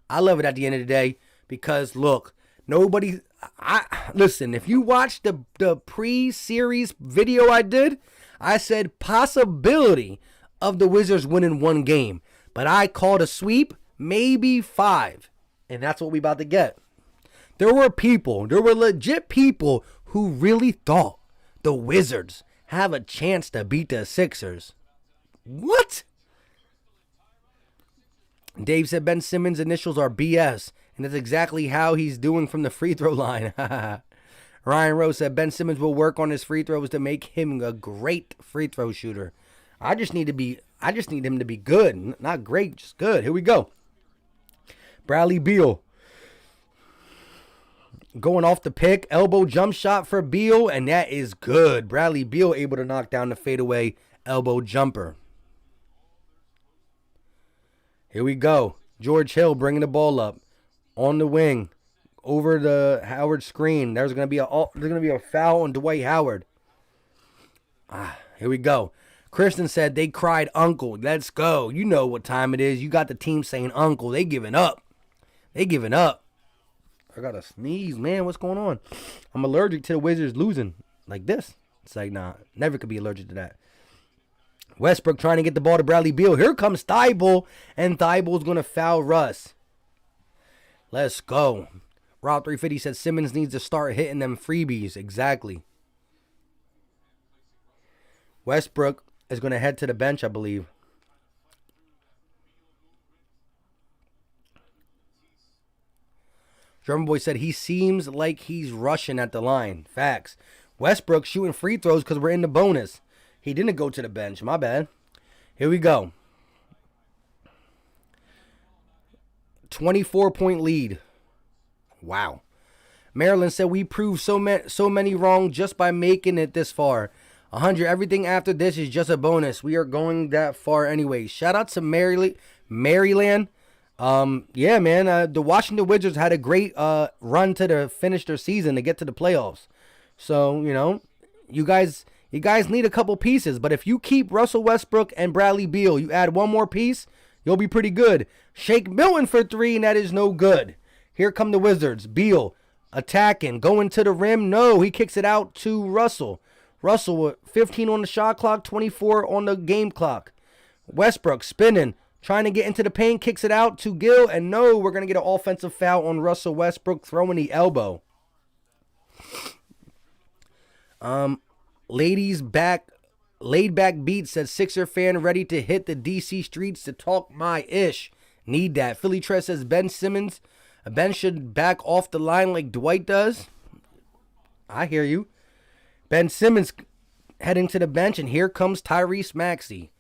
I love it at the end of the day because, look, listen, if you watch the pre-series video I did, I said possibility of the Wizards winning 1 game. But I called a sweep, maybe 5. And that's what we about to get. There were legit people who really thought the Wizards have a chance to beat the Sixers. What? Dave said Ben Simmons' initials are BS, and that's exactly how he's doing from the free throw line. Ryan Rose said Ben Simmons will work on his free throws to make him a great free throw shooter. I just need him to be good, not great, just good. Here we go. Bradley Beal going off the pick, elbow jump shot for Beal, and that is good. Bradley Beal able to knock down the fadeaway elbow jumper. Here we go. George Hill bringing the ball up on the wing over the Howard screen. There's going to be a foul on Dwight Howard. Here we go. Kristen said they cried uncle. Let's go. You know what time it is. You got the team saying uncle. They giving up. I got to sneeze, man. What's going on? I'm allergic to the Wizards losing like this. It's like, nah, never could be allergic to that. Westbrook trying to get the ball to Bradley Beal. Here comes Thibault, and Thibault's going to foul Russ. Let's go. Rob 350 said Simmons needs to start hitting them freebies. Exactly. Westbrook is going to head to the bench, I believe. German Boy said he seems like he's rushing at the line. Facts. Westbrook shooting free throws because we're in the bonus. He didn't go to the bench. My bad. Here we go. 24-point lead. Wow. Maryland said we proved so many wrong just by making it this far. 100. Everything after this is just a bonus. We are going that far anyway. Shout out to Maryland. Yeah, man. The Washington Wizards had a great run to finish their season to get to the playoffs. So, you know, you guys need a couple pieces. But if you keep Russell Westbrook and Bradley Beal, you add one more piece, you'll be pretty good. Shake Milton for 3, and that is no good. Here come the Wizards. Beal attacking, going to the rim. No, he kicks it out to Russell. Russell with 15 on the shot clock, 24 on the game clock. Westbrook spinning, trying to get into the paint, kicks it out to Gill, and no, we're going to get an offensive foul on Russell Westbrook, throwing the elbow. Laid back beat says Sixer fan ready to hit the DC streets to talk my ish. Need that. Philly Tress says Ben should back off the line like Dwight does. I hear you. Ben Simmons heading to the bench, and here comes Tyrese Maxey.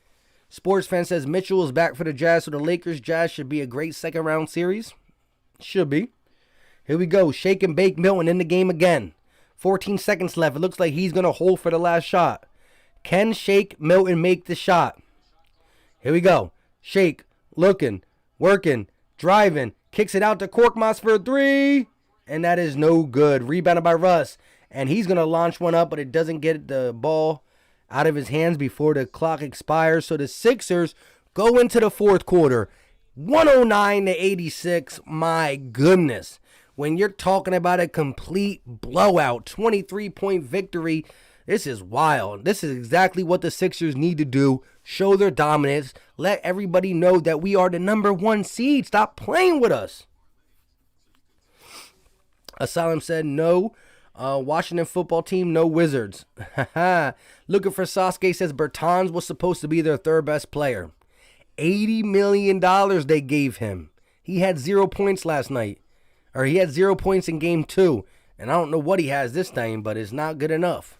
Sports fan says Mitchell is back for the Jazz, so the Lakers Jazz should be a great second round series. Should be. Here we go. Shake and bake Milton in the game again. 14 seconds left. It looks like he's going to hold for the last shot. Can Shake Milton make the shot? Here we go. Shake, looking, working, driving, kicks it out to Korkmaz for a three. And that is no good. Rebounded by Russ. And he's going to launch one up, but it doesn't get the ball out of his hands before the clock expires. So the Sixers go into the fourth quarter. 109-86. My goodness. When you're talking about a complete blowout, 23-point victory, this is wild. This is exactly what the Sixers need to do. Show their dominance. Let everybody know that we are the number one seed. Stop playing with us. Asylum said no. Washington football team, no Wizards. Looking for Sasuke says Bertans was supposed to be their third best player. $80 million they gave him. He had 0 points last night. Or he had 0 points in game 2. And I don't know what he has this time, but it's not good enough.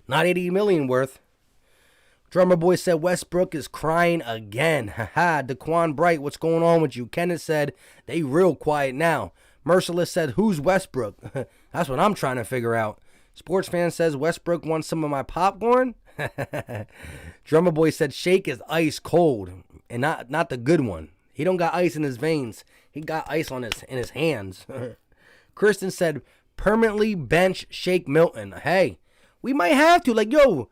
Not $80 million worth. Drummer Boy said Westbrook is crying again. Daquan Bright, what's going on with you? Kenneth said they real quiet now. Merciless said, who's Westbrook? That's what I'm trying to figure out. Sports fan says Westbrook wants some of my popcorn. Drummer Boy said Shake is ice cold and not the good one. He don't got ice in his veins. He got ice in his hands. Kristen said permanently bench Shake Milton. Hey, we might have to. Like, yo,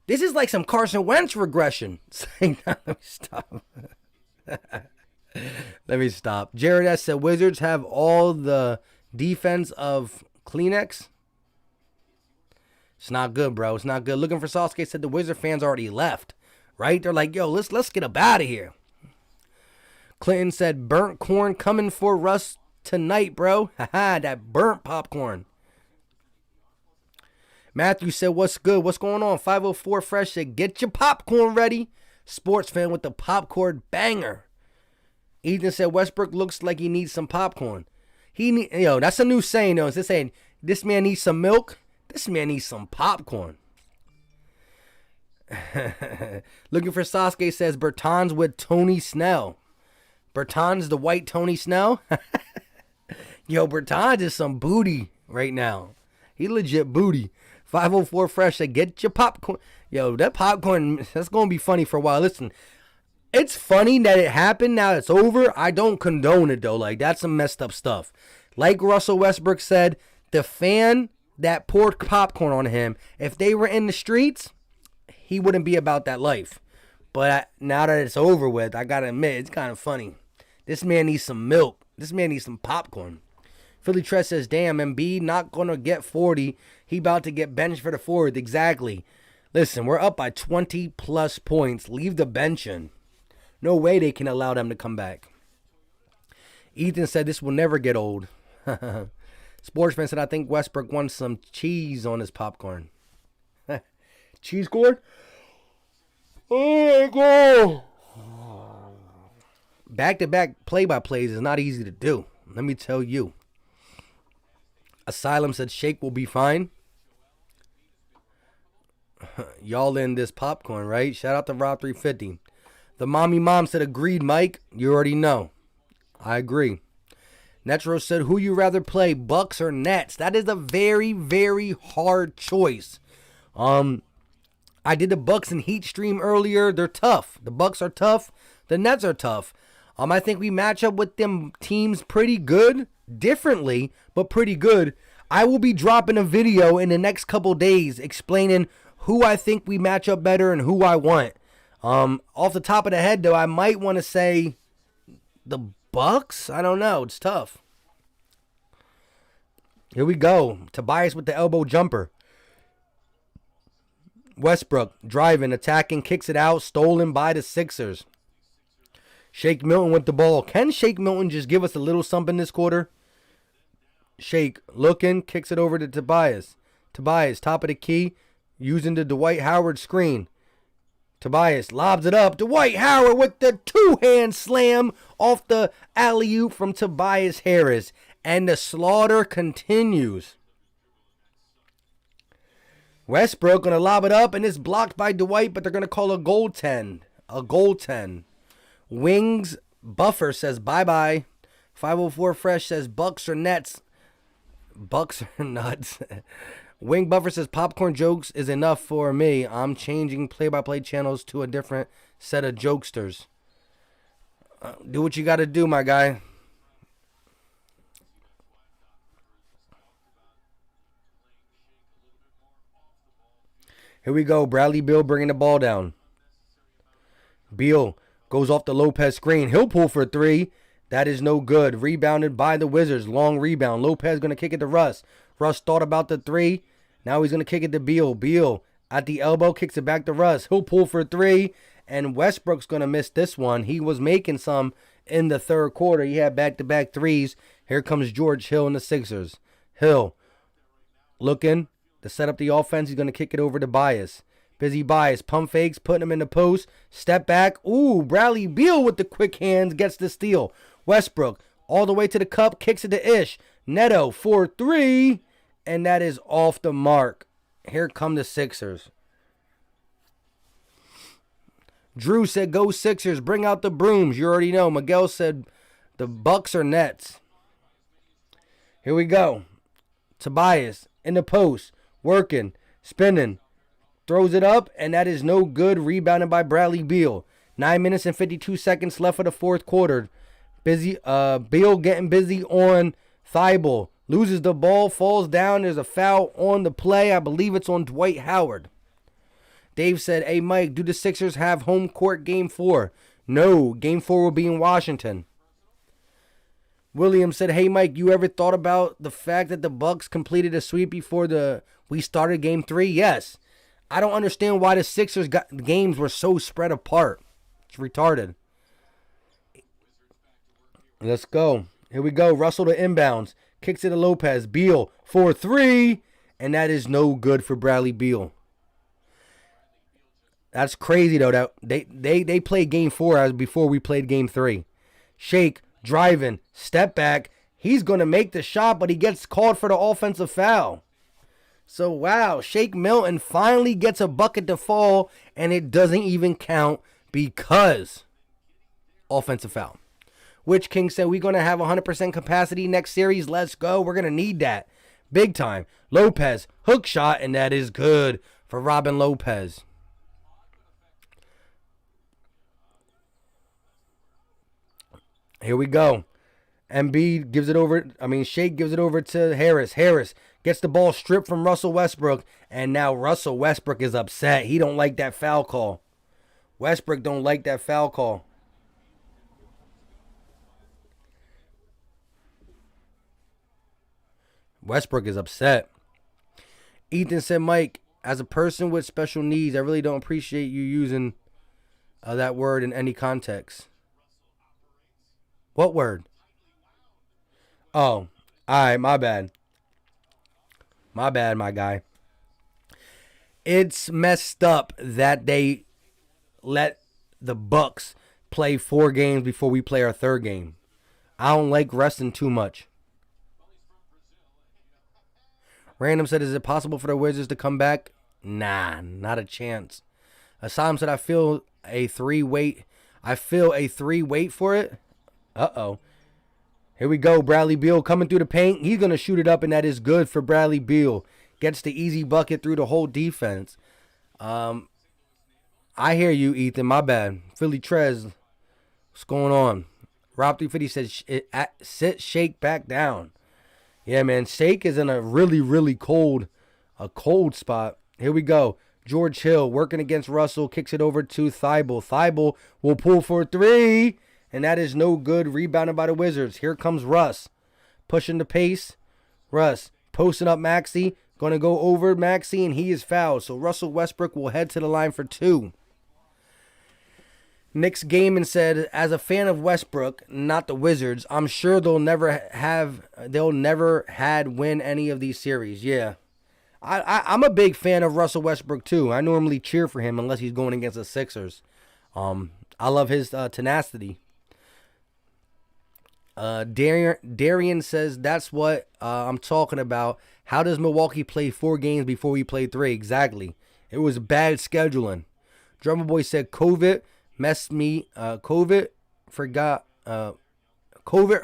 this is like some Carson Wentz regression. Let me stop. Let me stop. Jared S. said Wizards have all the defense of Kleenex. It's not good, bro. It's not good. Looking for Sasuke said the Wizard fans already left. Right? They're like, yo, let's get up out of here. Clinton said burnt corn coming for Russ tonight, bro. Haha, that burnt popcorn. Matthew said, what's good? What's going on? 504 Fresh said, get your popcorn ready. Sports fan with the popcorn banger. Ethan said Westbrook looks like he needs some popcorn. That's a new saying though. It's saying this man needs some milk. This man needs some popcorn. Looking for Sasuke says Bertans with Tony Snell. Bertans the white Tony Snell. Yo, Bertans is some booty right now. He legit booty. 504 Fresh said get your popcorn. Yo, that popcorn, that's going to be funny for a while. Listen. It's funny that it happened. Now it's over. I don't condone it, though. Like, that's some messed up stuff. Like Russell Westbrook said, the fan that poured popcorn on him, if they were in the streets, he wouldn't be about that life. But now that it's over with, I got to admit, it's kind of funny. This man needs some milk. This man needs some popcorn. Philly Tress says, damn, Embiid not going to get 40. He about to get benched for the fourth. Exactly. Listen, we're up by 20-plus points. Leave the bench in. No way they can allow them to come back. Ethan said this will never get old. Sportsman said, I think Westbrook wants some cheese on his popcorn. Cheese corn? Oh, my God. Back-to-back play-by-plays is not easy to do. Let me tell you. Asylum said Shake will be fine. Y'all in this popcorn, right? Shout out to Rob 350. The mommy mom said, agreed, Mike. You already know. I agree. Netro said, who you rather play, Bucks or Nets? That is a very, very hard choice. I did the Bucks and Heat stream earlier. They're tough. The Bucks are tough. The Nets are tough. I think we match up with them teams pretty good. Differently, but pretty good. I will be dropping a video in the next couple days explaining who I think we match up better and who I want. Off the top of the head, though, I might want to say the Bucks. I don't know. It's tough. Here we go. Tobias with the elbow jumper. Westbrook driving, attacking, kicks it out, stolen by the Sixers. Shake Milton with the ball. Can Shake Milton just give us a little something this quarter? Shake looking, kicks it over to Tobias. Tobias, top of the key, using the Dwight Howard screen. Tobias lobs it up. Dwight Howard with the two-hand slam off the alley-oop from Tobias Harris. And the slaughter continues. Westbrook going to lob it up, and it's blocked by Dwight, but they're going to call a goaltend. A goaltend. Wings Buffer says bye-bye. 504 Fresh says Bucks or Nets. Bucks are nuts. Wing Buffer says popcorn jokes is enough for me. I'm changing play-by-play channels to a different set of jokesters. Do what you got to do, my guy. Here we go. Bradley Beal bringing the ball down. Beal goes off the Lopez screen. He'll pull for three. That is no good. Rebounded by the Wizards. Long rebound. Lopez going to kick it to Russ. Russ thought about the three. Now he's going to kick it to Beal. Beal at the elbow kicks it back to Russ. He'll pull for three. And Westbrook's going to miss this one. He was making some in the third quarter. He had back-to-back threes. Here comes George Hill and the Sixers. Hill looking to set up the offense. He's going to kick it over to Bias. Busy Bias. Pump fakes. Putting him in the post. Step back. Ooh, Bradley Beal with the quick hands gets the steal. Westbrook all the way to the cup. Kicks it to Ish. Neto for three. And that is off the mark. Here come the Sixers. Drew said, go Sixers. Bring out the brooms. You already know. Miguel said, the Bucks or Nets. Here we go. Tobias in the post. Working. Spinning. Throws it up. And that is no good. Rebounded by Bradley Beal. 9 minutes and 52 seconds left for the fourth quarter. Beal getting busy on Thibault. Loses the ball. Falls down. There's a foul on the play. I believe it's on Dwight Howard. Dave said, hey, Mike, do the Sixers have home court game 4? No, game 4 will be in Washington. William said, hey, Mike, you ever thought about the fact that the Bucks completed a sweep before we started game 3? Yes. I don't understand why the Sixers games were so spread apart. It's retarded. Let's go. Here we go. Russell to inbounds. Kicks it to Lopez. Beal for three. And that is no good for Bradley Beal. That's crazy, though. That they played game 4 as before we played game 3. Shake, driving, step back. He's going to make the shot, but he gets called for the offensive foul. So, wow, Shake Milton finally gets a bucket to fall, and it doesn't even count because offensive foul. Witch King said, we're going to have 100% capacity next series. Let's go. We're going to need that. Big time. Lopez, hook shot, and that is good for Robin Lopez. Here we go. Embiid gives it over. Shake gives it over to Harris. Harris gets the ball stripped from Russell Westbrook. And now Russell Westbrook is upset. He don't like that foul call. Westbrook don't like that foul call. Westbrook is upset. Ethan said, Mike, as a person with special needs, I really don't appreciate you using that word in any context. What word? Oh, all right, my bad. My bad, my guy. It's messed up that they let the Bucks play 4 games before we play our 3rd game. I don't like resting too much. Random said, is it possible for the Wizards to come back? Nah, not a chance. Assam said, I feel a 3 wait for it. Uh-oh. Here we go. Bradley Beal coming through the paint. He's going to shoot it up, and that is good for Bradley Beal. Gets the easy bucket through the whole defense. I hear you, Ethan. My bad. Philly Trez. What's going on? Rob 350 says, sit, Shake, back down. Yeah, man. Shake is in a really, really cold spot. Here we go. George Hill working against Russell. Kicks it over to Thibault. Thibault will pull for 3. And that is no good. Rebounded by the Wizards. Here comes Russ. Pushing the pace. Russ posting up Maxey. Going to go over Maxey, and he is fouled. So Russell Westbrook will head to the line for 2. Nick's Gaiman said, as a fan of Westbrook, not the Wizards, I'm sure they'll never had win any of these series. Yeah. I'm a big fan of Russell Westbrook, too. I normally cheer for him unless he's going against the Sixers. I love his tenacity. Darian says that's what I'm talking about. How does Milwaukee play 4 games before we play 3? Exactly. It was bad scheduling. Drummer Boy said COVID messed me. COVID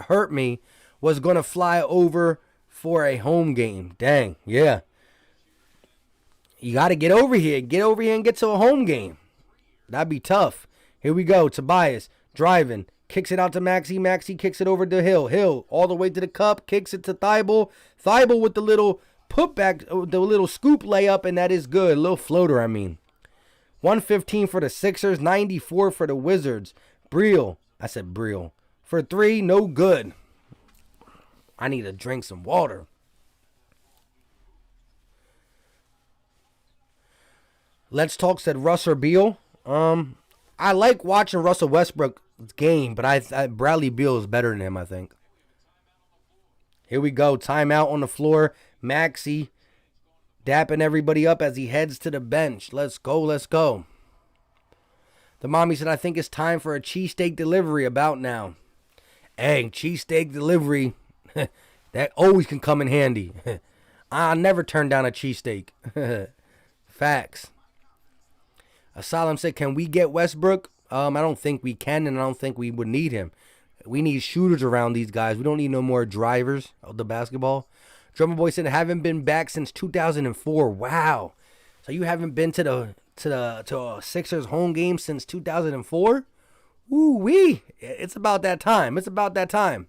hurt me. Was gonna fly over for a home game. Dang, yeah. You got to get over here. Get over here and get to a home game. That'd be tough. Here we go. Tobias driving. Kicks it out to Maxey. Maxey kicks it over to Hill. Hill all the way to the cup. Kicks it to Thibault. Thibault with the little putback, the little scoop layup, and that is good. Little floater, I mean. 115 for the Sixers. 94 for the Wizards. Briel. I said Briel. For 3, no good. I need to drink some water. Let's Talk said Russ or Beal. I like watching Russell Westbrook's game, but Bradley Beal is better than him, I think. Here we go. Timeout on the floor. Maxey dapping everybody up as he heads to the bench. Let's go, let's go. The mommy said, I think it's time for a cheesesteak delivery about now. Hey, cheesesteak delivery, that always can come in handy. I never turn down a cheesesteak. Facts. Asylum said, can we get Westbrook? I don't think we can, and I don't think we would need him. We need shooters around these guys. We don't need no more drivers of the basketball. Drummer Boy said, haven't been back since 2004. Wow. So you haven't been to a Sixers home game since 2004? Ooh wee. It's about that time. It's about that time.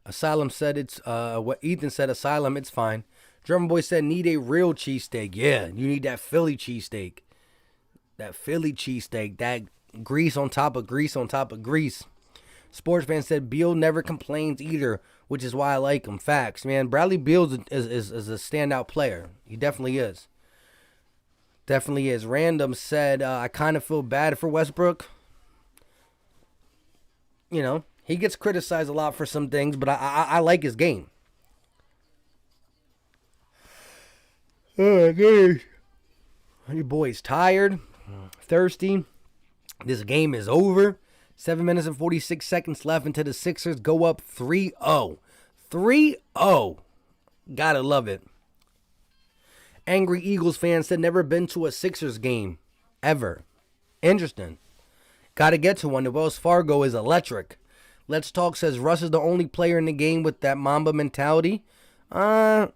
Asylum said it's what Ethan said, Asylum, it's fine. Drummer Boy said, need a real cheesesteak. Yeah, you need that Philly cheesesteak. That Philly cheesesteak. That grease on top of grease on top of grease. Sports fan said, Beal never complains either, which is why I like him. Facts, man. Bradley Beal is a standout player. He definitely is. Definitely is. Random said, I kind of feel bad for Westbrook. You know, he gets criticized a lot for some things, but I like his game. Oh, gosh. Your boy's tired, thirsty. This game is over. 7 minutes and 46 seconds left until the Sixers go up 3-0. 3-0. Gotta love it. Angry Eagles fan said never been to a Sixers game. Ever. Interesting. Gotta get to one. The Wells Fargo is electric. Let's Talk says Russ is the only player in the game with that Mamba mentality. Nah,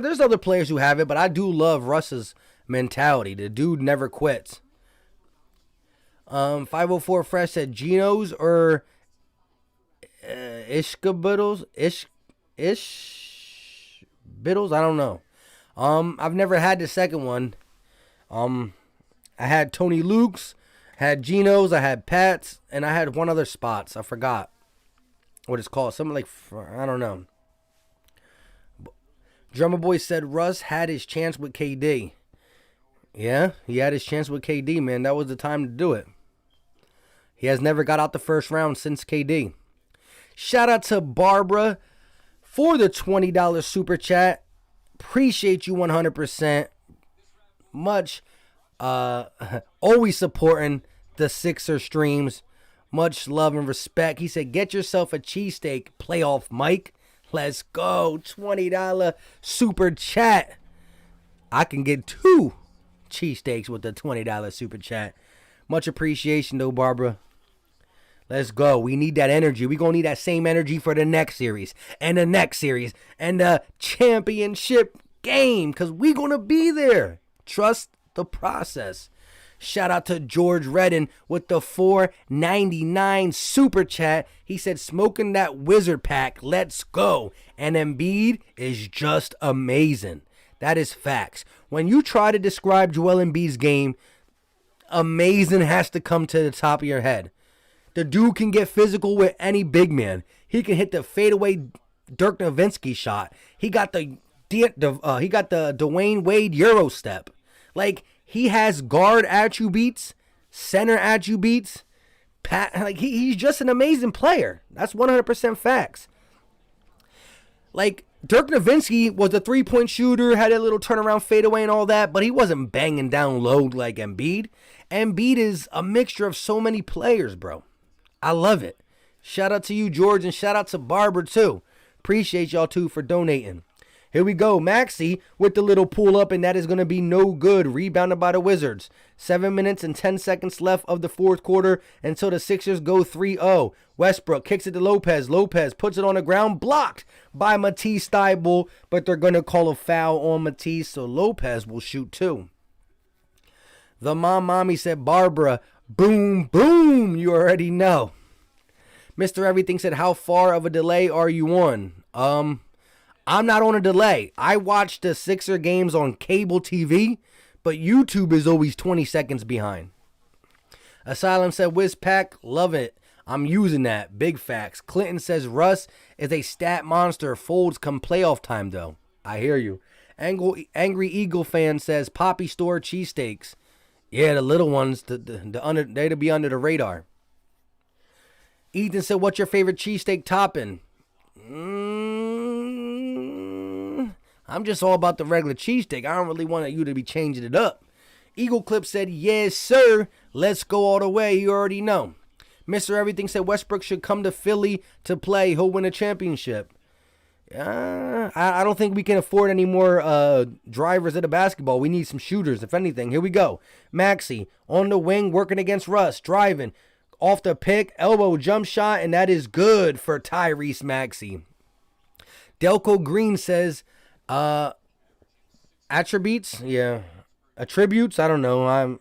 there's other players who have it, but I do love Russ's mentality. The dude never quits. 504 Fresh said Geno's or Ishkabiddles. Biddles? I don't know. I've never had the second one. I had Tony Luke's, had Geno's, I had Pat's, and I had one other spots. I forgot what it's called. Something like, I don't know. Drummer Boy said Russ had his chance with KD. Yeah, he had his chance with KD, man. That was the time to do it. He has never got out the first round since KD. Shout out to Barbara for the $20 super chat. Appreciate you 100%. Much. Always supporting the Sixer streams. Much love and respect. He said, get yourself a cheesesteak, playoff Mike. Let's go. $20 super chat. I can get 2 cheesesteaks with the $20 super chat. Much appreciation, though, Barbara. Let's go. We need that energy. We're going to need that same energy for the next series and the next series and the championship game because we're going to be there. Trust the process. Shout out to George Redden with the $4.99 super chat. He said, smoking that wizard pack. Let's go. And Embiid is just amazing. That is facts. When you try to describe Joel Embiid's game, amazing has to come to the top of your head. The dude can get physical with any big man. He can hit the fadeaway Dirk Nowitzki shot. He got the Dwayne Wade Euro step. Like, he has guard attributes, center attributes. He's just an amazing player. That's 100% facts. Like, Dirk Nowitzki was a three-point shooter, had a little turnaround fadeaway and all that, but he wasn't banging down low like Embiid. Embiid is a mixture of so many players, bro. I love it. Shout out to you, George, and shout out to Barbara, too. Appreciate y'all, too, for donating. Here we go. Maxey with the little pull up, and that is going to be no good. Rebounded by the Wizards. 7 minutes and 10 seconds left of the fourth quarter until the Sixers go 3-0. Westbrook kicks it to Lopez. Lopez puts it on the ground. Blocked by Matisse Thybulle, but they're going to call a foul on Matisse, so Lopez will shoot two. The mommy said, Barbara, boom, boom. You already know. Mr. Everything said, how far of a delay are you on? I'm not on a delay. I watch the Sixer games on cable TV, but YouTube is always 20 seconds behind. Asylum said, Wizpack, love it. I'm using that. Big facts. Clinton says, Russ is a stat monster. Folds come playoff time, though. I hear you. Angry Eagle fan says, Poppy Store cheesesteaks. Yeah, the little ones, they'd be under the radar. Ethan said, what's your favorite cheesesteak topping? I'm just all about the regular cheesesteak. I don't really want you to be changing it up. Eagle Clip said, yes, sir. Let's go all the way. You already know. Mr. Everything said Westbrook should come to Philly to play. He'll win a championship. I don't think we can afford any more drivers at the basketball. We need some shooters, if anything. Here we go. Maxey on the wing, working against Russ. Driving. Off the pick. Elbow jump shot. And that is good for Tyrese Maxey. Delco Green says, attributes? Yeah. Attributes? I don't know.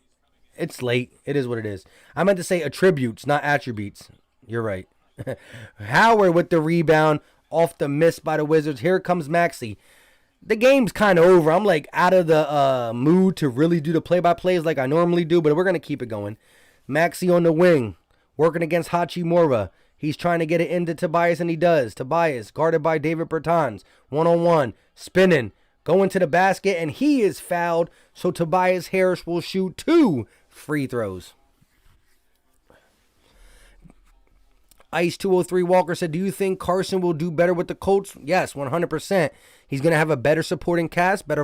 It's late. It is what it is. I meant to say attributes, not attributes. You're right. Howard with the rebound off the miss by the Wizards. Here comes Maxey. The game's kind of over. I'm like out of the mood to really do the play-by-plays like I normally do, but we're going to keep it going. Maxey on the wing, working against Hachimura. He's trying to get it into Tobias, and he does. Tobias, guarded by David Bertans. One-on-one, spinning, going to the basket, and he is fouled, so Tobias Harris will shoot 2 free throws. Ice 203 Walker said, do you think Carson will do better with the Colts? Yes, 100%. He's going to have a better supporting cast, better.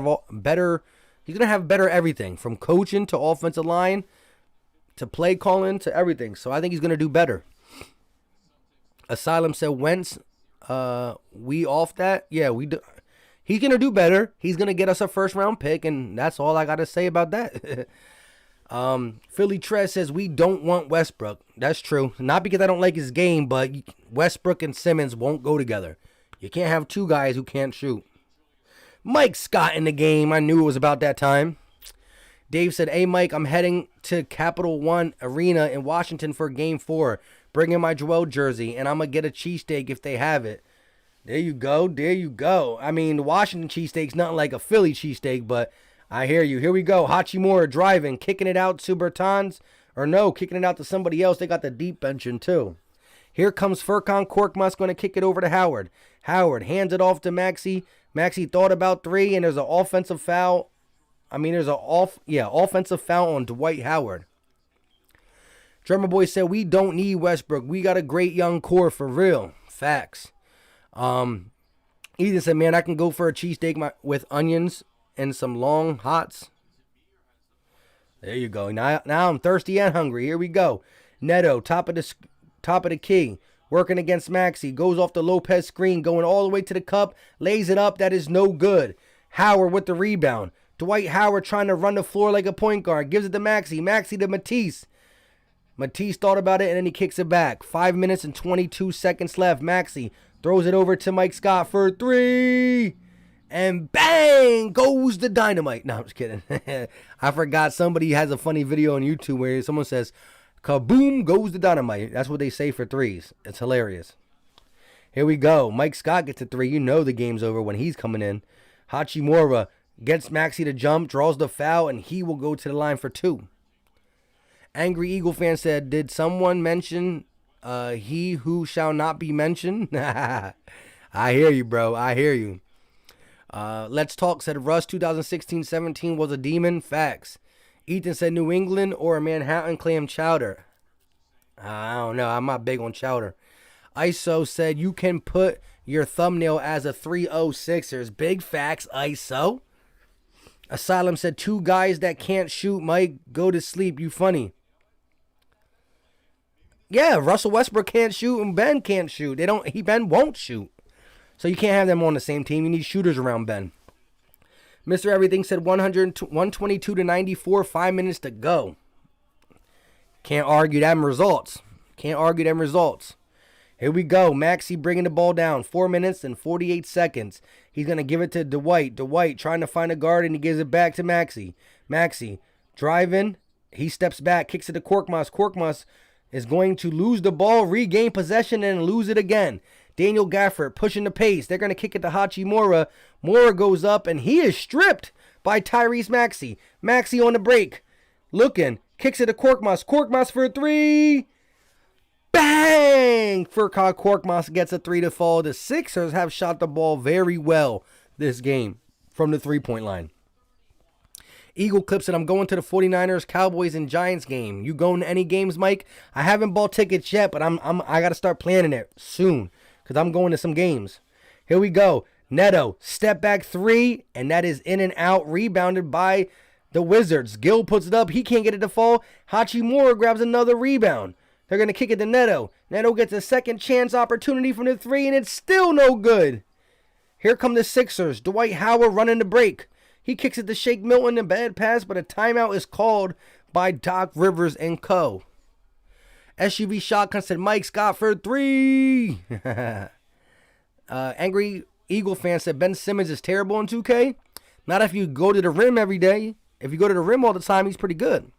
He's going to have better everything, from coaching to offensive line to play calling to everything. So I think he's going to do better. Asylum said, Wentz, we off that? Yeah, we do. He's going to do better. He's going to get us a first-round pick, and that's all I got to say about that. Philly Trez says, we don't want Westbrook. That's true. Not because I don't like his game, but Westbrook and Simmons won't go together. You can't have two guys who can't shoot. Mike Scott in the game. I knew it was about that time. Dave said, hey, Mike, I'm heading to Capital One Arena in Washington for Game 4. Bring in my Joel jersey, and I'm going to get a cheesesteak if they have it. There you go. There you go. I mean, the Washington cheesesteak's nothing like a Philly cheesesteak, but I hear you. Here we go. Hachimura driving, kicking it out to Bertans. Or no, kicking it out to somebody else. They got the deep benching too. Here comes Furkan Korkmaz going to kick it over to Howard. Howard hands it off to Maxey. Maxey thought about 3, and there's an offensive foul. There's an offensive foul on Dwight Howard. Drummer Boy said, we don't need Westbrook. We got a great young core for real. Facts. Ethan said, man, I can go for a cheesesteak with onions and some long hots. There you go. Now I'm thirsty and hungry. Here we go. Neto, top of the key, working against Maxey. Goes off the Lopez screen, going all the way to the cup. Lays it up. That is no good. Howard with the rebound. Dwight Howard trying to run the floor like a point guard. Gives it to Maxey. Maxey to Matisse. Matisse thought about it, and then he kicks it back. 5 minutes and 22 seconds left. Maxey throws it over to Mike Scott for 3. And bang goes the dynamite. No, I'm just kidding. I forgot somebody has a funny video on YouTube where someone says, kaboom goes the dynamite. That's what they say for threes. It's hilarious. Here we go. Mike Scott gets a 3. You know the game's over when he's coming in. Hachimura gets Maxey to jump, draws the foul, and he will go to the line for 2. Angry Eagle fan said, did someone mention he who shall not be mentioned? I hear you, bro. I hear you. Let's Talk said, Russ 2016-17 was a demon. Facts. Ethan said, New England or a Manhattan clam chowder. I don't know. I'm not big on chowder. ISO said, you can put your thumbnail as a 3-0 Sixers. Big facts, ISO. Asylum said, 2 guys that can't shoot, Mike, go to sleep. You funny. Yeah, Russell Westbrook can't shoot and Ben can't shoot. Ben won't shoot. So you can't have them on the same team. You need shooters around Ben. Mr. Everything said 122 to 94, 5 minutes to go. Can't argue them results. Can't argue them results. Here we go. Maxey bringing the ball down. 4 minutes and 48 seconds. He's going to give it to Dwight. Dwight trying to find a guard, and he gives it back to Maxey. Maxey driving. He steps back, kicks it to Korkmaz. Korkmaz is going to lose the ball, regain possession, and lose it again. Daniel Gafford pushing the pace. They're going to kick it to Hachimura. Mora goes up, and he is stripped by Tyrese Maxey. Maxey on the break. Looking. Kicks it to Korkmaz. Korkmaz for a 3. Bang! Furkan Korkmaz gets a 3 to fall. The Sixers have shot the ball very well this game from the three-point line. Eagle Clip said, I'm going to the 49ers, Cowboys, and Giants game. You going to any games, Mike? I haven't bought tickets yet, but I got to start planning it soon because I'm going to some games. Here we go. Neto, step back 3, and that is in and out, rebounded by the Wizards. Gill puts it up. He can't get it to fall. Hachimura grabs another rebound. They're going to kick it to Neto. Neto gets a second chance opportunity from the 3, and it's still no good. Here come the Sixers. Dwight Howard running the break. He kicks it to Shake Milton, a bad pass, but a timeout is called by Doc Rivers and co. SUV Shotgun said, Mike Scott for 3. Angry Eagle fan said, Ben Simmons is terrible in 2K. Not if you go to the rim every day. If you go to the rim all the time, he's pretty good.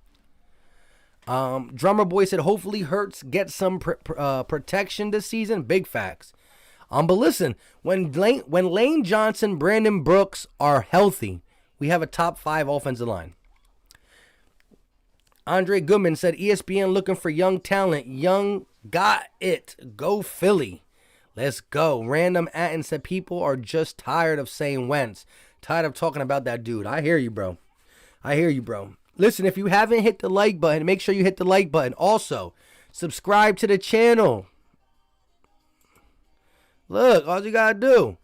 Drummer Boy said, hopefully Hurts gets some protection this season. Big facts. But listen, when Lane Johnson, Brandon Brooks are healthy, we have a top 5 offensive line. Andre Goodman said, ESPN looking for young talent. Young got it. Go Philly. Let's go. Random Atten said, people are just tired of saying Wentz. Tired of talking about that dude. I hear you, bro. I hear you, bro. Listen, if you haven't hit the like button, make sure you hit the like button. Also, subscribe to the channel. Look, all you got to do,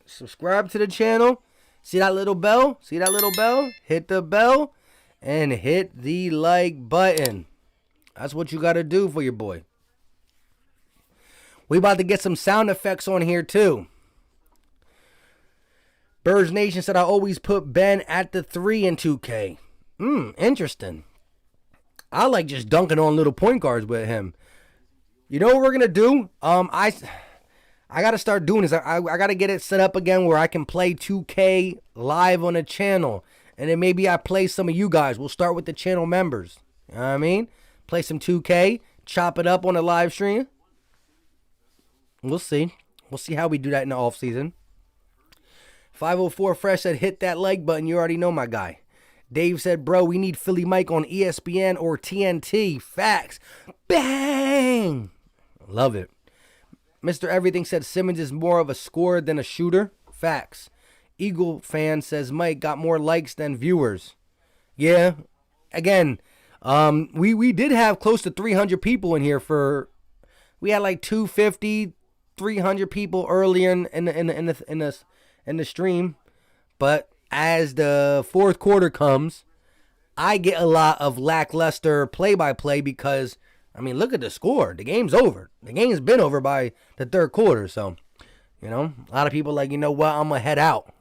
subscribe to the channel. See that little bell? See that little bell? Hit the bell and hit the like button. That's what you got to do for your boy. We about to get some sound effects on here, too. Birds Nation said, I always put Ben at the 3 in 2K. Interesting. I like just dunking on little point guards with him. You know what we're going to do? I got to start doing this. I got to get it set up again where I can play 2K live on the channel. And then maybe I play some of you guys. We'll start with the channel members. You know what I mean? Play some 2K. Chop it up on a live stream. We'll see. We'll see how we do that in the off season. 504 Fresh said, hit that like button. You already know my guy. Dave said, bro, we need Philly Mike on ESPN or TNT. Facts. Bang! Love it. Mr. Everything said Simmons is more of a scorer than a shooter. Facts. Eagle fan says Mike got more likes than viewers. Yeah. Again, we did have close to 300 people in here we had like 250, 300 people earlier in the stream. But as the fourth quarter comes, I get a lot of lackluster play-by-play because, I mean, look at the score. The game's over. The game's been over by the third quarter. So, you know, a lot of people like, you know what, I'm going to head out.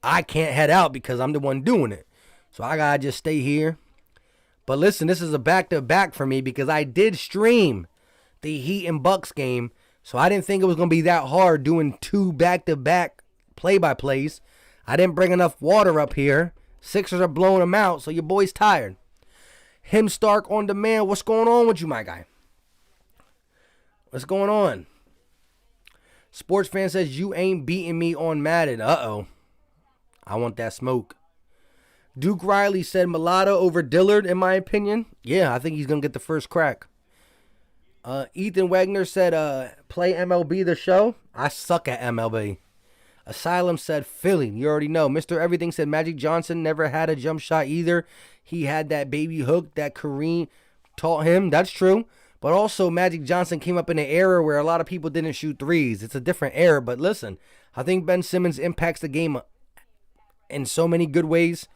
I can't head out because I'm the one doing it. So I got to just stay here. But listen, this is a back-to-back for me because I did stream the Heat and Bucks game. So I didn't think it was going to be that hard doing 2 back-to-back play-by-plays. I didn't bring enough water up here. Sixers are blowing them out, so your boy's tired. Him Stark on demand. What's going on with you, my guy? What's going on? Sports fan says, you ain't beating me on Madden. Uh-oh. I want that smoke. Duke Riley said Mulatto over Dillard, in my opinion. Yeah, I think he's going to get the first crack. Ethan Wagner said, play MLB the show. I suck at MLB. Asylum said Philly. You already know. Mr. Everything said Magic Johnson never had a jump shot either. He had that baby hook that Kareem taught him. That's true. But also, Magic Johnson came up in an era where a lot of people didn't shoot threes. It's a different era. But listen, I think Ben Simmons impacts the game in so many good ways.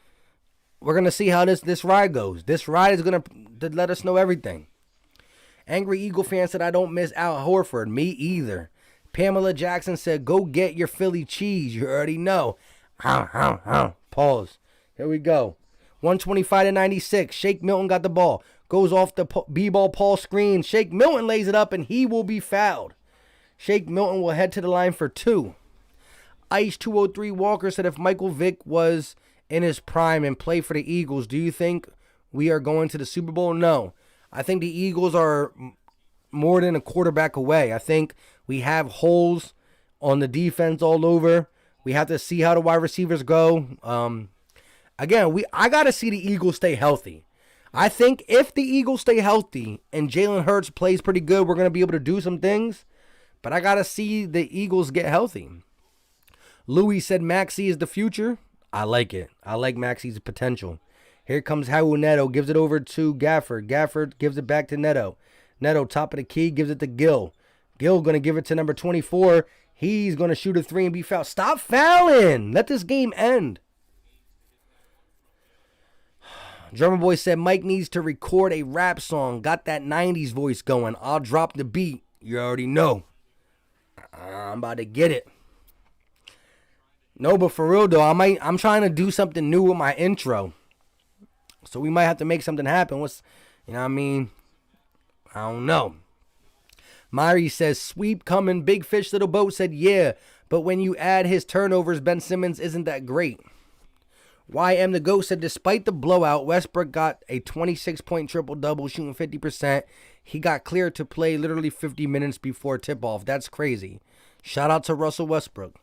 We're going to see how this ride goes. This ride is going to let us know everything. Angry Eagle fan said, I don't miss Al Horford. Me either. Pamela Jackson said, go get your Philly cheese. You already know. Pause. Here we go. 125-96. Shake Milton got the ball. Goes off the B-ball Paul screen. Shake Milton lays it up, and he will be fouled. Shake Milton will head to the line for 2. Ice 203 Walker said, if Michael Vick was in his prime and played for the Eagles, do you think we are going to the Super Bowl? No. I think the Eagles are more than a quarterback away. I think we have holes on the defense all over. We have to see how the wide receivers go. Again, I got to see the Eagles stay healthy. I think if the Eagles stay healthy and Jalen Hurts plays pretty good, we're going to be able to do some things. But I got to see the Eagles get healthy. Louis said Maxey is the future. I like it. I like Maxey's potential. Here comes Raul Neto. Gives it over to Gafford. Gafford gives it back to Neto. Neto, top of the key, gives it to Gill. Gill going to give it to number 24. He's going to shoot a 3 and be fouled. Stop fouling. Let this game end. Drummer Boy said Mike needs to record a rap song. Got that 90s voice going. I'll drop the beat. You already know. I'm about to get it. No, but for real though, I'm trying to do something new with my intro. So we might have to make something happen. You know what I mean? I don't know. Myri says, sweep coming, big fish, little boat. Said, yeah, but when you add his turnovers, Ben Simmons isn't that great. YM the GOAT said, despite the blowout, Westbrook got a 26-point triple-double, shooting 50%. He got cleared to play literally 50 minutes before tip-off. That's crazy. Shout out to Russell Westbrook.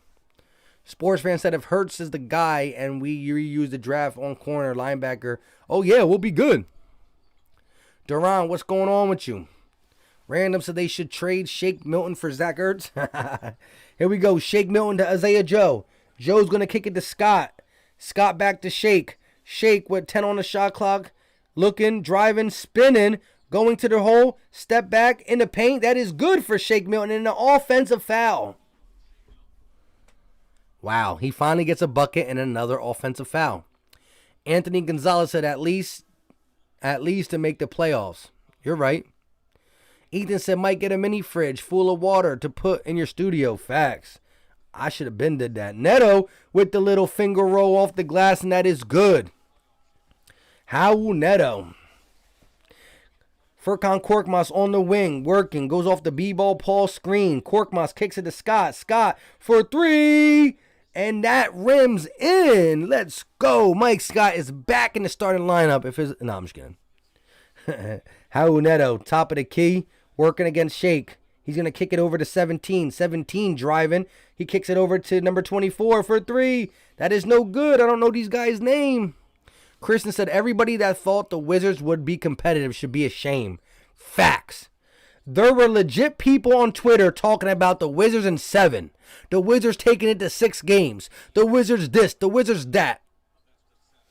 Sports fan said, if Hurts is the guy and we reuse the draft on corner linebacker, oh yeah, we'll be good. Duran, what's going on with you? Random said they should trade Shake Milton for Zach Ertz. Here we go. Shake Milton to Isaiah Joe. Joe's going to kick it to Scott. Scott back to Shake. Shake with 10 on the shot clock. Looking, driving, spinning, going to the hole. Step back in the paint. That is good for Shake Milton in an offensive foul. Wow, he finally gets a bucket and another offensive foul. Anthony Gonzalez said at least to make the playoffs. You're right. Ethan said might get a mini fridge full of water to put in your studio. Facts. I should have been did that. Neto with the little finger roll off the glass, and that is good. Raul Neto. Furkan Korkmaz on the wing, working, goes off the B-ball Paul screen. Korkmaz kicks it to Scott. Scott for 3, and that rims in. Let's go. Mike Scott is back in the starting lineup. I'm just kidding. Raul Neto, top of the key, working against Shake. He's going to kick it over to 17. 17 driving. He kicks it over to number 24 for 3. That is no good. I don't know these guys' name. Kristen said everybody that thought the Wizards would be competitive should be ashamed. Facts. There were legit people on Twitter talking about the Wizards in 7. The Wizards taking it to 6 games. The Wizards this. The Wizards that.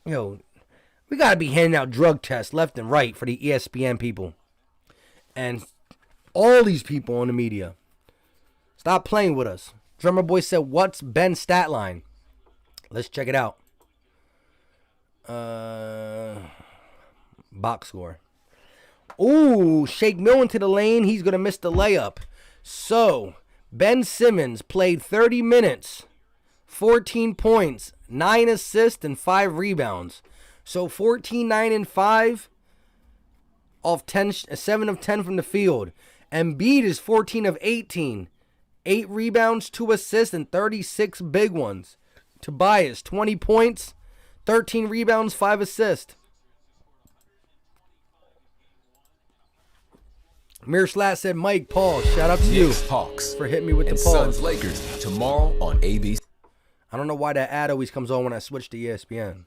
Yo, we got to be handing out drug tests left and right for the ESPN people. And all these people on the media. Stop playing with us. Drummer Boy said, what's Ben's stat line? Let's check it out. Box score. Ooh, Shake Milton to the lane. He's going to miss the layup. So, Ben Simmons played 30 minutes, 14 points, 9 assists, and 5 rebounds. So, 14, 9, and 5 off 10, 7 of 10 from the field. Embiid is 14 of 18. 8 rebounds, 2 assists, and 36 big ones. Tobias, 20 points, 13 rebounds, 5 assists. Mirslat said, Mike, Paul, shout out to you Hawks for hitting me with the pause. Suns Lakers tomorrow on ABC. I don't know why that ad always comes on when I switch to ESPN.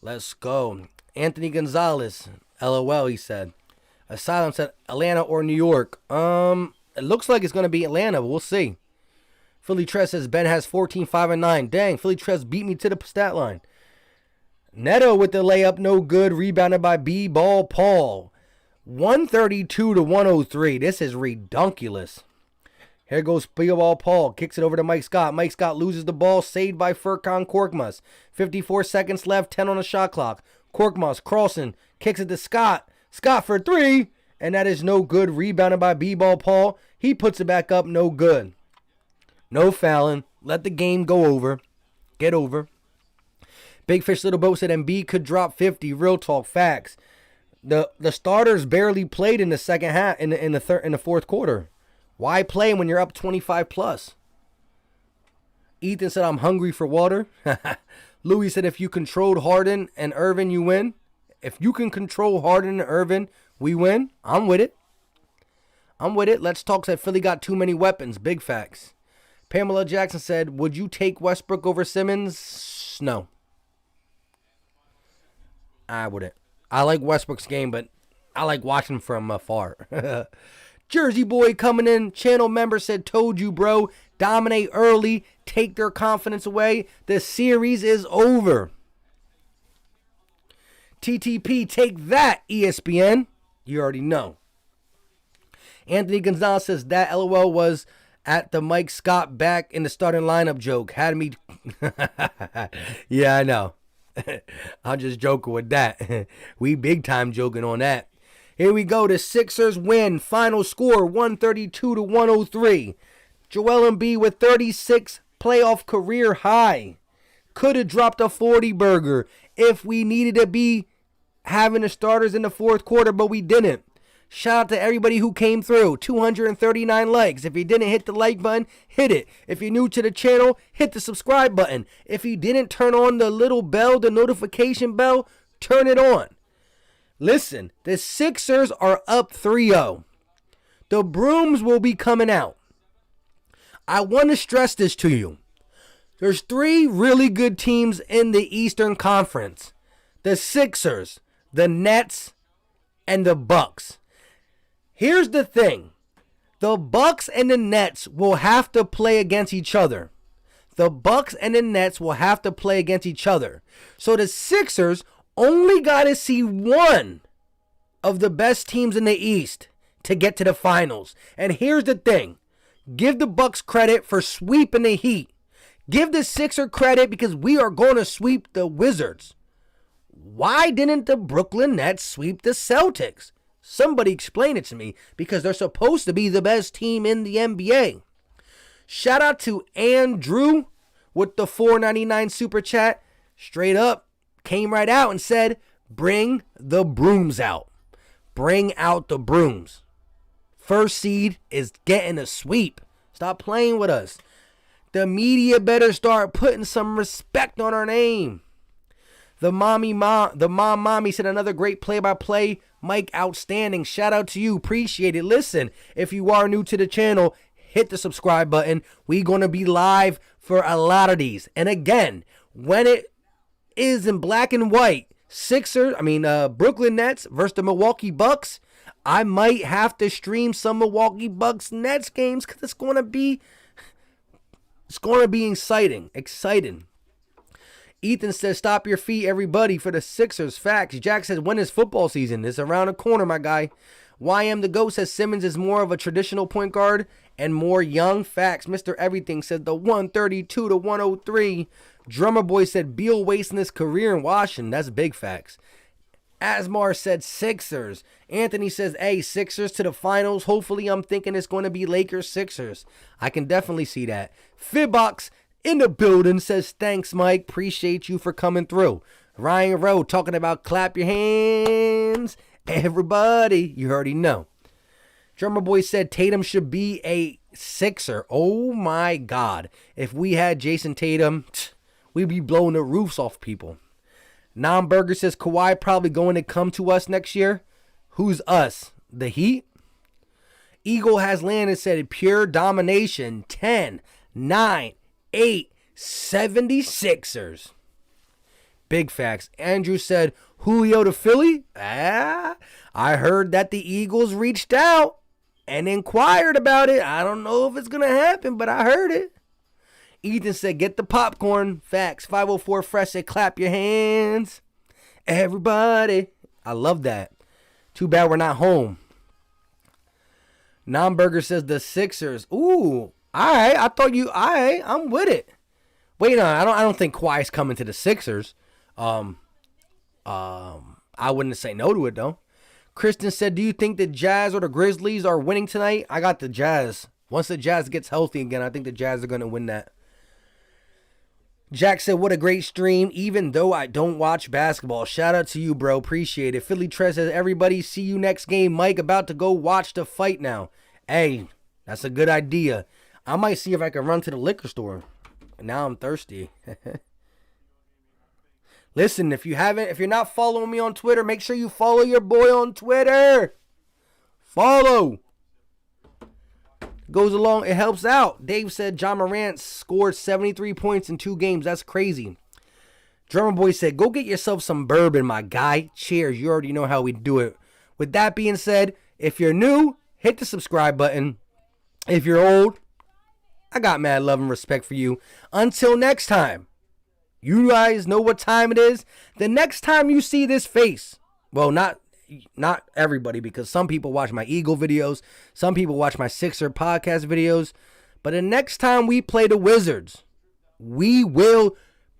Let's go. Anthony Gonzalez, LOL, he said. Asylum said Atlanta or New York. It looks like it's going to be Atlanta, but we'll see. Philly Tress says Ben has 14, 5, and 9. Dang, Philly Tress beat me to the stat line. Neto with the layup, no good. Rebounded by B-Ball Paul. 132 to 103. This is redunculous. Here goes Ball Paul. Kicks it over to Mike Scott. Mike Scott loses the ball. Saved by Furkan Korkmaz. 54 seconds left. 10 on the shot clock. Korkmaz, Carlson. Kicks it to Scott. Scott for three. And that is no good. Rebounded by Ball Paul. He puts it back up. No good. No fouling. Let the game go over. Get over. Big Fish Little Boat said Embiid could drop 50. Real talk. Facts. The starters barely played in the second half. In the fourth quarter. Why play when you're up 25 plus? Ethan said, I'm hungry for water. Louis said, if you controlled Harden and Irvin, you win. If you can control Harden and Irvin, we win. I'm with it. Let's talk. Said Philly got too many weapons. Big facts. Pamela Jackson said, would you take Westbrook over Simmons? No. I wouldn't. I like Westbrook's game, but I like watching from afar. Jersey Boy coming in, channel member said, told you, bro, dominate early, take their confidence away. The series is over. TTP, take that, ESPN. You already know. Anthony Gonzalez says, that LOL was at the Mike Scott back in the starting lineup joke. Had me. Yeah, I know. I'm just joking with that. We big time joking on that. Here we go. The Sixers win. Final score 132 to 103. Joel Embiid with 36 playoff career high. Could have dropped a 40 burger if we needed to be having the starters in the fourth quarter, but we didn't. Shout out to everybody who came through. 239 likes. If you didn't hit the like button, hit it. If you're new to the channel, hit the subscribe button. If you didn't turn on the little bell, the notification bell, turn it on. Listen, the Sixers are up 3-0. The brooms will be coming out. I want to stress this to you. There's three really good teams in the Eastern Conference. The Sixers, the Nets, and the Bucks. Here's the thing. The Bucks and the Nets will have to play against each other. So the Sixers only got to see one of the best teams in the East to get to the finals. And here's the thing. Give the Bucks credit for sweeping the Heat. Give the Sixers credit because we are going to sweep the Wizards. Why didn't the Brooklyn Nets sweep the Celtics? Somebody explain it to me, because they're supposed to be the best team in the NBA. Shout out to Andrew with the $4.99 super chat. Straight up. Came right out and said, bring the brooms out. Bring out the brooms. First seed is getting a sweep. Stop playing with us. The media better start putting some respect on our name. The mommy said another great play-by-play. Mike, outstanding. Shout out to you. Appreciate it. Listen, if you are new to the channel, hit the subscribe button. We're going to be live for a lot of these. And again, when it is in black and white, Brooklyn Nets versus the Milwaukee Bucks, I might have to stream some Milwaukee Bucks Nets games because it's going to be exciting. Ethan says, stop your feet, everybody, for the Sixers. Facts. Jack says, when is football season? It's around the corner, my guy. YM the GOAT says Simmons is more of a traditional point guard and more young. Facts. Mr. Everything said the 132 to 103. Drummer Boy said Beal wasting his career in Washington. That's big facts. Asmar said Sixers. Anthony says, hey, Sixers to the finals. Hopefully, I'm thinking it's going to be Lakers Sixers. I can definitely see that. Fibbox in the building says, thanks, Mike. Appreciate you for coming through. Ryan Rowe talking about clap your hands. Everybody, you already know. Drummer Boy said Tatum should be a Sixer. Oh, my God. If we had Jason Tatum, we'd be blowing the roofs off people. Nomburger says Kawhi probably going to come to us next year. Who's us? The Heat? Eagle has landed, said pure domination. 10, 9, 8, 76ers. Big facts. Andrew said Julio to Philly? I heard that the Eagles reached out and inquired about it. I don't know if it's going to happen, but I heard it. Ethan said, get the popcorn. Facts. 504 Fresh said, clap your hands. Everybody. I love that. Too bad we're not home. Nomburger says the Sixers. Ooh, all right. I thought you. All right, I'm with it. Wait, no, I don't think Kawhi's coming to the Sixers. I wouldn't say no to it though. Kristen said, "Do you think the Jazz or the Grizzlies are winning tonight?" I got the Jazz. Once the Jazz gets healthy again, I think the Jazz are going to win that. Jack said, "What a great stream, even though I don't watch basketball." Shout out to you, bro. Appreciate it. Philly Trez says, "Everybody, see you next game. Mike, about to go watch the fight now." Hey, that's a good idea. I might see if I can run to the liquor store. Now I'm thirsty. Listen, if you're not following me on Twitter, make sure you follow your boy on Twitter. Follow. Goes along, it helps out. Dave said John Morant scored 73 points in 2 games. That's crazy. Drummer Boy said, "Go get yourself some bourbon, my guy. Cheers. You already know how we do it." With that being said, if you're new, hit the subscribe button. If you're old, I got mad love and respect for you. Until next time, you guys know what time it is. The next time you see this face, well, not everybody, because some people watch my Eagle videos, some people watch my Sixer podcast videos, but the next time we play the Wizards, we will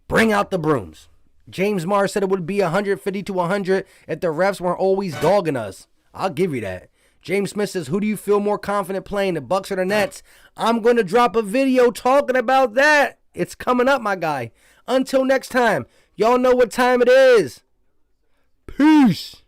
bring out the brooms. James Mars said it would be 150 to 100 if the refs weren't always dogging us. I'll give you that. James Smith says, "Who do you feel more confident playing, the Bucks or the Nets?" I'm going to drop a video talking about that. It's coming up, my guy. Until next time, y'all know what time it is. Peace.